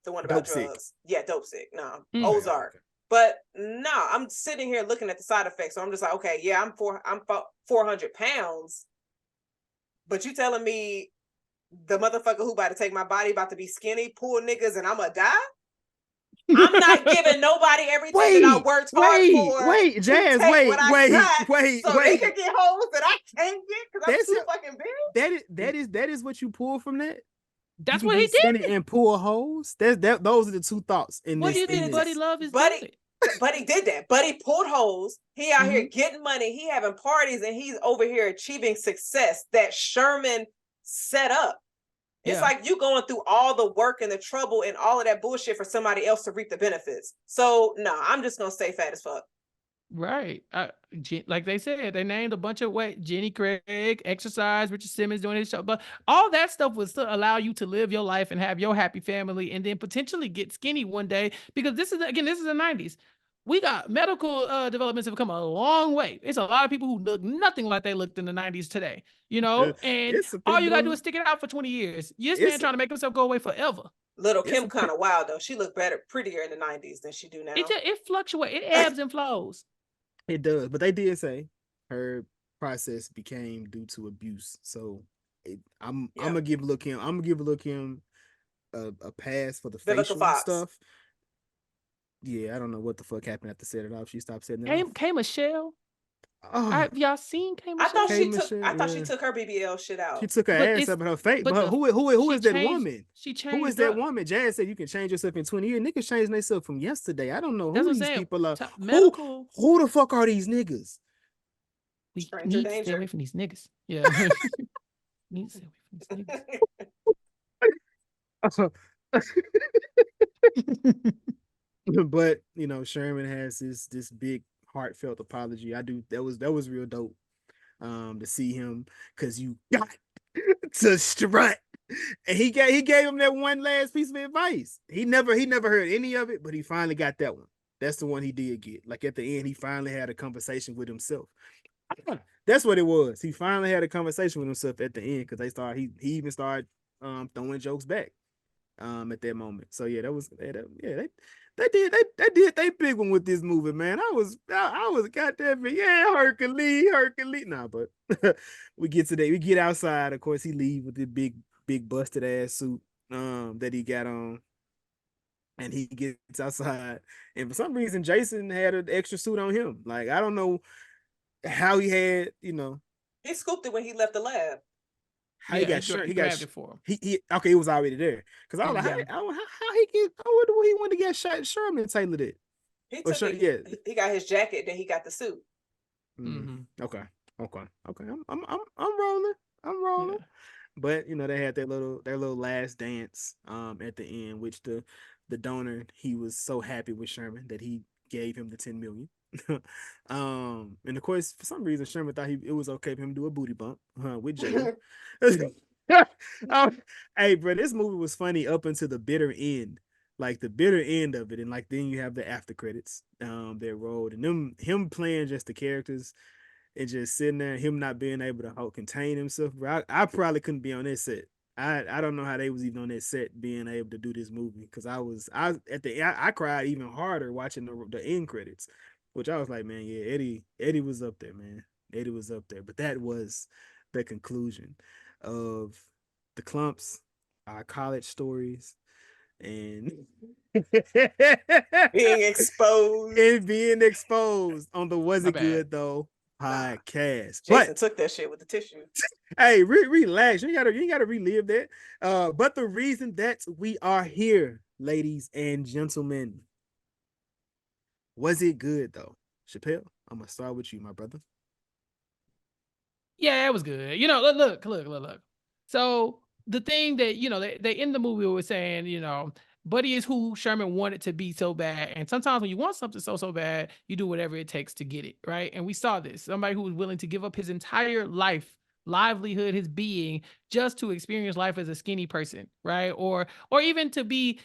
the one about Dope drugs. Sick. Yeah, Dope Sick. No, Ozark. Okay. But no, I'm sitting here looking at the side effects. So I'm just like, okay, yeah, I'm 400 pounds. But you telling me the motherfucker who about to take my body about to be skinny, pull niggas, and I'm gonna die? I'm not giving nobody everything that I worked hard for. Wait, Jazz, wait. So they can get holes that I can't get because I'm too fucking big. That is what you pull from that? That's what he did. And pull holes. Those are the two thoughts in what this. What do you think Buddy Love is Buddy? doing? Buddy did that. Buddy pulled holes. He out here getting money. He having parties, and he's over here achieving success that Sherman set up. It's like you going through all the work and the trouble and all of that bullshit for somebody else to reap the benefits. So no, I'm just gonna stay fat as fuck. Right. Like they said, they named a bunch of Jenny Craig, Exercise, Richard Simmons doing his show, but all that stuff was to allow you to live your life and have your happy family and then potentially get skinny one day, because this is the 90s. We got medical developments have come a long way. It's a lot of people who look nothing like they looked in the 90s today, and all you gotta do is stick it out for 20 years. This man trying to make himself go away forever. Little Kim kind of wild though. She looked prettier in the 90s than she do now. It fluctuates. It ebbs and flows. It does, but they did say her process became due to abuse. So I'm gonna give Lil' Kim. I'm gonna give Lil' Kim a pass for the facial stuff. Yeah, I don't know what the fuck happened after setting it off. She stopped setting it off. K Michelle. Y'all seen K Michelle? I thought she took her BBL shit out. She took her ass up in her face. But who is that woman? She changed. Who is that woman? Jazz said you can change yourself in 20 years. Niggas changing themselves from yesterday. I don't know who these people are. Who the fuck are these niggas? We need to stay away from these niggas. Yeah. Need to stay away from these niggas. But Sherman has this big heartfelt apology. That was real dope to see him, because you got to strut, and he gave him that one last piece of advice. He never heard any of it, but he finally got that one. That's the one he did get. Like at the end, he finally had a conversation with himself. That's what it was. He finally had a conversation with himself at the end, because he even started throwing jokes back at that moment. So yeah, they did they big one with this movie, man. I was goddamn Hercules. Nah, but we get outside. Of course, he leave with the big busted ass suit that he got on, and he gets outside, and for some reason Jason had an extra suit on him. Like, I don't how he had, he scooped it when he left the lab. How he got shirt? He got it for him. He okay. It was already there, because I was like, how he get? I wonder what he wanted to get Sherman tailored it. He got his jacket, then he got the suit. Okay. I'm rolling. Yeah. But they had their little last dance at the end, which the donor, he was so happy with Sherman that he gave him the 10 million. And of course, for some reason, Sherman thought it was okay for him to do a booty bump with Jay. Hey, bro, this movie was funny up until the bitter end, like the bitter end of it, and like then you have the after credits that rolled, and him playing just the characters. and just sitting there, him not being able to contain himself. Bro, I probably couldn't be on that set. I don't know how they was even on that set being able to do this movie, because I cried even harder watching the end credits, which I was like, man, yeah, Eddie was up there, man. Eddie was up there. But that was the conclusion of the Clumps, our college stories, and Being exposed. and being exposed on the Was My It bad. Good Though podcast. Jason But took that shit with the tissue. hey, relax. You ain't gotta relive that. But the reason that we are here, ladies and gentlemen, was it good though? Chappell, I'm gonna start with you, my brother. Yeah, it was good. You know, look. So the thing that, you know, they in the movie were saying, you know, Buddy is who Sherman wanted to be so bad. And sometimes when you want something so bad, you do whatever it takes to get it, right? And we saw this. Somebody who was willing to give up his entire life, livelihood, his being, just to experience life as a skinny person, right? Or even to be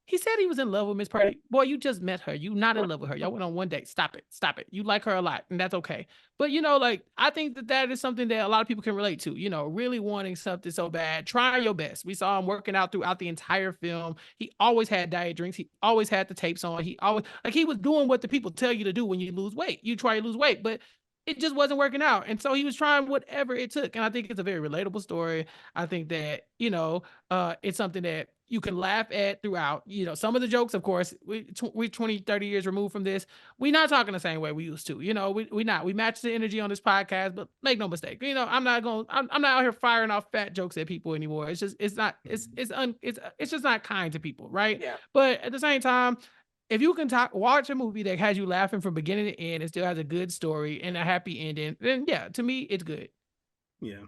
he said he was in love with Miss Purdy. Boy, you just met her. You not in love with her. Y'all went on one date. Stop it. You like her a lot, and that's okay. But, you know, like, I think that is something that a lot of people can relate to, you know, really wanting something so bad, trying your best. We saw him working out throughout the entire film. He always had diet drinks. He always had the tapes on. He was doing what the people tell you to do when you lose weight. You try to lose weight, but it just wasn't working out. And so he was trying whatever it took. And I think it's a very relatable story. I think that, you know, it's something that you can laugh at throughout. You know, some of the jokes, of course, we 20, 30 years removed from this. We're not talking the same way we used to. You know, we match the energy on this podcast, but make no mistake. You know, I'm not out here firing off fat jokes at people anymore. It's just it's just not kind to people, right? Yeah. But at the same time, if you can watch a movie that has you laughing from beginning to end and still has a good story and a happy ending, then yeah, to me, it's good. Yeah,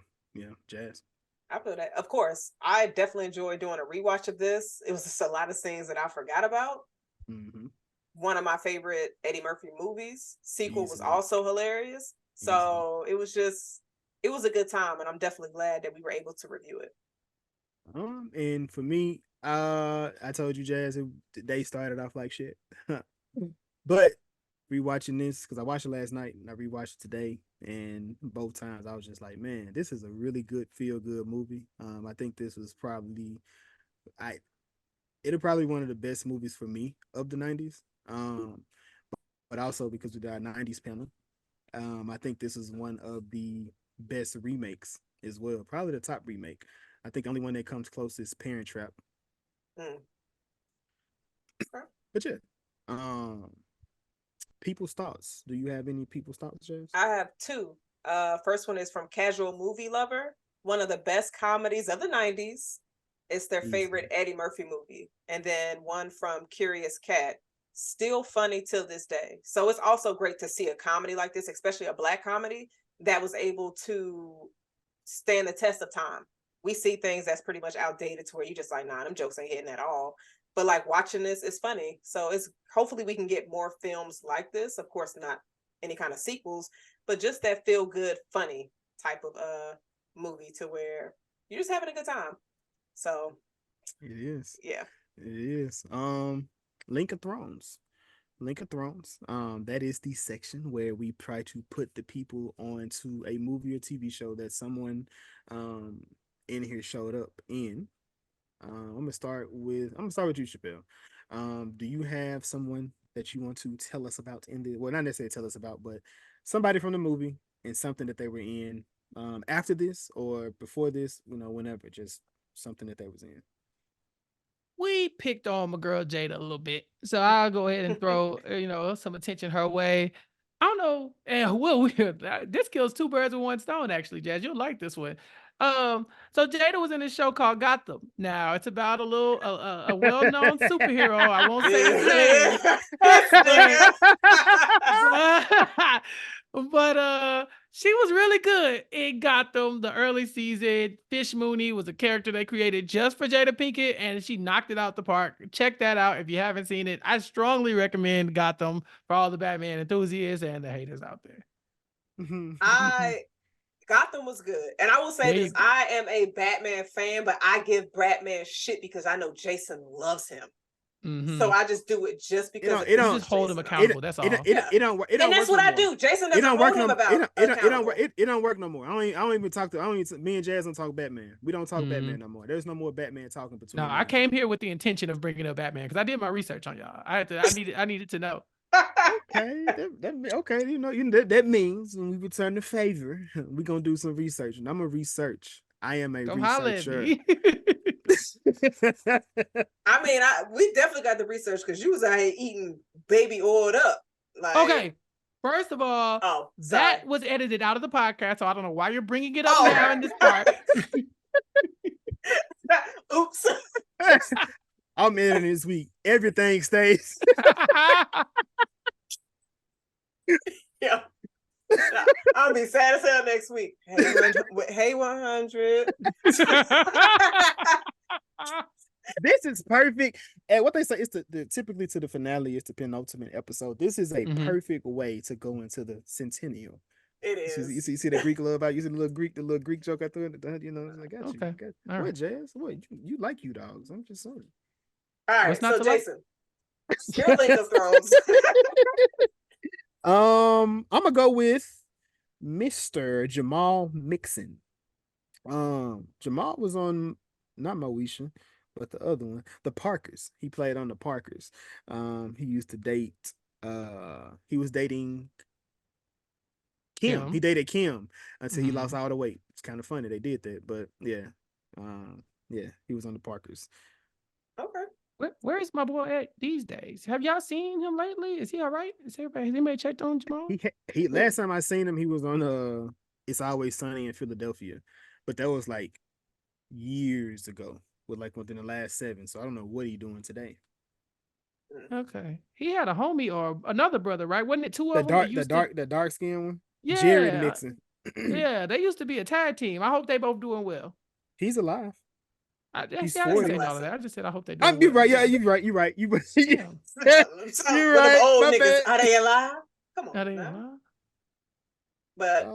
Jazz. I feel that. Of course, I definitely enjoyed doing a rewatch of this. It was just a lot of scenes that I forgot about. Mm-hmm. One of my favorite Eddie Murphy movies. Sequel was Easily. Also hilarious. So it was a good time, and I'm definitely glad that we were able to review it. And for me, I told you, Jazz, they started off like shit. But rewatching this, because I watched it last night and I rewatched it today, and both times I was just like, man, this is a really good feel-good movie. I think this was probably it'll probably one of the best movies for me of the 90s. But also because we got a 90s panel, I think this is one of the best remakes as well. Probably the top remake. I think the only one that comes close is Parent Trap. But yeah, people's thoughts. Do you have any people's thoughts, James? I have two. First one is from Casual Movie Lover, one of the best comedies of the 90s. It's their favorite Eddie Murphy movie. And then one from Curious Cat, still funny till this day. So it's also great to see a comedy like this, especially a Black comedy, that was able to stand the test of time. We see things that's pretty much outdated to where you just like, nah, them jokes ain't hitting at all. But like watching this is funny. So it's hopefully we can get more films like this. Of course, not any kind of sequels, but just that feel good, funny type of movie to where you're just having a good time. So it is. Yeah. It is. Link of Thrones. That is the section where we try to put the people onto a movie or TV show that someone in here showed up in. I'm gonna start with you, Chappell. Do you have someone that you want to tell us about well, not necessarily tell us about, but somebody from the movie and something that they were in after this or before this, you know, whenever, just something that they was in. We picked on my girl Jada a little bit, so I'll go ahead and throw some attention her way. I don't know, and this kills two birds with one stone. Actually, Jazz, you'll like this one. So Jada was in this show called Gotham. Now it's about a well-known superhero. I won't say his name. But she was really good in Gotham, the early season. Fish Mooney was a character they created just for Jada Pinkett, and she knocked it out the park. Check that out if you haven't seen it. I strongly recommend Gotham for all the Batman enthusiasts and the haters out there. Gotham was good. And I will say this, I am a Batman fan, but I give Batman shit because I know Jason loves him. So I just do it just because you just hold him accountable. That's all. And that's what I do. Jason doesn't hold him about accountable. It don't work no more. I don't even talk to. Me and Jazz don't talk Batman. We don't talk Batman no more. There's no more Batman talking between. No, I came here with the intention of bringing up Batman because I did my research on y'all. I needed to know. Okay, okay. You know that means when we return the favor, we're gonna do some research, and I'm gonna research. I am a researcher. I mean, we definitely got the research because you was out here eating baby oiled up. Like, okay, first of all, that was edited out of the podcast, so I don't know why you're bringing it up now in this part. Oops. I'm in this week. Everything stays. Yeah. I'll be sad as hell next week. Hey, 100. This is perfect. And what they say is typically to the finale is the penultimate episode. This is a perfect way to go into the centennial. It is. You see the Greek love out. You see the little Greek joke I threw in the, you know. I got you. Okay. What, right. Jazz? What you like you dogs? I'm just saying. All right. So Jason, your Link of Thrones. I'm gonna go with Mr. Jamal Mixon. Jamal was on not Moesha, but the other one, the Parkers. He played on the Parkers. He used to date. He was dating Kim. He dated Kim until he lost all the weight. It's kind of funny they did that, but yeah, he was on the Parkers. Okay. Where is my boy at these days? Have y'all seen him lately? Is he all right? Has anybody checked on Jamal? He last time I seen him, he was on It's Always Sunny in Philadelphia, but that was like years ago, within the last 7. So I don't know what he's doing today. Okay, he had a homie or another brother, right? Wasn't it two of them? The dark skin one. Yeah, Jared Mixon. Yeah, they used to be a tag team. I hope they both doing well. He's alive. He's 40. All of that. I just said I hope they do. You're right. Yeah, you're right. You're right. You're right. You're right. Old niggas, are they alive? Come on. Are they alive? But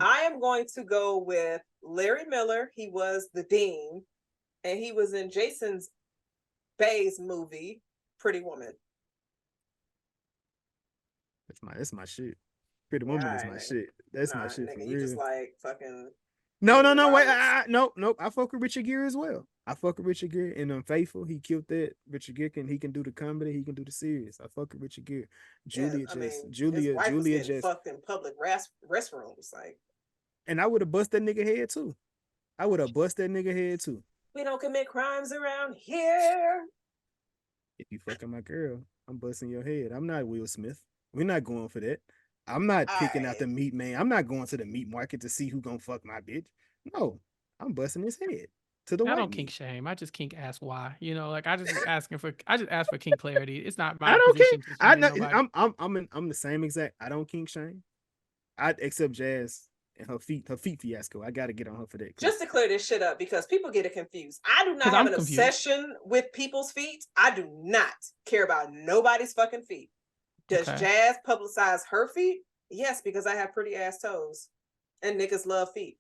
I am going to go with Larry Miller. He was the dean, and he was in Jason's Bay's movie, Pretty Woman. That's my shit. Pretty Woman is my shit. That's my shit. Nigga, you just like fucking. No, wait, nope. I fuck with Richard Gere as well. I fuck with Richard Gere and Unfaithful. He killed that. Richard Gere he can do the comedy. He can do the serious. I fuck with Richard Gere. Julia just fucked in public restrooms, like. And I would have bust that nigga head too. We don't commit crimes around here. If you fucking my girl, I'm busting your head. I'm not Will Smith. We're not going for that. I'm not picking out the meat man. I'm not going to the meat market to see who gonna fuck my bitch. No, I'm busting his head to the. I don't kink shame. I just kink ask why. You know, like I just ask for kink clarity. It's not my. I don't kink. I know. I'm the same exact. I don't kink shame. I accept Jazz and her feet fiasco. I got to get on her for that. Just to clear this shit up because people get it confused. I do not have an obsession with people's feet. I do not care about nobody's fucking feet. Does Jazz publicize her feet? Yes, because I have pretty ass toes, and niggas love feet.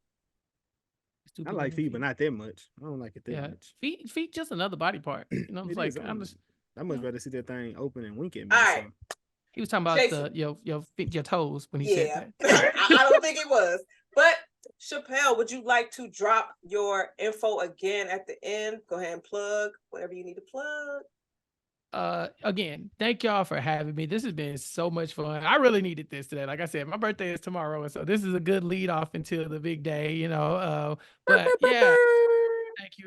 I like feet, but not that much. I don't like it that much. Feet, just another body part. You know, it's like I much rather see that thing open and wink at me. All right. So. He was talking about your toes when he said that. I don't think it was, but Chappell, would you like to drop your info again at the end? Go ahead and plug whatever you need to plug. Again, thank y'all for having me. This has been so much fun. I really needed this today. Like I said, my birthday is tomorrow, and so this is a good lead off until the big day, you know. But yeah. Thank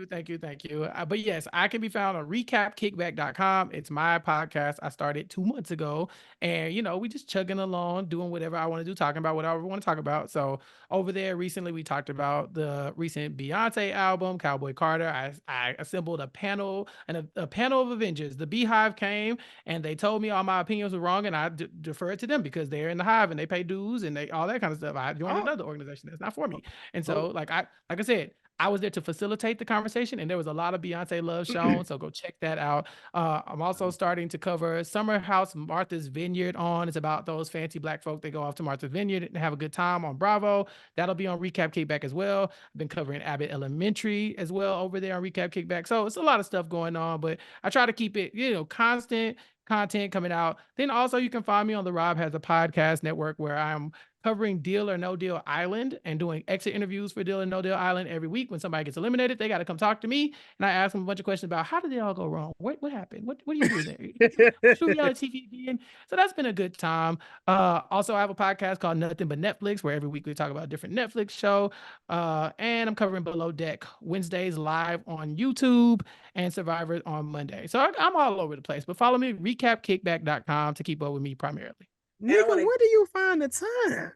you. But yes, I can be found on recapkickback.com. It's my podcast. I started 2 months ago, and you know, we just chugging along, doing whatever I want to do, talking about whatever I want to talk about. So over there, recently we talked about the recent Beyonce album, Cowboy Carter. I assembled a panel of Avengers. The Beehive came and they told me all my opinions were wrong, and I deferred to them because they're in the hive and they pay dues and all that kind of stuff. I joined another organization that's not for me, and so like I said. I was there to facilitate the conversation, and there was a lot of Beyonce love shown. So go check that out. I'm also starting to cover Summer House Martha's Vineyard on. It's about those fancy Black folk that go off to Martha's Vineyard and have a good time on Bravo. That'll be on Recap Kickback as well. I've been covering Abbott Elementary as well over there on Recap Kickback. So it's a lot of stuff going on, but I try to keep it, constant content coming out. Then also you can find me on the Rob Has a Podcast network, where I'm covering Deal or No Deal Island and doing exit interviews for Deal or No Deal Island every week. When somebody gets eliminated, they got to come talk to me, and I ask them a bunch of questions about how did they all go wrong? What happened? What do you do there? Do reality TV again? So that's been a good time. Also, I have a podcast called Nothing But Netflix, where every week we talk about a different Netflix show. And I'm covering Below Deck Wednesdays live on YouTube and Survivor on Monday. So I'm all over the place. But follow me, recapkickback.com, to keep up with me primarily. Nigga, where do you find the time?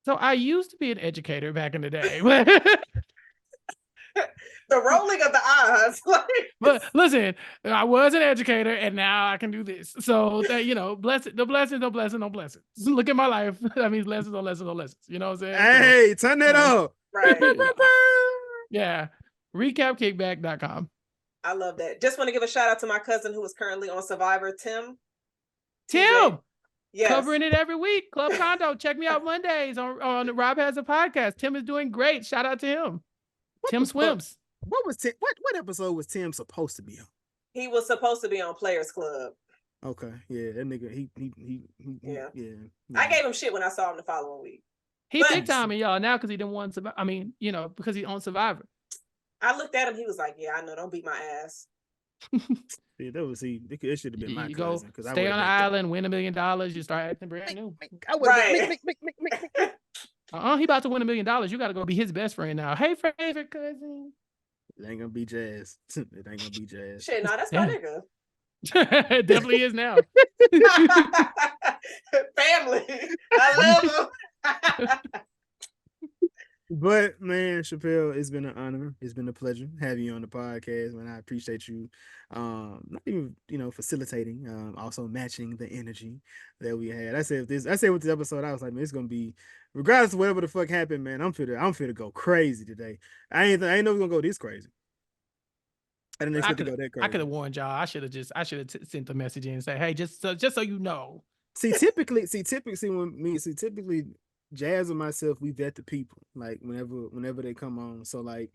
So I used to be an educator back in the day. The rolling of the eyes. But listen, I was an educator, and now I can do this. So that, blessing, no blessing. Look at my life. That means lessons on lessons on lessons. You know what I'm saying? Hey, turn that up. Right. Yeah. Recapkickback.com. I love that. Just want to give a shout out to my cousin who is currently on Survivor, Tim. Yes. Covering it every week. Club Condo. Check me out Mondays on the Rob Has a Podcast. Tim is doing great. Shout out to him. Tim swims. What was Tim? What episode was Tim supposed to be on? He was supposed to be on Players Club. Okay, yeah, that nigga. He yeah. Yeah. I gave him shit when I saw him the following week. He big timing y'all now because he didn't want to. I mean, because he on Survivor. I looked at him. He was like, "Yeah, I know. Don't beat my ass." Yeah, it should have been my cousin. Go stay on the island, win $1 million. You start acting brand new. Right. He about to win $1 million. You got to go be his best friend now. Hey, favorite cousin. It ain't gonna be Jazz. It ain't gonna be Jazz. Shit, no, that's my nigga. It definitely is now. Family. I love him. But man, Chappell, it's been an honor. It's been a pleasure having you on the podcast, man. I appreciate you, not even facilitating, also matching the energy that we had. I said with this episode, I was like, man, it's gonna be, regardless of whatever the fuck happened, man. I'm finna go crazy today. I ain't know we're gonna go this crazy. I didn't expect to go that crazy. I could have warned y'all. I should have sent the message in and say, hey, just so you know. Typically, Jazz and myself, we vet the people, like whenever they come on. So like,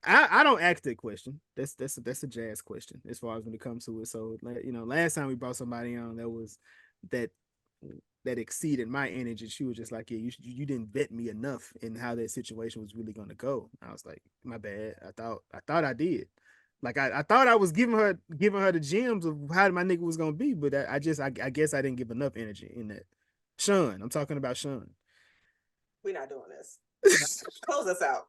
I don't ask that question. That's a Jazz question as far as when it comes to it. So last time we brought somebody on that exceeded my energy, she was just like, yeah, you didn't vet me enough in how that situation was really gonna go. I was like, my bad. I thought I did. Like I thought I was giving her the gems of how my nigga was gonna be, but I guess I didn't give enough energy in that. Sean, I'm talking about Sean. We're not doing this. Close us out.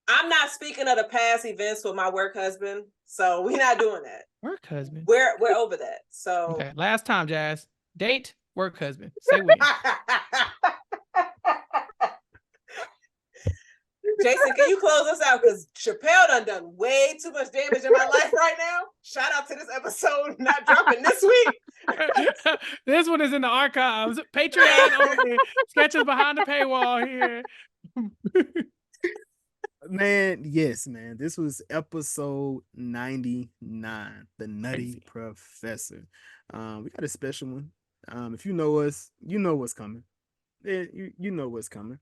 I'm not speaking of the past events with my work husband, so we're not doing that. Work husband. We're over that. So okay, last time, Jazz. Date, work husband. Say when. Jason, can you close us out? Because Chappell done way too much damage in my life right now. Shout out to this episode not dropping this week. This one is in the archives. Patreon only. Sketches behind the paywall here. Man, yes, man. This was episode 99, the Nutty Professor. We got a special one. If you know us, you know what's coming. Yeah, you know what's coming.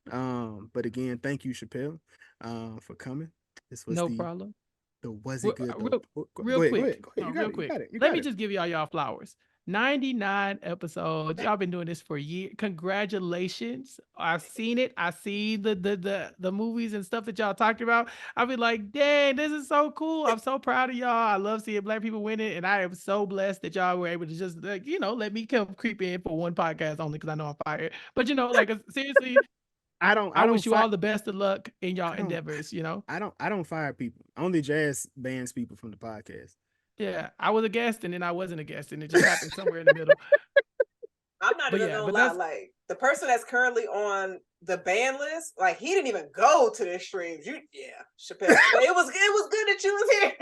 But again, thank you, Chappell, for coming. This was no problem. The Was It Good Though? Real quick. Real quick. Let me just give y'all flowers. 99 episodes. Y'all been doing this for years. Congratulations. I've seen it. I see the movies and stuff that y'all talked about. I'll be like, dang, this is so cool. I'm so proud of y'all. I love seeing Black people win it. And I am so blessed that y'all were able to just let me come creep in for one podcast only because I know I'm fired. But seriously. I wish you all the best of luck in y'all endeavors, I don't fire people. Only Jazz bans people from the podcast. Yeah, I was a guest and then I wasn't a guest and it just happened somewhere in the middle. I'm not even gonna lie, like the person that's currently on the ban list, like he didn't even go to the streams. Chappell. it was good that you was here.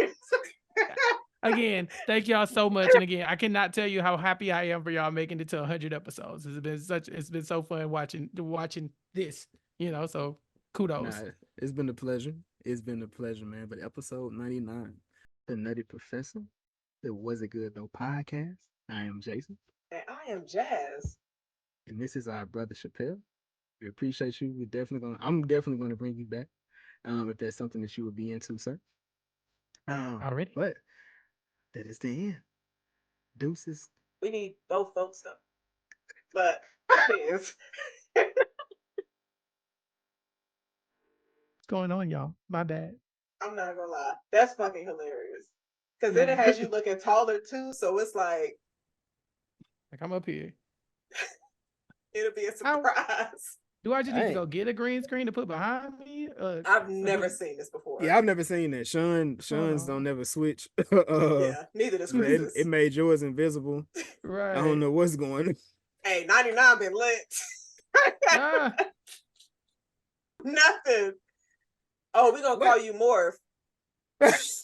Again, thank y'all so much. And again, I cannot tell you how happy I am for y'all making it to 100 episodes. It's been so fun watching this, so Kudos. Nah, it's been a pleasure. It's been a pleasure, man. But episode 99, the Nutty Professor, the Was It Good Though podcast. I am Jason. And I am Jazz. And this is our brother Chappell. We appreciate you. I'm definitely gonna bring you back. If that's something that you would be into, sir. Already? But that is the end. Deuces. We need both votes though. But please. What's going on, y'all? My bad. I'm not gonna lie. That's fucking hilarious. Because then it has you looking taller too, so it's like I'm up here. it'll be a surprise. Do I just need to go get a green screen to put behind me? I've never seen this before. Yeah, I've never seen that. Sean's don't never switch. Yeah, neither does Chris's. It made yours invisible. Right. I don't know what's going on. Hey, 99 been lit. Nothing. Oh, we're gonna call you Morph.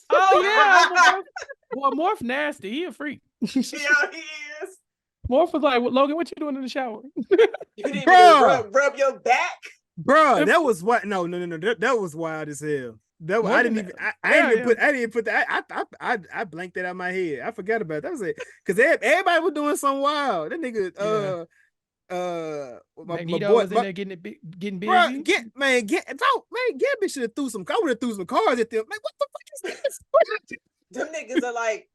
Oh yeah. Boy, Morph nasty. He a freak. Yeah, he is. Morph was like, Logan, what you doing in the shower? You didn't even rub your back. Bro, that was what? No. That was wild as hell. That was, I didn't even put that. I blanked that out of my head. I forgot about it. That was it. Because everybody was doing something wild. That nigga, Magneto was in there getting busy. Bro, Gabby should have threw some. I would have threw some cars at them. Like, what the fuck is this? Them niggas are like,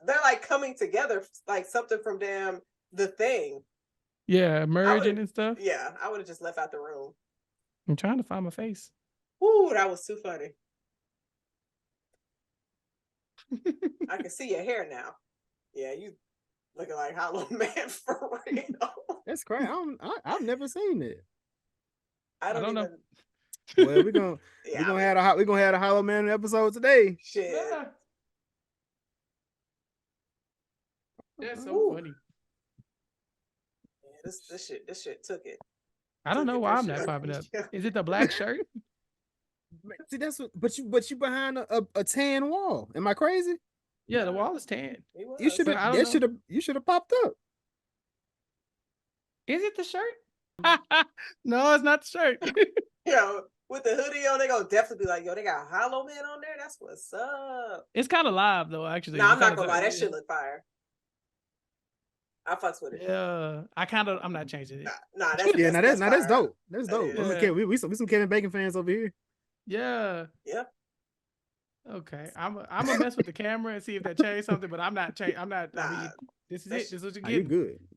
they're like coming together, like something from damn The Thing. Yeah, merging and stuff. Yeah, I would have just left out the room. I'm trying to find my face. Ooh, that was too funny. I can see your hair now. Yeah, you looking like Hollow Man for real. That's crazy. I've never seen it. I don't know. Well, we're gonna have a Hollow Man episode today. Shit. Yeah. That's so funny. Yeah, this shit took it. I don't know why I'm not popping up. Is it the black shirt? See, that's what. But you behind a tan wall. Am I crazy? Yeah, the wall is tan. You should have. You should have popped up. Is it the shirt? No, it's not the shirt. Yo, with the hoodie on, they gonna definitely be like, yo, they got Hollow Man on there. That's what's up. It's kind of live though, actually. No, I'm not gonna lie. That shit look fire. I fucks with it. Yeah, I'm not changing it. Nah, that's dope. That's dope. Yeah. We some Kevin Bacon fans over here. Yeah. Yep. Okay, I'm gonna mess with the camera and see if that changed something, but I'm not changing. I'm not. Nah, I mean, this is it. This is what you You get. good?